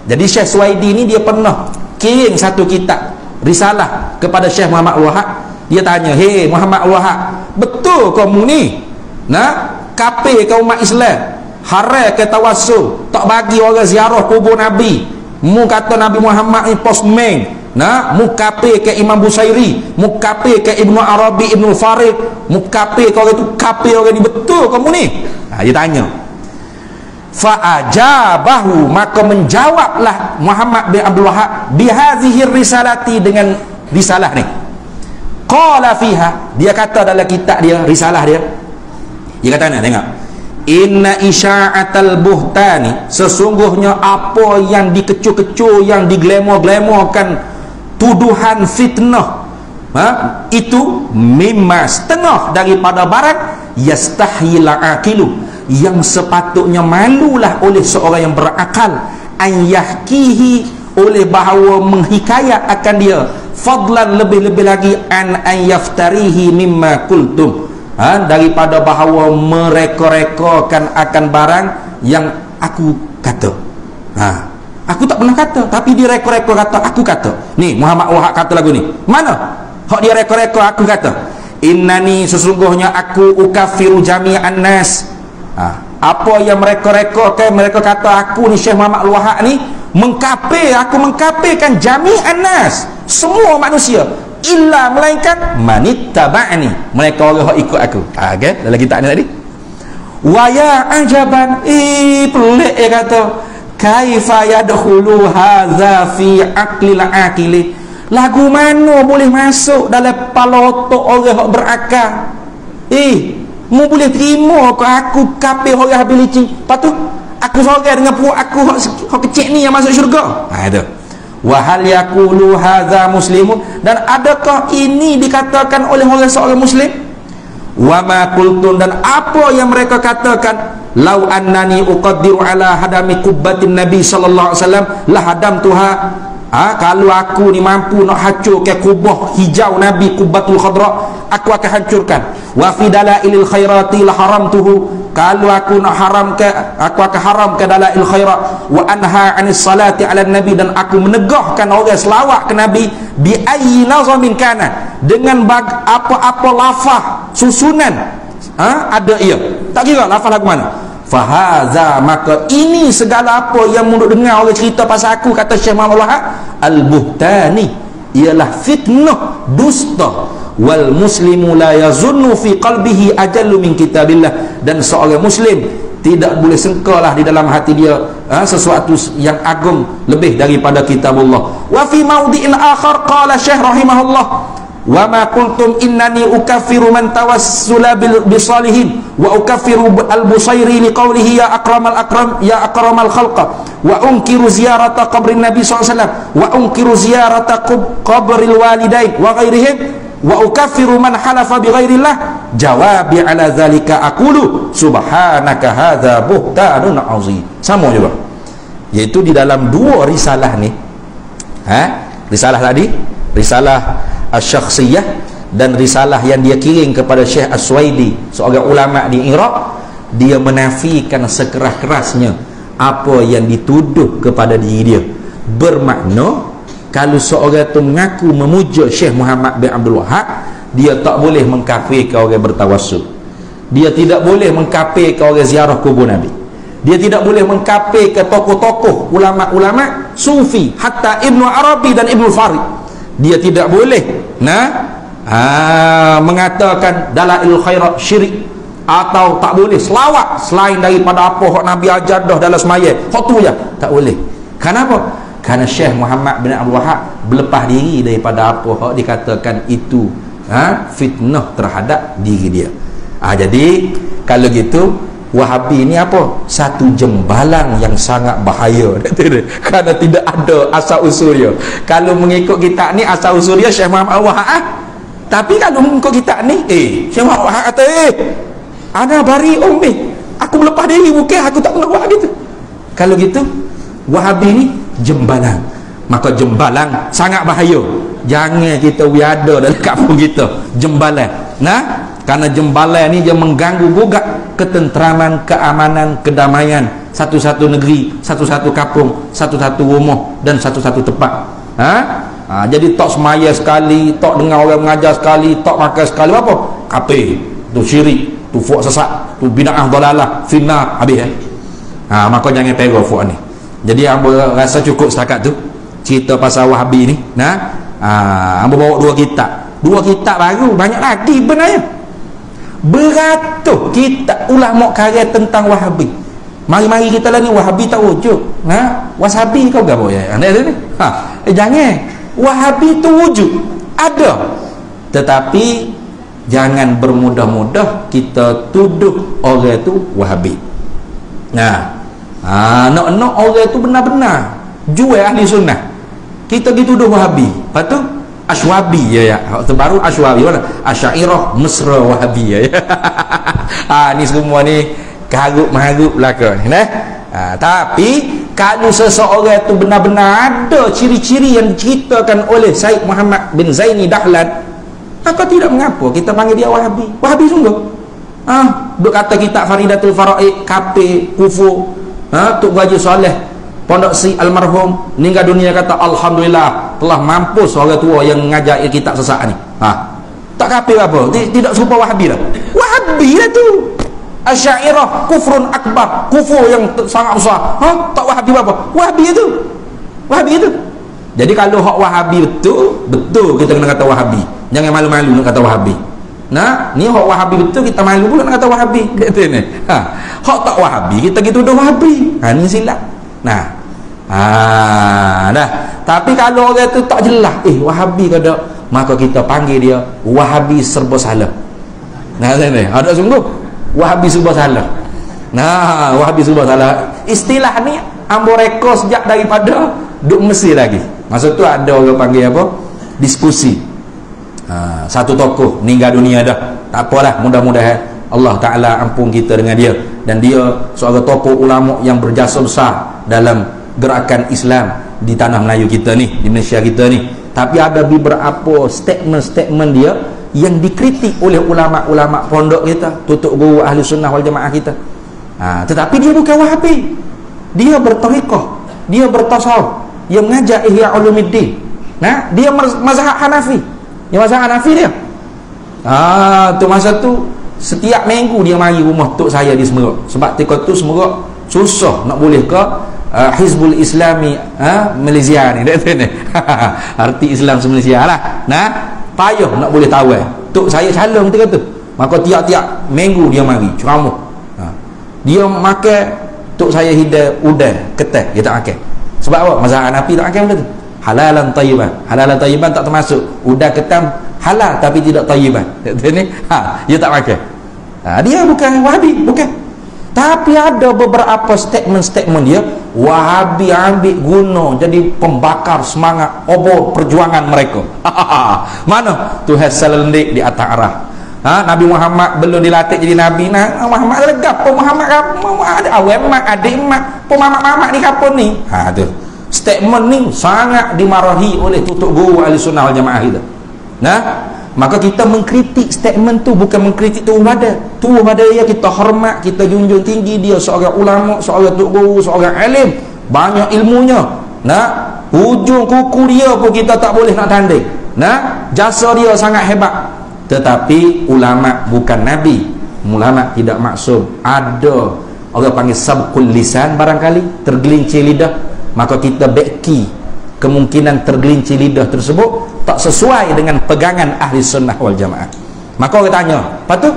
Jadi Syekh Suwaidi ni dia pernah kirim satu kitab risalah kepada Syekh Muhammad Abdul Wahhab. Dia tanya, "Hei Muhammad Abdul Wahhab, betul kamu ni kafir ke umat Islam, haram ke tawassul, tak bagi orang ziarah kubur Nabi, mu kata Nabi Muhammad ni postman, mu kafir ke Imam Busairi, mu kafir ke Ibnu Arabi, Ibnu Farid, mu kafir ke orang tu, kafir orang ni, betul kamu ni?" Dia tanya. Fa'ajabahu, maka menjawablah Muhammad bin Abdul Wahhab bihadhihi risalati, dengan risalah ni. Qala fiha, dia kata dalam kitab dia, risalah dia kata tengok, inna isya'atal buhtani, sesungguhnya apa yang dikecu-kecu, yang diglamor-glamorkan, tuduhan fitnah, itu mimma, setengah daripada barang yastahil aqilu, yang sepatutnya malulah oleh seorang yang berakal, an yahkihi, oleh bahawa menghikayat akan dia, fadlan, lebih-lebih lagi, an yaftarihi mimma kultum, daripada bahawa mereka-rekakan akan barang yang aku kata. Aku tak pernah kata, tapi dia reka-reka kata aku kata. Ni Muhammad Wahab kata lagu ni. Mana hak dia reka-reka aku kata? Innani, sesungguhnya aku ukafiru jami'an nas. Apa yang mereka rekakan, mereka kata aku ni Syekh Muhammad Wahab ni aku mengkafirkan jami'an nas, semua manusia, illa melainkan manittaba'ni, mereka orang yang ikut aku. Okay? Dalam kitab ni tadi, wa ya ajaban, pelik dia kata, kaifa yadkhulu hadza fi aqlil aqili, lagu mana boleh masuk dalam kepala otak orang yang berakal? Mu boleh terima ke aku kafir orang habis licin, lepas tu aku sorang dengan puak aku hak kecil ni yang masuk syurga? Ada. Wa hal yaqulu hadza muslimun, dan adakah ini dikatakan oleh orang seorang muslim? Wa ma qultum, dan apa yang mereka katakan, lau annani uqaddiru ala hadami qubbatin nabi sallallahu alaihi wasallam la hadamtuha, kalau aku ni mampu nak hancurkan kubah hijau Nabi, kubbatul khadra, aku akan hancurkan. Wa fi dalailil khairati la haramtuhu, kalau aku nak haramkan, aku akan haramkan dalail khairat. Wa anha anis salati ala nabi, dan aku menegahkan orang selawat ke Nabi, bi ayyi nazamin kana, dengan apa-apa lafaz susunan ada ia, tak kira lafaz lagu mana. Fahaza, maka ini segala apa yang mulut dengar orang cerita pasal aku, kata Syekh Muhammad Wahab, al-buhtani, ialah fitnah, dusta. Wal muslimu la yazunnu fi qalbihi ajallu min kitabillah, dan seorang muslim tidak boleh sengkalah di dalam hati dia sesuatu yang agung lebih daripada kitabullah. Wa fi mawdi'in akhar qala Syekh rahimahullah, wa ma qultum innani ukaffiru man tawassula bisalihin wa ukaffiru al-Busairi liqaulihi ya akramal akram ya akramal khalqa wa unkiru ziyarata qabrin nabi sallallahu alaihi wasallam wa unkiru ziyarata qabril walidain wa ghairihim wa ukaffiru man halafa bighairillah. Jawabi ala zalika aqulu subhanaka hadza buhtanun azim. Sama juga, yaitu di dalam dua risalah ni, risalah tadi, risalah Asy-Syakhsiyah, dan risalah yang dia kirim kepada Syekh As-Suwaidi, seorang ulama di Iraq, dia menafikan sekeras-kerasnya apa yang dituduh kepada diri dia. Bermakna kalau seorang tu mengaku memuja Syekh Muhammad bin Abdul Wahab, dia tak boleh mengkafirkan orang bertawassul, dia tidak boleh mengkafirkan orang ziarah kubur Nabi, dia tidak boleh mengkafirkan tokoh-tokoh ulama-ulama sufi, hatta Ibnu Arabi dan Ibnu Farid. Dia tidak boleh mengatakan dalail khairat syirik, atau tak boleh selawat selain daripada apa hak Nabi ajar dah dalam semaya, hak tu je tak boleh. Kenapa? Kerana Syekh Muhammad bin Abdul Wahab berlepas diri daripada apa hak dikatakan itu fitnah terhadap diri dia. Jadi kalau gitu, Wahabi ni apa? Satu jembalan yang sangat bahaya. Kerana tidak ada asal usul dia. Kalau mengikut kitab ni, asal usul dia Syekh Muhammad Wahab. Tapi kalau mengikut kitab ni, Syekh Muhammad Wahab kata, ana bari ummi, aku melepas diri, bukan aku tak pernah buat gitu. Kalau gitu, Wahabi ni jembalan. Maka jembalan sangat bahaya. Jangan kita wiada dalam kampung kita jembalan. Karena jembalan ni dia mengganggu juga ketenteraman, keamanan, kedamaian satu-satu negeri, satu-satu kampung, satu-satu rumah, dan satu-satu tempat. Jadi tak semaya sekali, tak dengar orang mengajar sekali, tak makan sekali, apa? Kafir, tu syirik, tu fuak sesat, tu bid'ah dalalah, fitnah, habis maka jangan pergi fuak ni. Jadi hamba rasa cukup setakat tu cerita pasal Wahabi ni. Hamba bawa dua kitab baru, banyak lagi benarnya. Beratus kitab ulama karya tentang Wahabi. Mari-mari kita lah ni Wahabi tak wujud. Wasabi kau gapo ya? Jangan. Wahabi tu wujud, ada. Tetapi jangan bermudah-mudah kita tuduh orang tu Wahabi. Nak orang tu benar-benar jual ahli sunnah, kita dituduh Wahabi. Lepas tu Ashwabi ya. Terbaru Ashwabi mana? Asy'ariyah Mesra Wahabi ya. Ni semua ni karut-marut belaka. Tapi kalau seseorang tu benar-benar ada ciri-ciri yang diceritakan oleh Said Muhammad bin Zaini Dahlan, Maka tidak mengapa kita panggil dia Wahabi. Wahabi sungguh. Duk kata kitab Faridatul Faraid, KP, Kufu, Tok Haji Soleh Pondok Si almarhum meninggal dunia, kata alhamdulillah telah mampus orang tua yang mengajar kitab sesat ni. Tak KP apa? Tidak serupa Wahabi lah. Wahabi lah tu. Asy'ariyah kufrun akbar, kufur yang sangat besar. Tak Wahabi apa? Wahabi itu. Wahabi itu. Jadi kalau hak Wahabi betul kita kena kata Wahabi. Jangan malu-malu nak kata Wahabi. Nah, ni hak Wahabi betul kita malu pula nak kata Wahabi. Kata ni. Hak tak Wahabi kita gitu dah Wahabi. Ni silap. Nah. Dah. Tapi kalau orang tu tak jelas, Wahabi ke tak, maka kita panggil dia Wahabi serba salah. Nah, ni ada sungguh Wahabi serba salah. Nah, Wahabi serba salah. Istilah ni ambo reka sejak daripada duk Mesir lagi. Maksud tu ada orang panggil apa? Diskusi. Satu tokoh meninggal dunia dah. Tak apalah, mudah-mudahan Allah Ta'ala ampun kita dengan dia. Dan dia seorang tokoh ulama yang berjasa besar dalam gerakan Islam di tanah Melayu kita ni, di Malaysia kita ni. Tapi ada beberapa statement-statement dia yang dikritik oleh ulama-ulama pondok kita, tutup guru ahli sunnah wal jamaah kita. Tetapi dia bukan Wahabi. Dia bertariqah, dia bertasawuf, dia mengajar Ihya Ulumuddin. Dia mazhab Hanafi. Dia mazhab Hanafi dia. Tu masa tu setiap minggu dia mari rumah tok saya di Semerak. Sebab ketika tu Semerak susah nak boleh ke Hizbul Islami Malaysia ni. Arti Islam se-Malaysia lah. Payah nak boleh tahu. Tok saya calon ketika tu. Maka tiap-tiap minggu dia mari ceramah. Dia makan tok saya hidai udang ketan, dia tak makan. Sebab apa? Mazhab Hanafi tak makan benda tu. Halalan tayyiban. Halalan tayyiban tak termasuk. Udang ketan halal tapi tidak tayyiban. Dia tak makan. Dia bukan Wahabi, bukan. Tapi ada beberapa statement dia Wahabi ambil guna jadi pembakar semangat obor perjuangan mereka. Mana Tuhan selendik di atas arah. Nabi Muhammad belum dilatih jadi Nabi. Muhammad legap. Muhammad ada awal mak, adik mak, Muhammad ni kapun ni. Tu statement ni sangat dimarahi oleh tutup guru ahli sunnah wal jamaah kita. Maka kita mengkritik statement tu, bukan mengkritik tubuh badan. Tubuh badan dia kita hormat, kita junjung tinggi dia seorang ulama, seorang tutup guru, seorang alim, banyak ilmunya. Hujung kuku dia pun kita tak boleh nak tanding. Jasa dia sangat hebat. Tetapi ulama bukan nabi. Ulama tidak maksum. Ada orang panggil sabqul lisan, barangkali tergelincir lidah, maka kita beki kemungkinan tergelincir lidah tersebut tak sesuai dengan pegangan ahli sunnah wal jamaah. Maka orang tanya, patut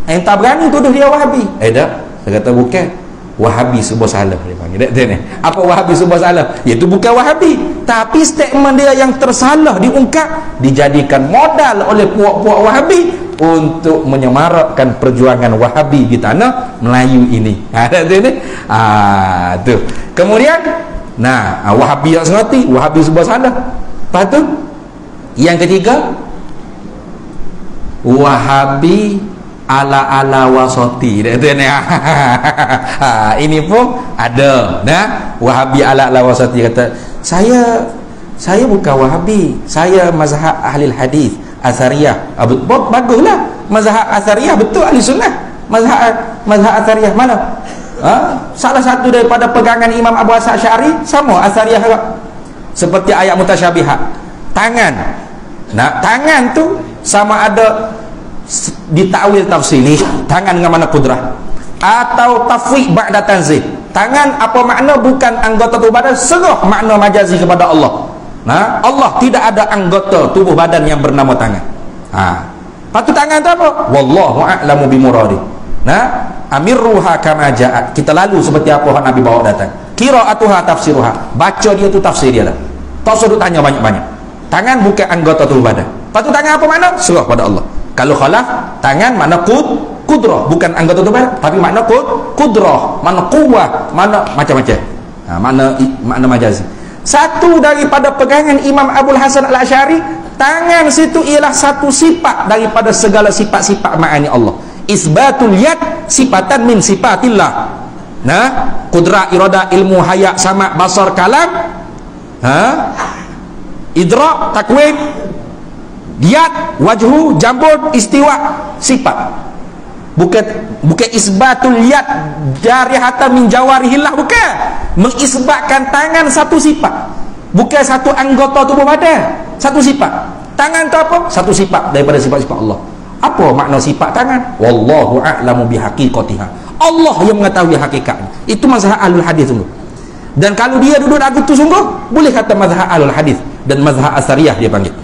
tak berani tuduh dia Wahabi. Tak, saya kata bukan. Wahabi sebuah salah dia panggil. Ni apa Wahabi sebuah salah? Iaitu bukan Wahabi, tapi statement dia yang tersalah diungkap, dijadikan modal oleh puak-puak Wahabi untuk menyemarakkan perjuangan Wahabi di tanah Melayu ini. Tu. Kemudian Wahabi yang sengerti, Wahabi sebuah salah. Lepas tu yang ketiga, Wahabi ala wasati. Ini pun ada. Wahabi ala wasati kata, saya bukan Wahabi, saya mazhab ahli hadis Athariyah. Baguslah mazhab Athariyah, betul ahli sunnah. Mazhab Athariyah mana? Salah satu daripada pegangan Imam Abu Hasan Asy'ari sama Athariyah juga. Seperti ayat mutasyabihat. Tangan tu sama ada ditakwil tafsir ni, tangan dengan mana kudrah, atau tafwid ba'da tanzih. Tangan apa makna? Bukan anggota tubuh badan, serah makna majazi kepada Allah. Allah tidak ada anggota tubuh badan yang bernama tangan. Patut tangan tu apa? Wallahu a'lamu bimuradi. Amirruha kama ja'at. Kita lalu seperti apa Nabi bawa datang. Qira'atuha tafsiruha. Baca dia tu tafsir dia lah. Tak usah tanya banyak-banyak. Tangan bukan anggota tubuh badan. Patut tangan apa makna? Serah pada Allah. Kalau khalaf, tangan makna kudrah, bukan anggota tubuh badan, tapi makna kudrah, makna quwwah, makna macam-macam. Makna majazi. Satu daripada pegangan Imam Abul Hasan Al-Asy'ari, tangan situ ialah satu sifat daripada segala sifat-sifat ma'ani Allah. Isbatul yad sifatan min sifatillah. Qudrah, irada, ilmu, haya, sama, basar, kalam, idrak, takwin, Yad, wajhu, jambut, istiwa, sifat. Bukan isbatul yad jarihatan min jawarihillah, bukan. Mengisbatkan tangan satu sifat, bukan satu anggota tubuh badan, satu sifat. Tangan itu apa? Satu sifat daripada sifat-sifat Allah. Apa makna sifat tangan? Wallahu a'lamu bihaqiqatiha. Allah yang mengetahui hakikatnya. Itu mazhab ahlul hadis sungguh. Dan kalau dia duduk lagu tu sungguh, boleh kata mazhab ahlul hadis dan mazhab asariyah dia panggil.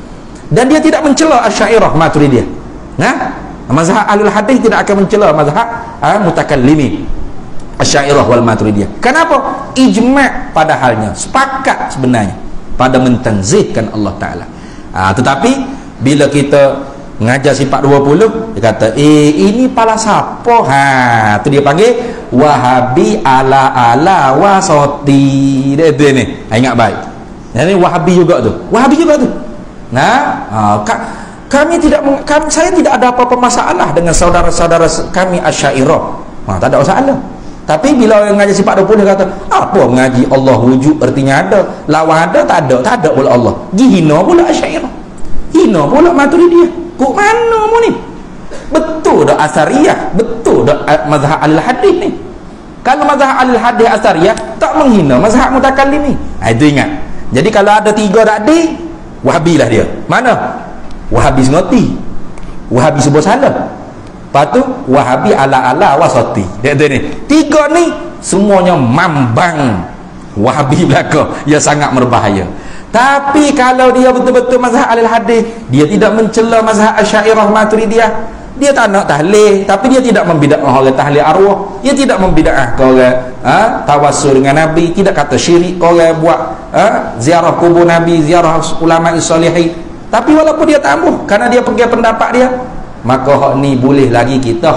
Dan dia tidak mencela Asy'ariyah Maturidiyah. Nah, mazhab ahlul hadis tidak akan mencela mazhab mutakallimin Asy'ariyah wal Maturidiyah. Kenapa? Ijma' pada halnya, sepakat sebenarnya pada mentenzihkan Allah Taala. Tetapi bila kita mengajar sifat 20, dia kata ini pala siapa? Tu dia panggil Wahabi ala wasati. Dia ni. Ingat baik. Ini Wahabi juga tu. Wahabi juga tu. Nah, saya tidak ada apa-apa masalah dengan saudara-saudara kami Asy'ariyah. Tak ada masalah. Tapi bila orang mengaji sifat 20, dia kata, apa mengaji Allah wujud artinya ada, lawan ada, tak ada pula Allah. Hina pula Asy'ariyah. Hina pula Maturidiyah. Kok mana mu ni? Betul dah Asariyah, betul dah mazhab al-hadis ni. Kalau mazhab al-hadis Asariyah tak menghina mazhab mutakallimin. Itu ingat. Jadi kalau ada 3 tadi, Wahabi lah dia. Mana? Wahabi ngoti, Wahabi sebut salah. Lepas tu Wahabi ala wasati. Dia ni 3 ni semuanya mambang Wahabi belaka, ia sangat berbahaya. Tapi kalau dia betul-betul mazhab al-hadis, dia tidak mencela mazhab Asy'ariyah Maturidiyah. Dia tak nak tahlil, tapi dia tidak membid'ahkan orang tahlil arwah, dia tidak membid'ahkan orang tawassul dengan Nabi, tidak kata syirik orang buat ziarah kubur Nabi, ziarah ulama salihin. Tapi walaupun dia tambah karena dia pegang pendapat dia, maka hak ni boleh lagi kita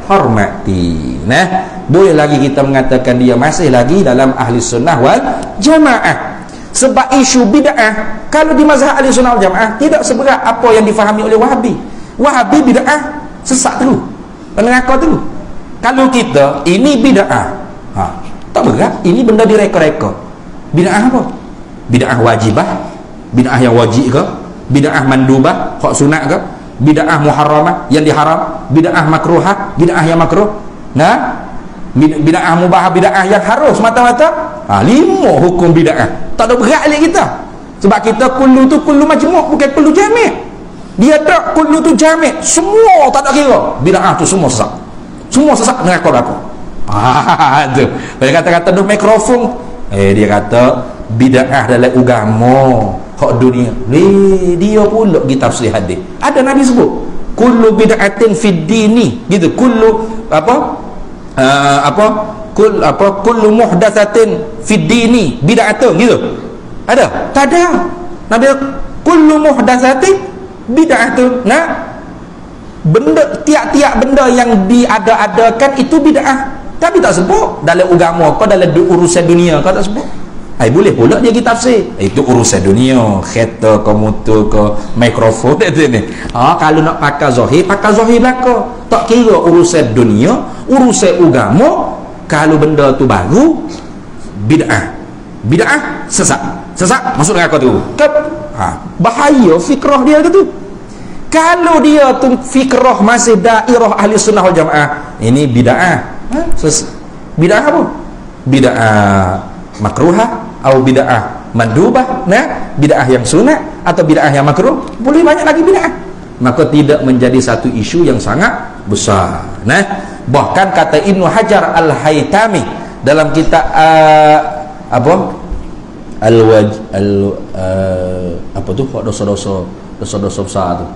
hormati. Nah, boleh lagi kita mengatakan dia masih lagi dalam ahli sunnah wal jamaah. Sebab isu bid'ah kalau di mazhab ahli sunnah wal jamaah tidak seberat apa yang difahami oleh Wahabi. Wahabi bid'ah sesat terus, penengakau terus. Kalau kita ini bid'ah, tak berat, ini benda direka-reka. Bid'ah apa? Bid'ah wajibah, bid'ah yang wajib ke? Bid'ah mandubah, hak sunat ke? Bid'ah muharramah yang diharam, bid'ah makruhah, bid'ah yang makruh. Nah, bid'ah mubah, bid'ah yang harus mata-mata. 5 hukum bid'ah. Tak ada berat lagi kita. Sebab kita kullu tu kullu majmuk, bukan kullu jami'. Dia tak kullu tu jami', semua tak ada kira. Bid'ah tu semua sesat. Semua sesat dengan aku. Tu. Dia kata-kata duk mikrofon. Dia kata bid'ah dalam agama, hak dunia. Dia pula kita tafsir hadis. Ada Nabi sebut, kullu bid'atin fid dini. Gitu. Kullu kullu muhdatsatin fid dini bid'atun, gitu. Ada? Tak ada. Nabi kullu muhdatsatin bid'atun. Nah, benda tiap-tiap benda yang diada-adakan itu bid'ah. Tapi tak sebut dalam agama kau, dalam urusan dunia kau tak sebut. Boleh pula dia kita tafsir. Itu urusan dunia, kereta ke, motor ke, mikrofon itu ni. Kalau nak pakai zahir belaka. Tak kira urusan dunia, urusan agama. Kalau benda tu baru, bid'ah sesat masuk dengan kau tu. Bahaya fikrah dia tu. Kalau dia tu fikrah masih dairah ahli sunnah wal jamaah, ini bid'ah. Bid'ah apa? Bid'ah makruhah atau bid'ah mandubah, bid'ah yang sunat atau bid'ah yang makruh, boleh banyak lagi bid'ah. Maka tidak menjadi satu isu yang sangat besar. Bahkan kata Ibnu Hajar Al-Haytami dalam kitab dosa-dosa besar tu,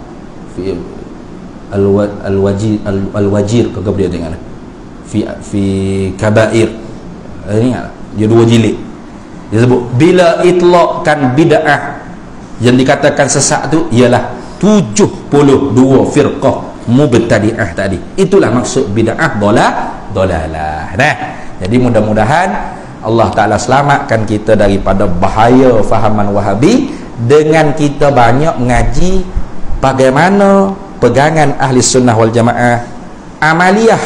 Al-Wajir ke dia tengok fi kabair. Ini dia 2 jilid. Dia sebut bila itlaqkan bid'ah yang dikatakan sesat tu ialah 72 firqah mubtadi'ah tadi. Itulah maksud bid'ah dolalah. Jadi mudah-mudahan Allah Ta'ala selamatkan kita daripada bahaya fahaman Wahabi dengan kita banyak mengaji bagaimana pegangan ahli sunnah wal jamaah amaliyah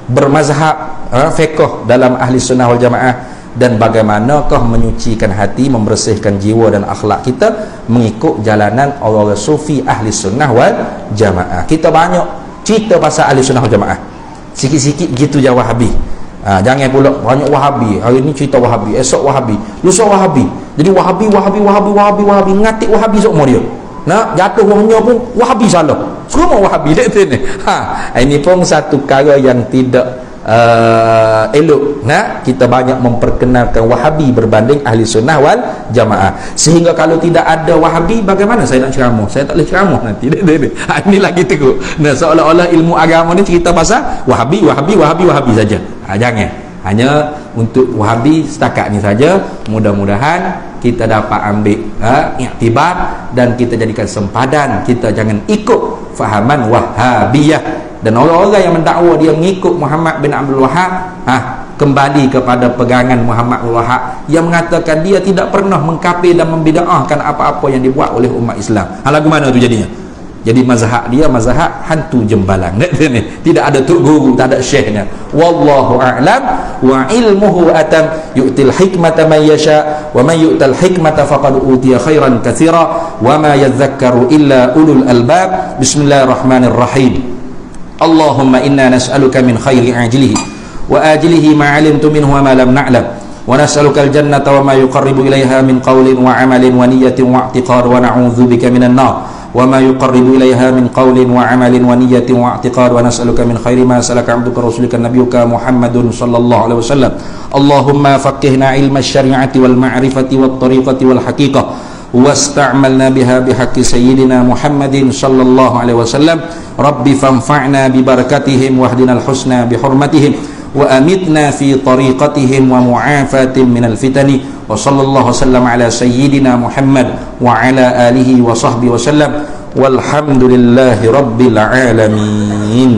bermazhab fiqh dalam ahli sunnah wal jamaah, dan bagaimanakah menyucikan hati, membersihkan jiwa dan akhlak kita mengikut jalanan orang-orang sufi ahli sunnah wal jamaah. Kita banyak cerita pasal ahli sunnah wal jamaah, sikit-sikit gitu je Wahabi. Jangan pula banyak Wahabi, hari ni cerita Wahabi, esok Wahabi, lusa Wahabi. Jadi Wahabi ngatik Wahabi semua dia. Nak jatuh wahnya pun Wahabi salah, semua Wahabi dekat sini. Ini pun satu perkara yang tidak elok. Kita banyak memperkenalkan Wahabi berbanding ahli sunnah wal jamaah, sehingga kalau tidak ada Wahabi, bagaimana saya nak ceramah? Saya tak boleh ceramah nanti. Ini lagi teruk. Seolah-olah ilmu agama ni cerita pasal Wahabi saja. Jangan hanya untuk Wahabi setakat ni saja. Mudah-mudahan kita dapat ambil iktibar dan kita jadikan sempadan. Kita jangan ikut fahaman Wahabiyah. Dan orang-orang yang mendakwa dia mengikut Muhammad bin Abdul Wahab, kembali kepada pegangan Muhammad bin Wahab yang mengatakan dia tidak pernah mengkafir dan membid'ahkan apa-apa yang dibuat oleh umat Islam. Lagu mana tu jadinya? Jadi mazhab dia mazhab hantu jembalang. Tidak ada tok guru, tak ada syekhnya. Wallahu a'lam wa ilmuhu atam yu'til hikmata man yasha wa man yu'tal hikmata faqad utiya khairan katsira wa ma yadhakkaru illa ulul albab. Bismillahirrahmanirrahim. Allahumma inna nas'aluka min khairi ajlihi wa ajlihi ma 'alimtu minhu wa ma lam na'lam wa nas'aluka al-jannata wa ma yuqarribu ilayha min qawlin wa 'amalin wa niyyatin wa i'tiqad wa na'udzubika minan nar wa ma yuqarribu ilayha min qawlin wa 'amalin wa niyyatin wa i'tiqad wa nas'aluka min khairi ma salaka 'abduka rasulika nabiyyuka Muhammadun sallallahu alaihi wasallam. Allahumma faqihna 'ilma asy-syari'ati wal ma'rifati wat tariqati wal haqiqah واستعملنا بها بحق سيدنا محمد صلى الله عليه وسلم. ربي فانفعنا ببركتهم واهدنا الحسنى بحرمتهم وأمتنا في طريقتهم ومعافاة من الفتن. وصلى الله وسلم على سيدنا محمد وعلى آله وصحبه وسلم والحمد لله رب العالمين.